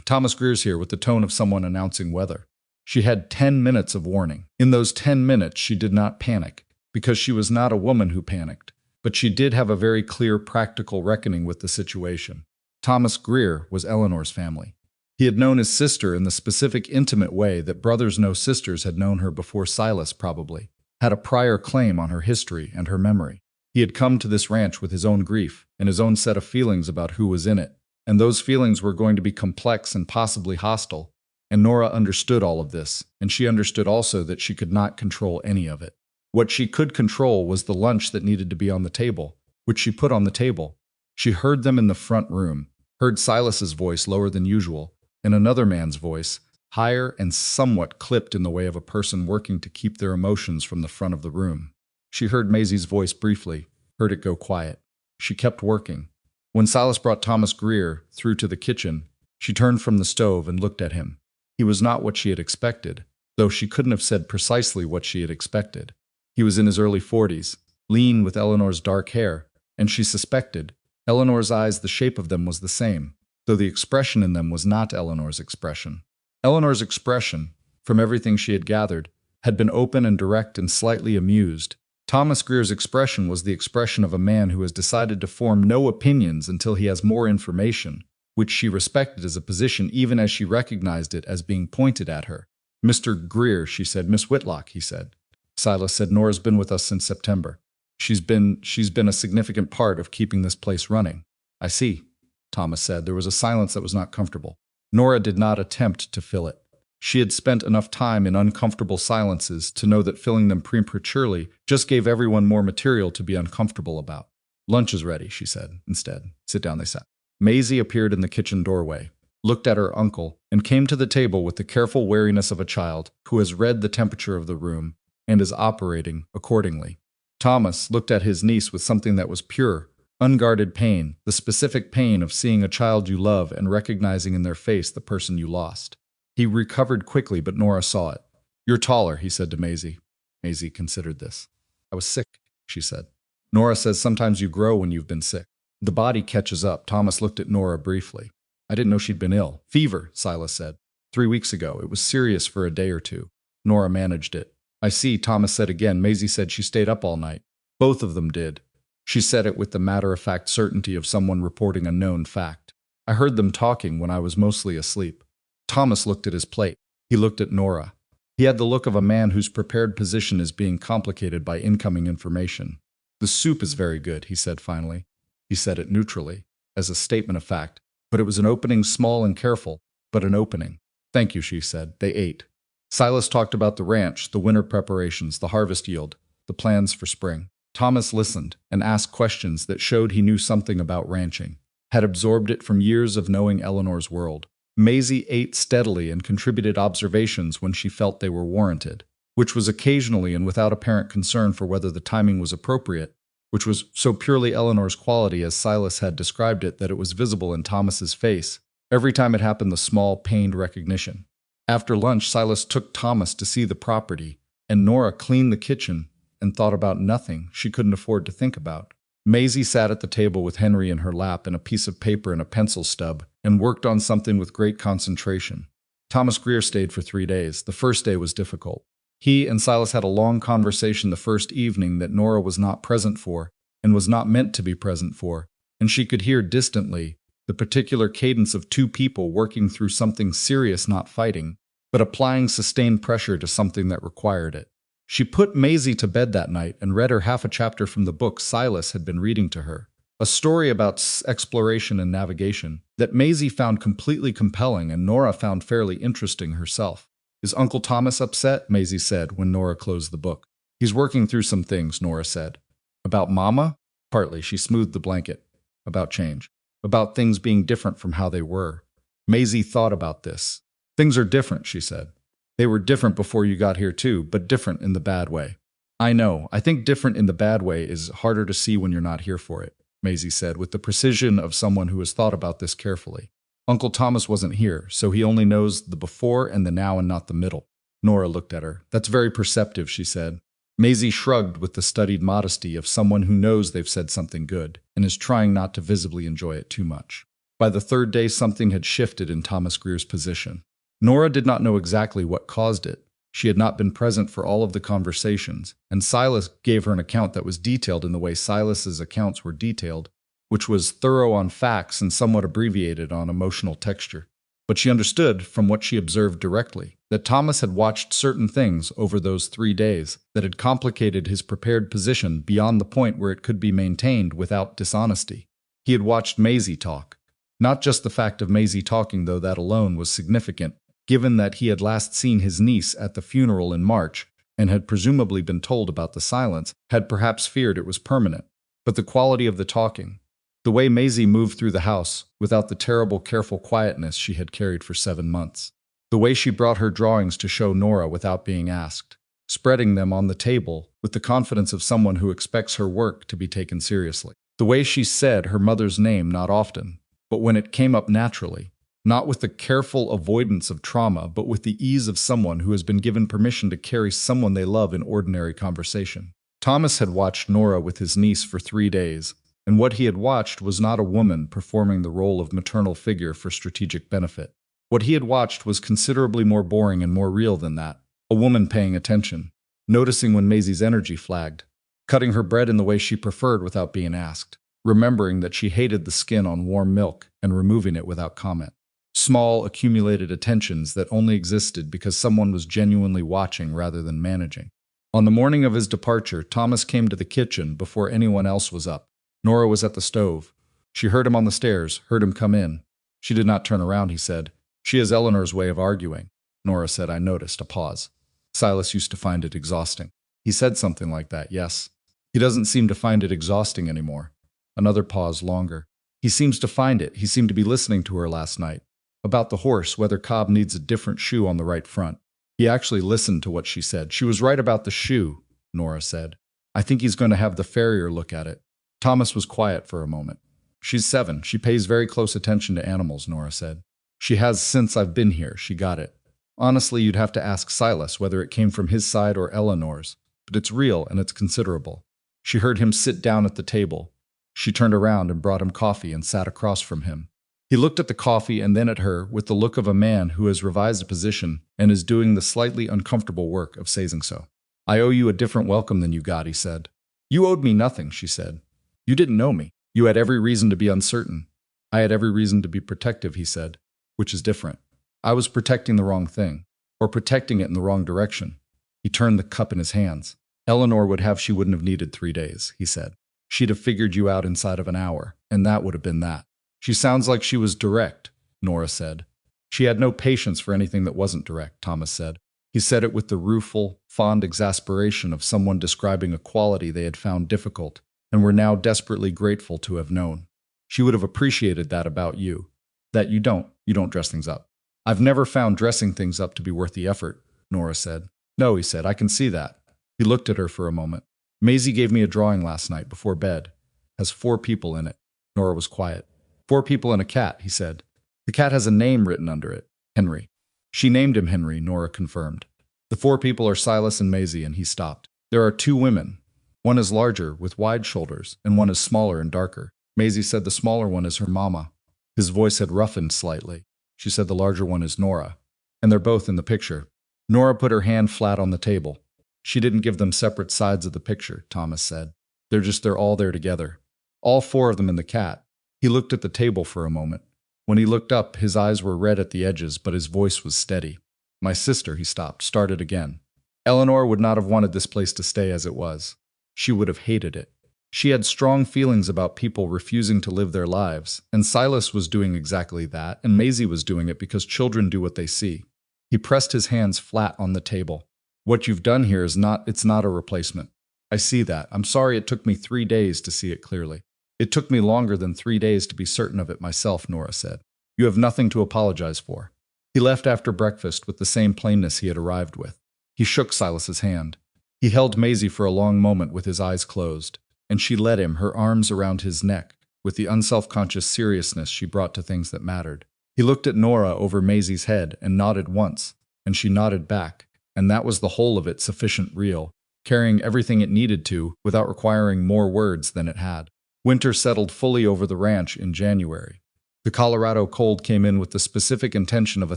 "Thomas Greer's here," with the tone of someone announcing weather. She had 10 minutes of warning. In those 10 minutes, she did not panic, because she was not a woman who panicked, but she did have a very clear, practical reckoning with the situation. Thomas Greer was Eleanor's family. He had known his sister in the specific, intimate way that brothers know sisters had known her before Silas probably, had a prior claim on her history and her memory. He had come to this ranch with his own grief and his own set of feelings about who was in it, and those feelings were going to be complex and possibly hostile, and Nora understood all of this, and she understood also that she could not control any of it. What she could control was the lunch that needed to be on the table, which she put on the table. She heard them in the front room, heard Silas's voice lower than usual, and another man's voice, higher and somewhat clipped in the way of a person working to keep their emotions from the front of the room. She heard Maisie's voice briefly, heard it go quiet. She kept working. When Silas brought Thomas Greer through to the kitchen, she turned from the stove and looked at him. He was not what she had expected, though she couldn't have said precisely what she had expected. He was in his early 40s, lean with Eleanor's dark hair, and she suspected Eleanor's eyes, the shape of them was the same, though the expression in them was not Eleanor's expression. Eleanor's expression, from everything she had gathered, had been open and direct and slightly amused. Thomas Greer's expression was the expression of a man who has decided to form no opinions until he has more information, which she respected as a position even as she recognized it as being pointed at her. "Mr. Greer," she said. "Miss Whitlock," he said. Silas said, "Nora's been with us since September. She's been a significant part of keeping this place running." "I see," Thomas said. There was a silence that was not comfortable. Nora did not attempt to fill it. She had spent enough time in uncomfortable silences to know that filling them prematurely just gave everyone more material to be uncomfortable about. "Lunch is ready," she said instead. "Sit down," they sat. Maisie appeared in the kitchen doorway, looked at her uncle, and came to the table with the careful wariness of a child who has read the temperature of the room and is operating accordingly. Thomas looked at his niece with something that was pure, unguarded pain, the specific pain of seeing a child you love and recognizing in their face the person you lost. He recovered quickly, but Nora saw it. "You're taller," he said to Maisie. Maisie considered this. "I was sick," she said. "Nora says sometimes you grow when you've been sick. The body catches up." Thomas looked at Nora briefly. "I didn't know she'd been ill." "Fever," Silas said. 3 weeks ago. It was serious for a day or two. Nora managed it." "I see," Thomas said again. Maisie said she stayed up all night." Both of them did. She said it with the matter-of-fact certainty of someone reporting a known fact. "I heard them talking when I was mostly asleep." Thomas looked at his plate. He looked at Nora. He had the look of a man whose prepared position is being complicated by incoming information. "The soup is very good," he said finally. He said it neutrally, as a statement of fact, but it was an opening, small and careful, but an opening. "Thank you," she said. They ate. Silas talked about the ranch, the winter preparations, the harvest yield, the plans for spring. Thomas listened and asked questions that showed he knew something about ranching, had absorbed it from years of knowing Eleanor's world. Maisie ate steadily and contributed observations when she felt they were warranted, which was occasionally and without apparent concern for whether the timing was appropriate, which was so purely Eleanor's quality as Silas had described it that it was visible in Thomas's face. Every time it happened, the small, pained recognition. After lunch, Silas took Thomas to see the property, and Nora cleaned the kitchen and thought about nothing she couldn't afford to think about. Maisie sat at the table with Henry in her lap and a piece of paper and a pencil stub, and worked on something with great concentration. Thomas Greer stayed for 3 days. The first day was difficult. He and Silas had a long conversation the first evening that Nora was not present for, and was not meant to be present for, and she could hear distantly the particular cadence of two people working through something serious, not fighting, but applying sustained pressure to something that required it. She put Maisie to bed that night and read her half a chapter from the book Silas had been reading to her, a story about exploration and navigation that Maisie found completely compelling and Nora found fairly interesting herself. "Is Uncle Thomas upset?" Maisie said when Nora closed the book. "He's working through some things," Nora said. "About Mama?" "Partly." She smoothed the blanket. "About change. About things being different from how they were." Maisie thought about this. "Things are different," she said. "They were different before you got here too, but different in the bad way." "I know. I think different in the bad way is harder to see when you're not here for it," Maisie said, with the precision of someone who has thought about this carefully. "Uncle Thomas wasn't here, so he only knows the before and the now and not the middle." Nora looked at her. "That's very perceptive," she said. Maisie shrugged with the studied modesty of someone who knows they've said something good and is trying not to visibly enjoy it too much. By the third day, something had shifted in Thomas Greer's position. Nora did not know exactly what caused it. She had not been present for all of the conversations, and Silas gave her an account that was detailed in the way Silas's accounts were detailed, which was thorough on facts and somewhat abbreviated on emotional texture. But she understood, from what she observed directly, that Thomas had watched certain things over those 3 days that had complicated his prepared position beyond the point where it could be maintained without dishonesty. He had watched Maisie talk. Not just the fact of Maisie talking, though that alone was significant, given that he had last seen his niece at the funeral in March and had presumably been told about the silence, had perhaps feared it was permanent. But the quality of the talking, the way Maisie moved through the house without the terrible, careful quietness she had carried for 7 months. The way she brought her drawings to show Nora without being asked, spreading them on the table with the confidence of someone who expects her work to be taken seriously. The way she said her mother's name not often, but when it came up naturally, not with the careful avoidance of trauma, but with the ease of someone who has been given permission to carry someone they love in ordinary conversation. Thomas had watched Nora with his niece for 3 days, and what he had watched was not a woman performing the role of maternal figure for strategic benefit. What he had watched was considerably more boring and more real than that. A woman paying attention, noticing when Maisie's energy flagged, cutting her bread in the way she preferred without being asked, remembering that she hated the skin on warm milk and removing it without comment. Small, accumulated attentions that only existed because someone was genuinely watching rather than managing. On the morning of his departure, Thomas came to the kitchen before anyone else was up. Nora was at the stove. She heard him on the stairs, heard him come in. She did not turn around, he said. She has Eleanor's way of arguing. Nora said, I noticed. A pause. Silas used to find it exhausting. He said something like that, yes. He doesn't seem to find it exhausting anymore. Another pause, longer. He seems to find it. He seemed to be listening to her last night. About the horse, whether Cobb needs a different shoe on the right front. He actually listened to what she said. She was right about the shoe, Nora said. I think he's going to have the farrier look at it. Thomas was quiet for a moment. She's 7. She pays very close attention to animals, Nora said. She has since I've been here. She got it. Honestly, you'd have to ask Silas whether it came from his side or Eleanor's, but it's real and it's considerable. She heard him sit down at the table. She turned around and brought him coffee and sat across from him. He looked at the coffee and then at her with the look of a man who has revised a position and is doing the slightly uncomfortable work of saying so. I owe you a different welcome than you got, he said. You owed me nothing, she said. You didn't know me. You had every reason to be uncertain. I had every reason to be protective, he said, which is different. I was protecting the wrong thing, or protecting it in the wrong direction. He turned the cup in his hands. Eleanor would have she wouldn't have needed 3 days, he said. She'd have figured you out inside of an hour, and that would have been that. She sounds like she was direct, Nora said. She had no patience for anything that wasn't direct, Thomas said. He said it with the rueful, fond exasperation of someone describing a quality they had found difficult and were now desperately grateful to have known. She would have appreciated that about you. That you don't dress things up. I've never found dressing things up to be worth the effort, Nora said. No, he said, I can see that. He looked at her for a moment. Maisie gave me a drawing last night before bed. Has 4 people in it. Nora was quiet. 4 people and a cat, he said. The cat has a name written under it. Henry. She named him Henry, Nora confirmed. The 4 people are Silas and Maisie, and he stopped. There are 2 women. One is larger, with wide shoulders, and one is smaller and darker. Maisie said the smaller one is her mama. His voice had roughened slightly. She said the larger one is Nora. And they're both in the picture. Nora put her hand flat on the table. She didn't give them separate sides of the picture, Thomas said. They're all there together. All 4 of them in the cat. He looked at the table for a moment. When he looked up, his eyes were red at the edges, but his voice was steady. My sister, he stopped, started again. Eleanor would not have wanted this place to stay as it was. She would have hated it. She had strong feelings about people refusing to live their lives, and Silas was doing exactly that, and Maisie was doing it because children do what they see. He pressed his hands flat on the table. What you've done here it's not a replacement. I see that. I'm sorry it took me 3 days to see it clearly. It took me longer than 3 days to be certain of it myself, Nora said. You have nothing to apologize for. He left after breakfast with the same plainness he had arrived with. He shook Silas's hand. He held Maisie for a long moment with his eyes closed, and she led him, her arms around his neck, with the unself-conscious seriousness she brought to things that mattered. He looked at Nora over Maisie's head and nodded once, and she nodded back, and that was the whole of it sufficient real, carrying everything it needed to without requiring more words than it had. Winter settled fully over the ranch in January. The Colorado cold came in with the specific intention of a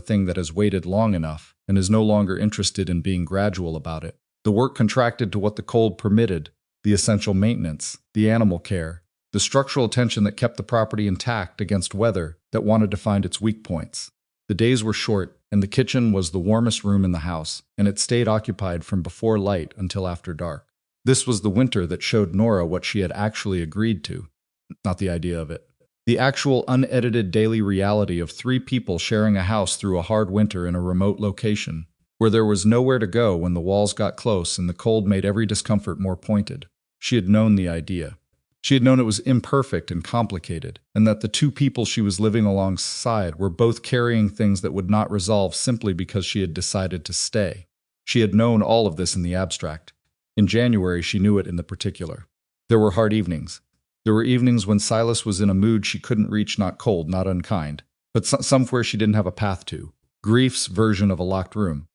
thing that has waited long enough and is no longer interested in being gradual about it. The work contracted to what the cold permitted, the essential maintenance, the animal care, the structural attention that kept the property intact against weather that wanted to find its weak points. The days were short, and the kitchen was the warmest room in the house, and it stayed occupied from before light until after dark. This was the winter that showed Nora what she had actually agreed to, not the idea of it. The actual unedited daily reality of 3 people sharing a house through a hard winter in a remote location, where there was nowhere to go when the walls got close and the cold made every discomfort more pointed. She had known the idea. She had known it was imperfect and complicated, and that the 2 people she was living alongside were both carrying things that would not resolve simply because she had decided to stay. She had known all of this in the abstract. In January, she knew it in the particular. There were hard evenings. There were evenings when Silas was in a mood she couldn't reach, not cold, not unkind, but somewhere she didn't have a path to. Grief's version of a locked room.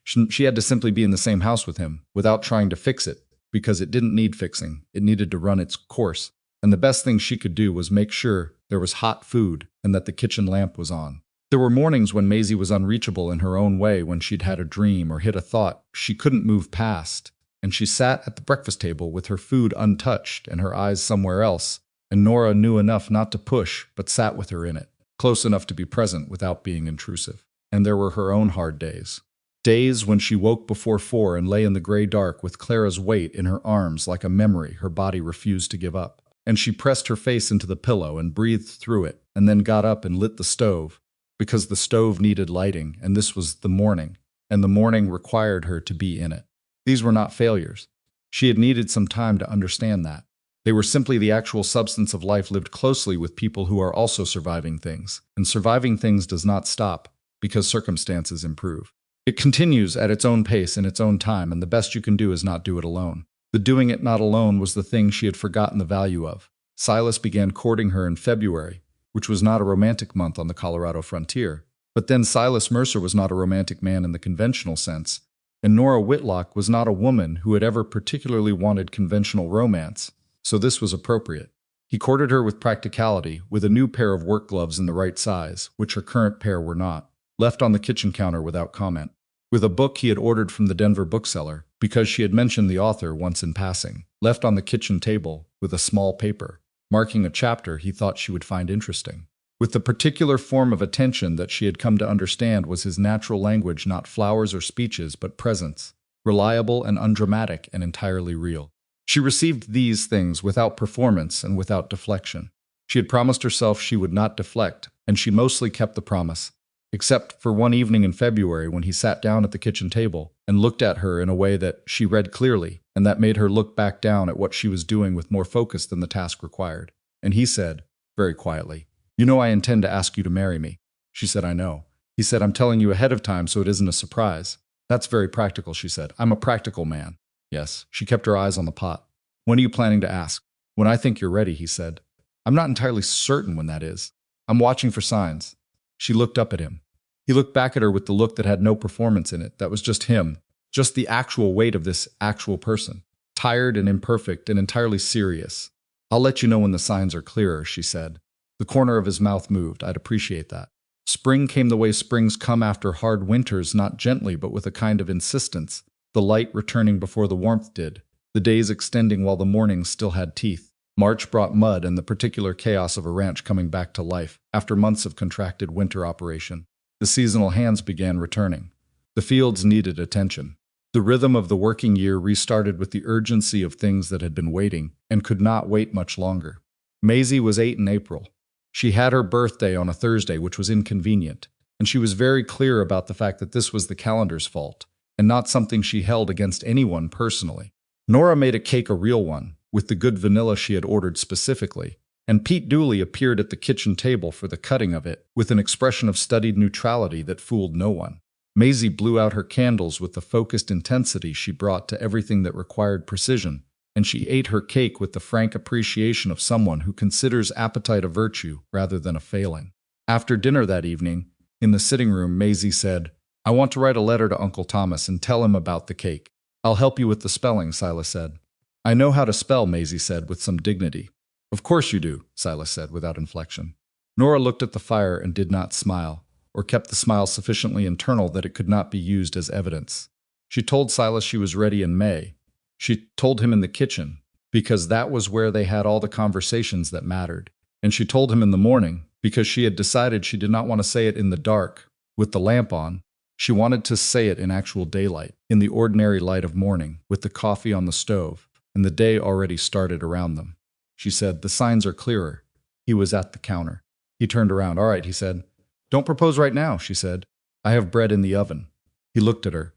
She had to simply be in the same house with him, without trying to fix it, because it didn't need fixing. It needed to run its course. And the best thing she could do was make sure there was hot food and that the kitchen lamp was on. There were mornings when Maisie was unreachable in her own way, when she'd had a dream or hit a thought she couldn't move past, and she sat at the breakfast table with her food untouched and her eyes somewhere else, and Nora knew enough not to push, but sat with her in it, close enough to be present without being intrusive. And there were her own hard days. Days when she woke before 4 and lay in the gray dark with Clara's weight in her arms like a memory her body refused to give up. And she pressed her face into the pillow and breathed through it, and then got up and lit the stove, because the stove needed lighting, and this was the morning, and the morning required her to be in it. These were not failures. She had needed some time to understand that. They were simply the actual substance of life lived closely with people who are also surviving things, and surviving things does not stop because circumstances improve. It continues at its own pace in its own time, and the best you can do is not do it alone. The doing it not alone was the thing she had forgotten the value of. Silas began courting her in February, which was not a romantic month on the Colorado frontier. But then Silas Mercer was not a romantic man in the conventional sense, and Nora Whitlock was not a woman who had ever particularly wanted conventional romance, so this was appropriate. He courted her with practicality, with a new pair of work gloves in the right size, which her current pair were not, left on the kitchen counter without comment, with a book he had ordered from the Denver bookseller, because she had mentioned the author once in passing, left on the kitchen table with a small paper, marking a chapter he thought she would find interesting. With the particular form of attention that she had come to understand was his natural language, not flowers or speeches, but presence, reliable and undramatic and entirely real. She received these things without performance and without deflection. She had promised herself she would not deflect, and she mostly kept the promise, except for one evening in February when he sat down at the kitchen table and looked at her in a way that she read clearly and that made her look back down at what she was doing with more focus than the task required. And he said, very quietly, "You know I intend to ask you to marry me." She said, "I know." He said, "I'm telling you ahead of time so it isn't a surprise." "That's very practical," she said. "I'm a practical man." "Yes." She kept her eyes on the pot. "When are you planning to ask?" "When I think you're ready," he said. "I'm not entirely certain when that is. I'm watching for signs." She looked up at him. He looked back at her with the look that had no performance in it, that was just him, just the actual weight of this actual person, tired and imperfect and entirely serious. "I'll let you know when the signs are clearer," she said. The corner of his mouth moved. "I'd appreciate that." Spring came the way springs come after hard winters, not gently but with a kind of insistence, the light returning before the warmth did, the days extending while the mornings still had teeth. March brought mud and the particular chaos of a ranch coming back to life after months of contracted winter operation. The seasonal hands began returning. The fields needed attention. The rhythm of the working year restarted with the urgency of things that had been waiting and could not wait much longer. Maisie was 8 in April. She had her birthday on a Thursday, which was inconvenient, and she was very clear about the fact that this was the calendar's fault, and not something she held against anyone personally. Nora made a cake, a real one, with the good vanilla she had ordered specifically, and Pete Dooley appeared at the kitchen table for the cutting of it, with an expression of studied neutrality that fooled no one. Maisie blew out her candles with the focused intensity she brought to everything that required precision, and she ate her cake with the frank appreciation of someone who considers appetite a virtue rather than a failing. After dinner that evening, in the sitting room, Maisie said, "I want to write a letter to Uncle Thomas and tell him about the cake." "I'll help you with the spelling," Silas said. "I know how to spell," Maisie said with some dignity. "Of course you do," Silas said without inflection. Nora looked at the fire and did not smile, or kept the smile sufficiently internal that it could not be used as evidence. She told Silas she was ready in May. She told him in the kitchen, because that was where they had all the conversations that mattered. And she told him in the morning, because she had decided she did not want to say it in the dark, with the lamp on. She wanted to say it in actual daylight, in the ordinary light of morning, with the coffee on the stove, and the day already started around them. She said, "The signs are clearer." He was at the counter. He turned around. "All right," he said. "Don't propose right now," she said. "I have bread in the oven." He looked at her.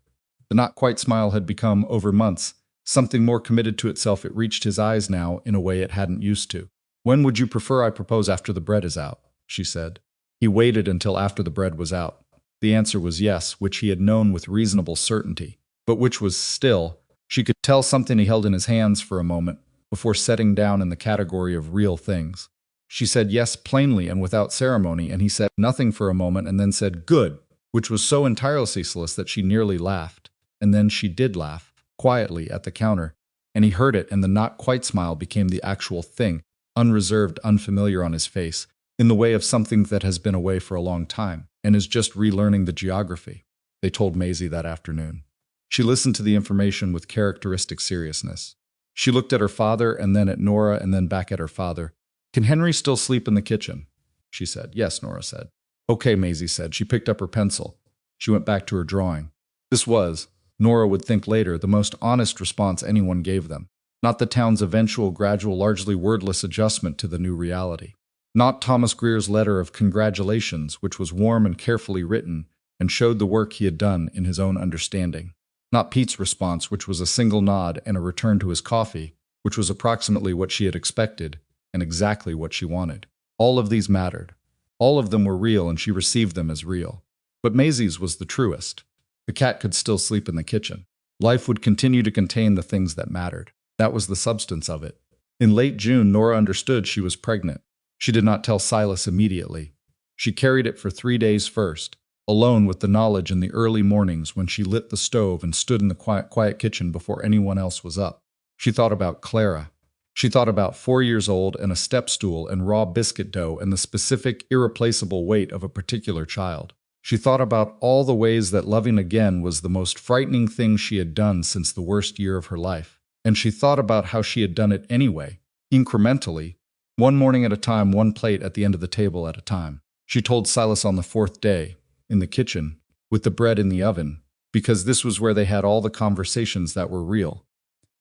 The not-quite smile had become, over months, something more committed to itself. It reached his eyes now in a way it hadn't used to. "When would you prefer I propose? After the bread is out," she said. He waited until after the bread was out. The answer was yes, which he had known with reasonable certainty, but which was still, she could tell, something he held in his hands for a moment, before setting down in the category of real things. She said yes plainly and without ceremony, and he said nothing for a moment and then said, "Good," which was so entirely ceaseless that she nearly laughed. And then she did laugh, quietly, at the counter, and he heard it, and the not-quite smile became the actual thing, unreserved, unfamiliar on his face, in the way of something that has been away for a long time, and is just relearning the geography. They told Maisie that afternoon. She listened to the information with characteristic seriousness. She looked at her father, and then at Nora, and then back at her father, Can Henry still sleep in the kitchen? She said. Yes, Nora said. Okay, Maisie said. She picked up her pencil. She went back to her drawing. This was, Nora would think later, the most honest response anyone gave them. Not the town's eventual, gradual, largely wordless adjustment to the new reality. Not Thomas Greer's letter of congratulations, which was warm and carefully written and showed the work he had done in his own understanding. Not Pete's response, which was a single nod and a return to his coffee, which was approximately what she had expected and exactly what she wanted. All of these mattered. All of them were real, and she received them as real. But Maisie's was the truest. The cat could still sleep in the kitchen. Life would continue to contain the things that mattered. That was the substance of it. In late June, Nora understood she was pregnant. She did not tell Silas immediately. She carried it for 3 days first, alone with the knowledge in the early mornings when she lit the stove and stood in the quiet kitchen before anyone else was up. She thought about Clara. She thought about 4 years old and a step stool and raw biscuit dough and the specific, irreplaceable weight of a particular child. She thought about all the ways that loving again was the most frightening thing she had done since the worst year of her life. And she thought about how she had done it anyway, incrementally, one morning at a time, one plate at the end of the table at a time. She told Silas on the 4th day, in the kitchen, with the bread in the oven, because this was where they had all the conversations that were real.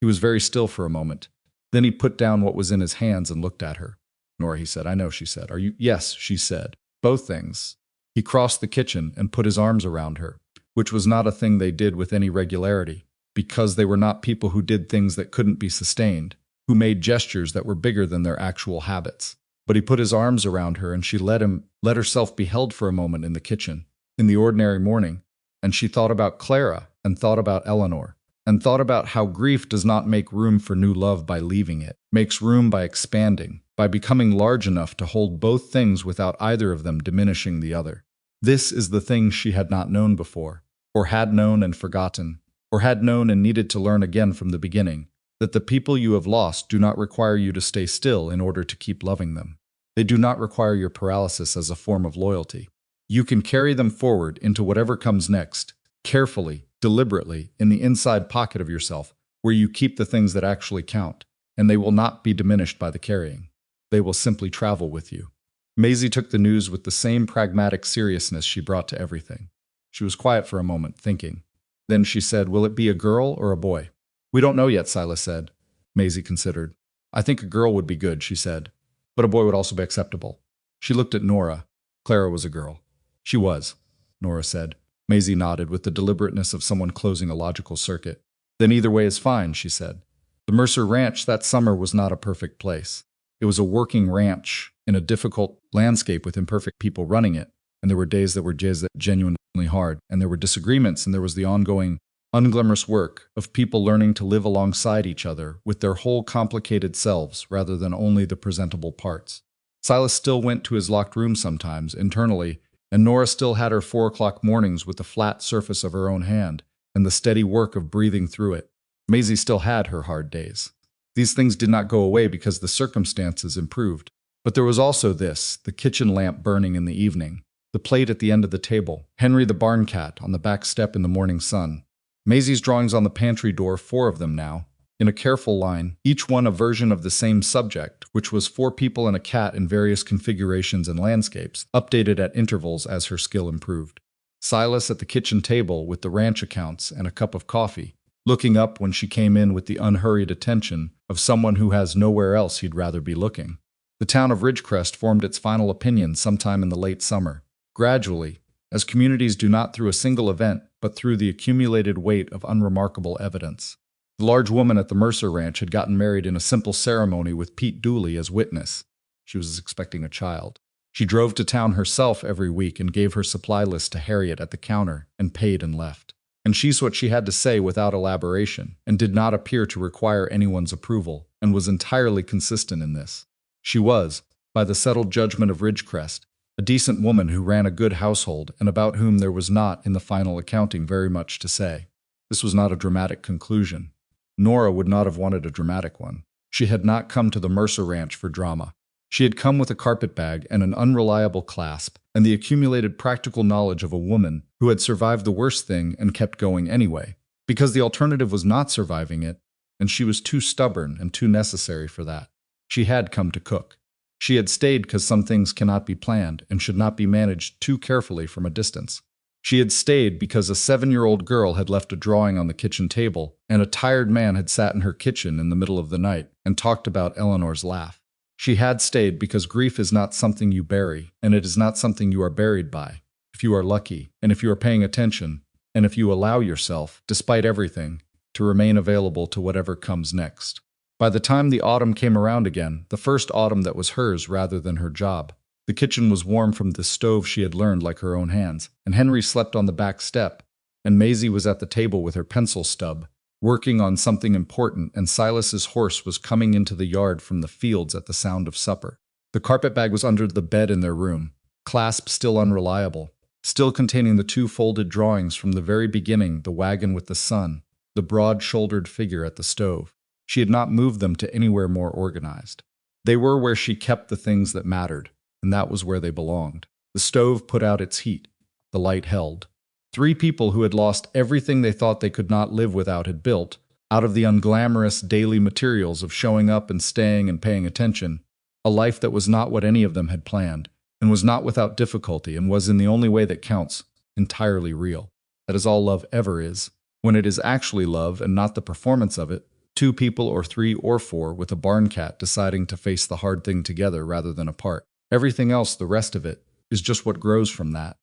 He was very still for a moment. Then he put down what was in his hands and looked at her. Nora, he said. I know, she said. Are you? Yes, she said. Both things. He crossed the kitchen and put his arms around her, which was not a thing they did with any regularity, because they were not people who did things that couldn't be sustained, who made gestures that were bigger than their actual habits. But he put his arms around her, and she let herself be held for a moment in the kitchen, in the ordinary morning, and she thought about Clara, and thought about Eleanor, and thought about how grief does not make room for new love by leaving it, makes room by expanding, by becoming large enough to hold both things without either of them diminishing the other. This is the thing she had not known before, or had known and forgotten, or had known and needed to learn again from the beginning, that the people you have lost do not require you to stay still in order to keep loving them. They do not require your paralysis as a form of loyalty. You can carry them forward into whatever comes next, carefully, deliberately, in the inside pocket of yourself, where you keep the things that actually count, and they will not be diminished by the carrying. They will simply travel with you. Maisie took the news with the same pragmatic seriousness she brought to everything. She was quiet for a moment, thinking. Then she said, "Will it be a girl or a boy?" "We don't know yet," Silas said. Maisie considered. "I think a girl would be good," she said. "But a boy would also be acceptable." She looked at Nora. Clara was a girl. "She was," Nora said. Maisie nodded with the deliberateness of someone closing a logical circuit. "Then either way is fine," she said. The Mercer Ranch that summer was not a perfect place. It was a working ranch in a difficult landscape with imperfect people running it, and there were days that were genuinely hard, and there were disagreements, and there was the ongoing, unglamorous work of people learning to live alongside each other with their whole complicated selves rather than only the presentable parts. Silas still went to his locked room sometimes, internally, and Nora still had her 4 o'clock mornings with the flat surface of her own hand and the steady work of breathing through it. Maisie still had her hard days. These things did not go away because the circumstances improved. But there was also this, the kitchen lamp burning in the evening, the plate at the end of the table, Henry the barn cat on the back step in the morning sun. Maisie's drawings on the pantry door, 4 of them now, in a careful line, each one a version of the same subject, which was 4 people and a cat in various configurations and landscapes, updated at intervals as her skill improved. Silas at the kitchen table with the ranch accounts and a cup of coffee, looking up when she came in with the unhurried attention of someone who has nowhere else he'd rather be looking. The town of Ridgecrest formed its final opinion sometime in the late summer. Gradually, as communities do not through a single event, but through the accumulated weight of unremarkable evidence. The large woman at the Mercer Ranch had gotten married in a simple ceremony with Pete Dooley as witness. She was expecting a child. She drove to town herself every week and gave her supply list to Harriet at the counter and paid and left. And she's what she had to say without elaboration, and did not appear to require anyone's approval, and was entirely consistent in this. She was, by the settled judgment of Ridgecrest, a decent woman who ran a good household and about whom there was not, in the final accounting, very much to say. This was not a dramatic conclusion. Nora would not have wanted a dramatic one. She had not come to the Mercer Ranch for drama. She had come with a carpetbag and an unreliable clasp, and the accumulated practical knowledge of a woman who had survived the worst thing and kept going anyway, because the alternative was not surviving it, and she was too stubborn and too necessary for that. She had come to cook. She had stayed because some things cannot be planned and should not be managed too carefully from a distance. She had stayed because a 7-year-old girl had left a drawing on the kitchen table, and a tired man had sat in her kitchen in the middle of the night and talked about Eleanor's laugh. She had stayed because grief is not something you bury, and it is not something you are buried by. If you are lucky, and if you are paying attention, and if you allow yourself, despite everything, to remain available to whatever comes next. By the time the autumn came around again, the first autumn that was hers rather than her job, the kitchen was warm from the stove she had learned like her own hands, and Henry slept on the back step, and Maisie was at the table with her pencil stub, working on something important, and Silas's horse was coming into the yard from the fields at the sound of supper. The carpetbag was under the bed in their room, clasp still unreliable, still containing the 2 folded drawings from the very beginning, the wagon with the sun, the broad-shouldered figure at the stove. She had not moved them to anywhere more organized. They were where she kept the things that mattered, and that was where they belonged. The stove put out its heat. The light held. 3 people who had lost everything they thought they could not live without had built, out of the unglamorous daily materials of showing up and staying and paying attention, a life that was not what any of them had planned, and was not without difficulty, and was in the only way that counts, entirely real. That is all love ever is. When it is actually love and not the performance of it, 2 people or 3 or 4 with a barn cat deciding to face the hard thing together rather than apart. Everything else, the rest of it, is just what grows from that.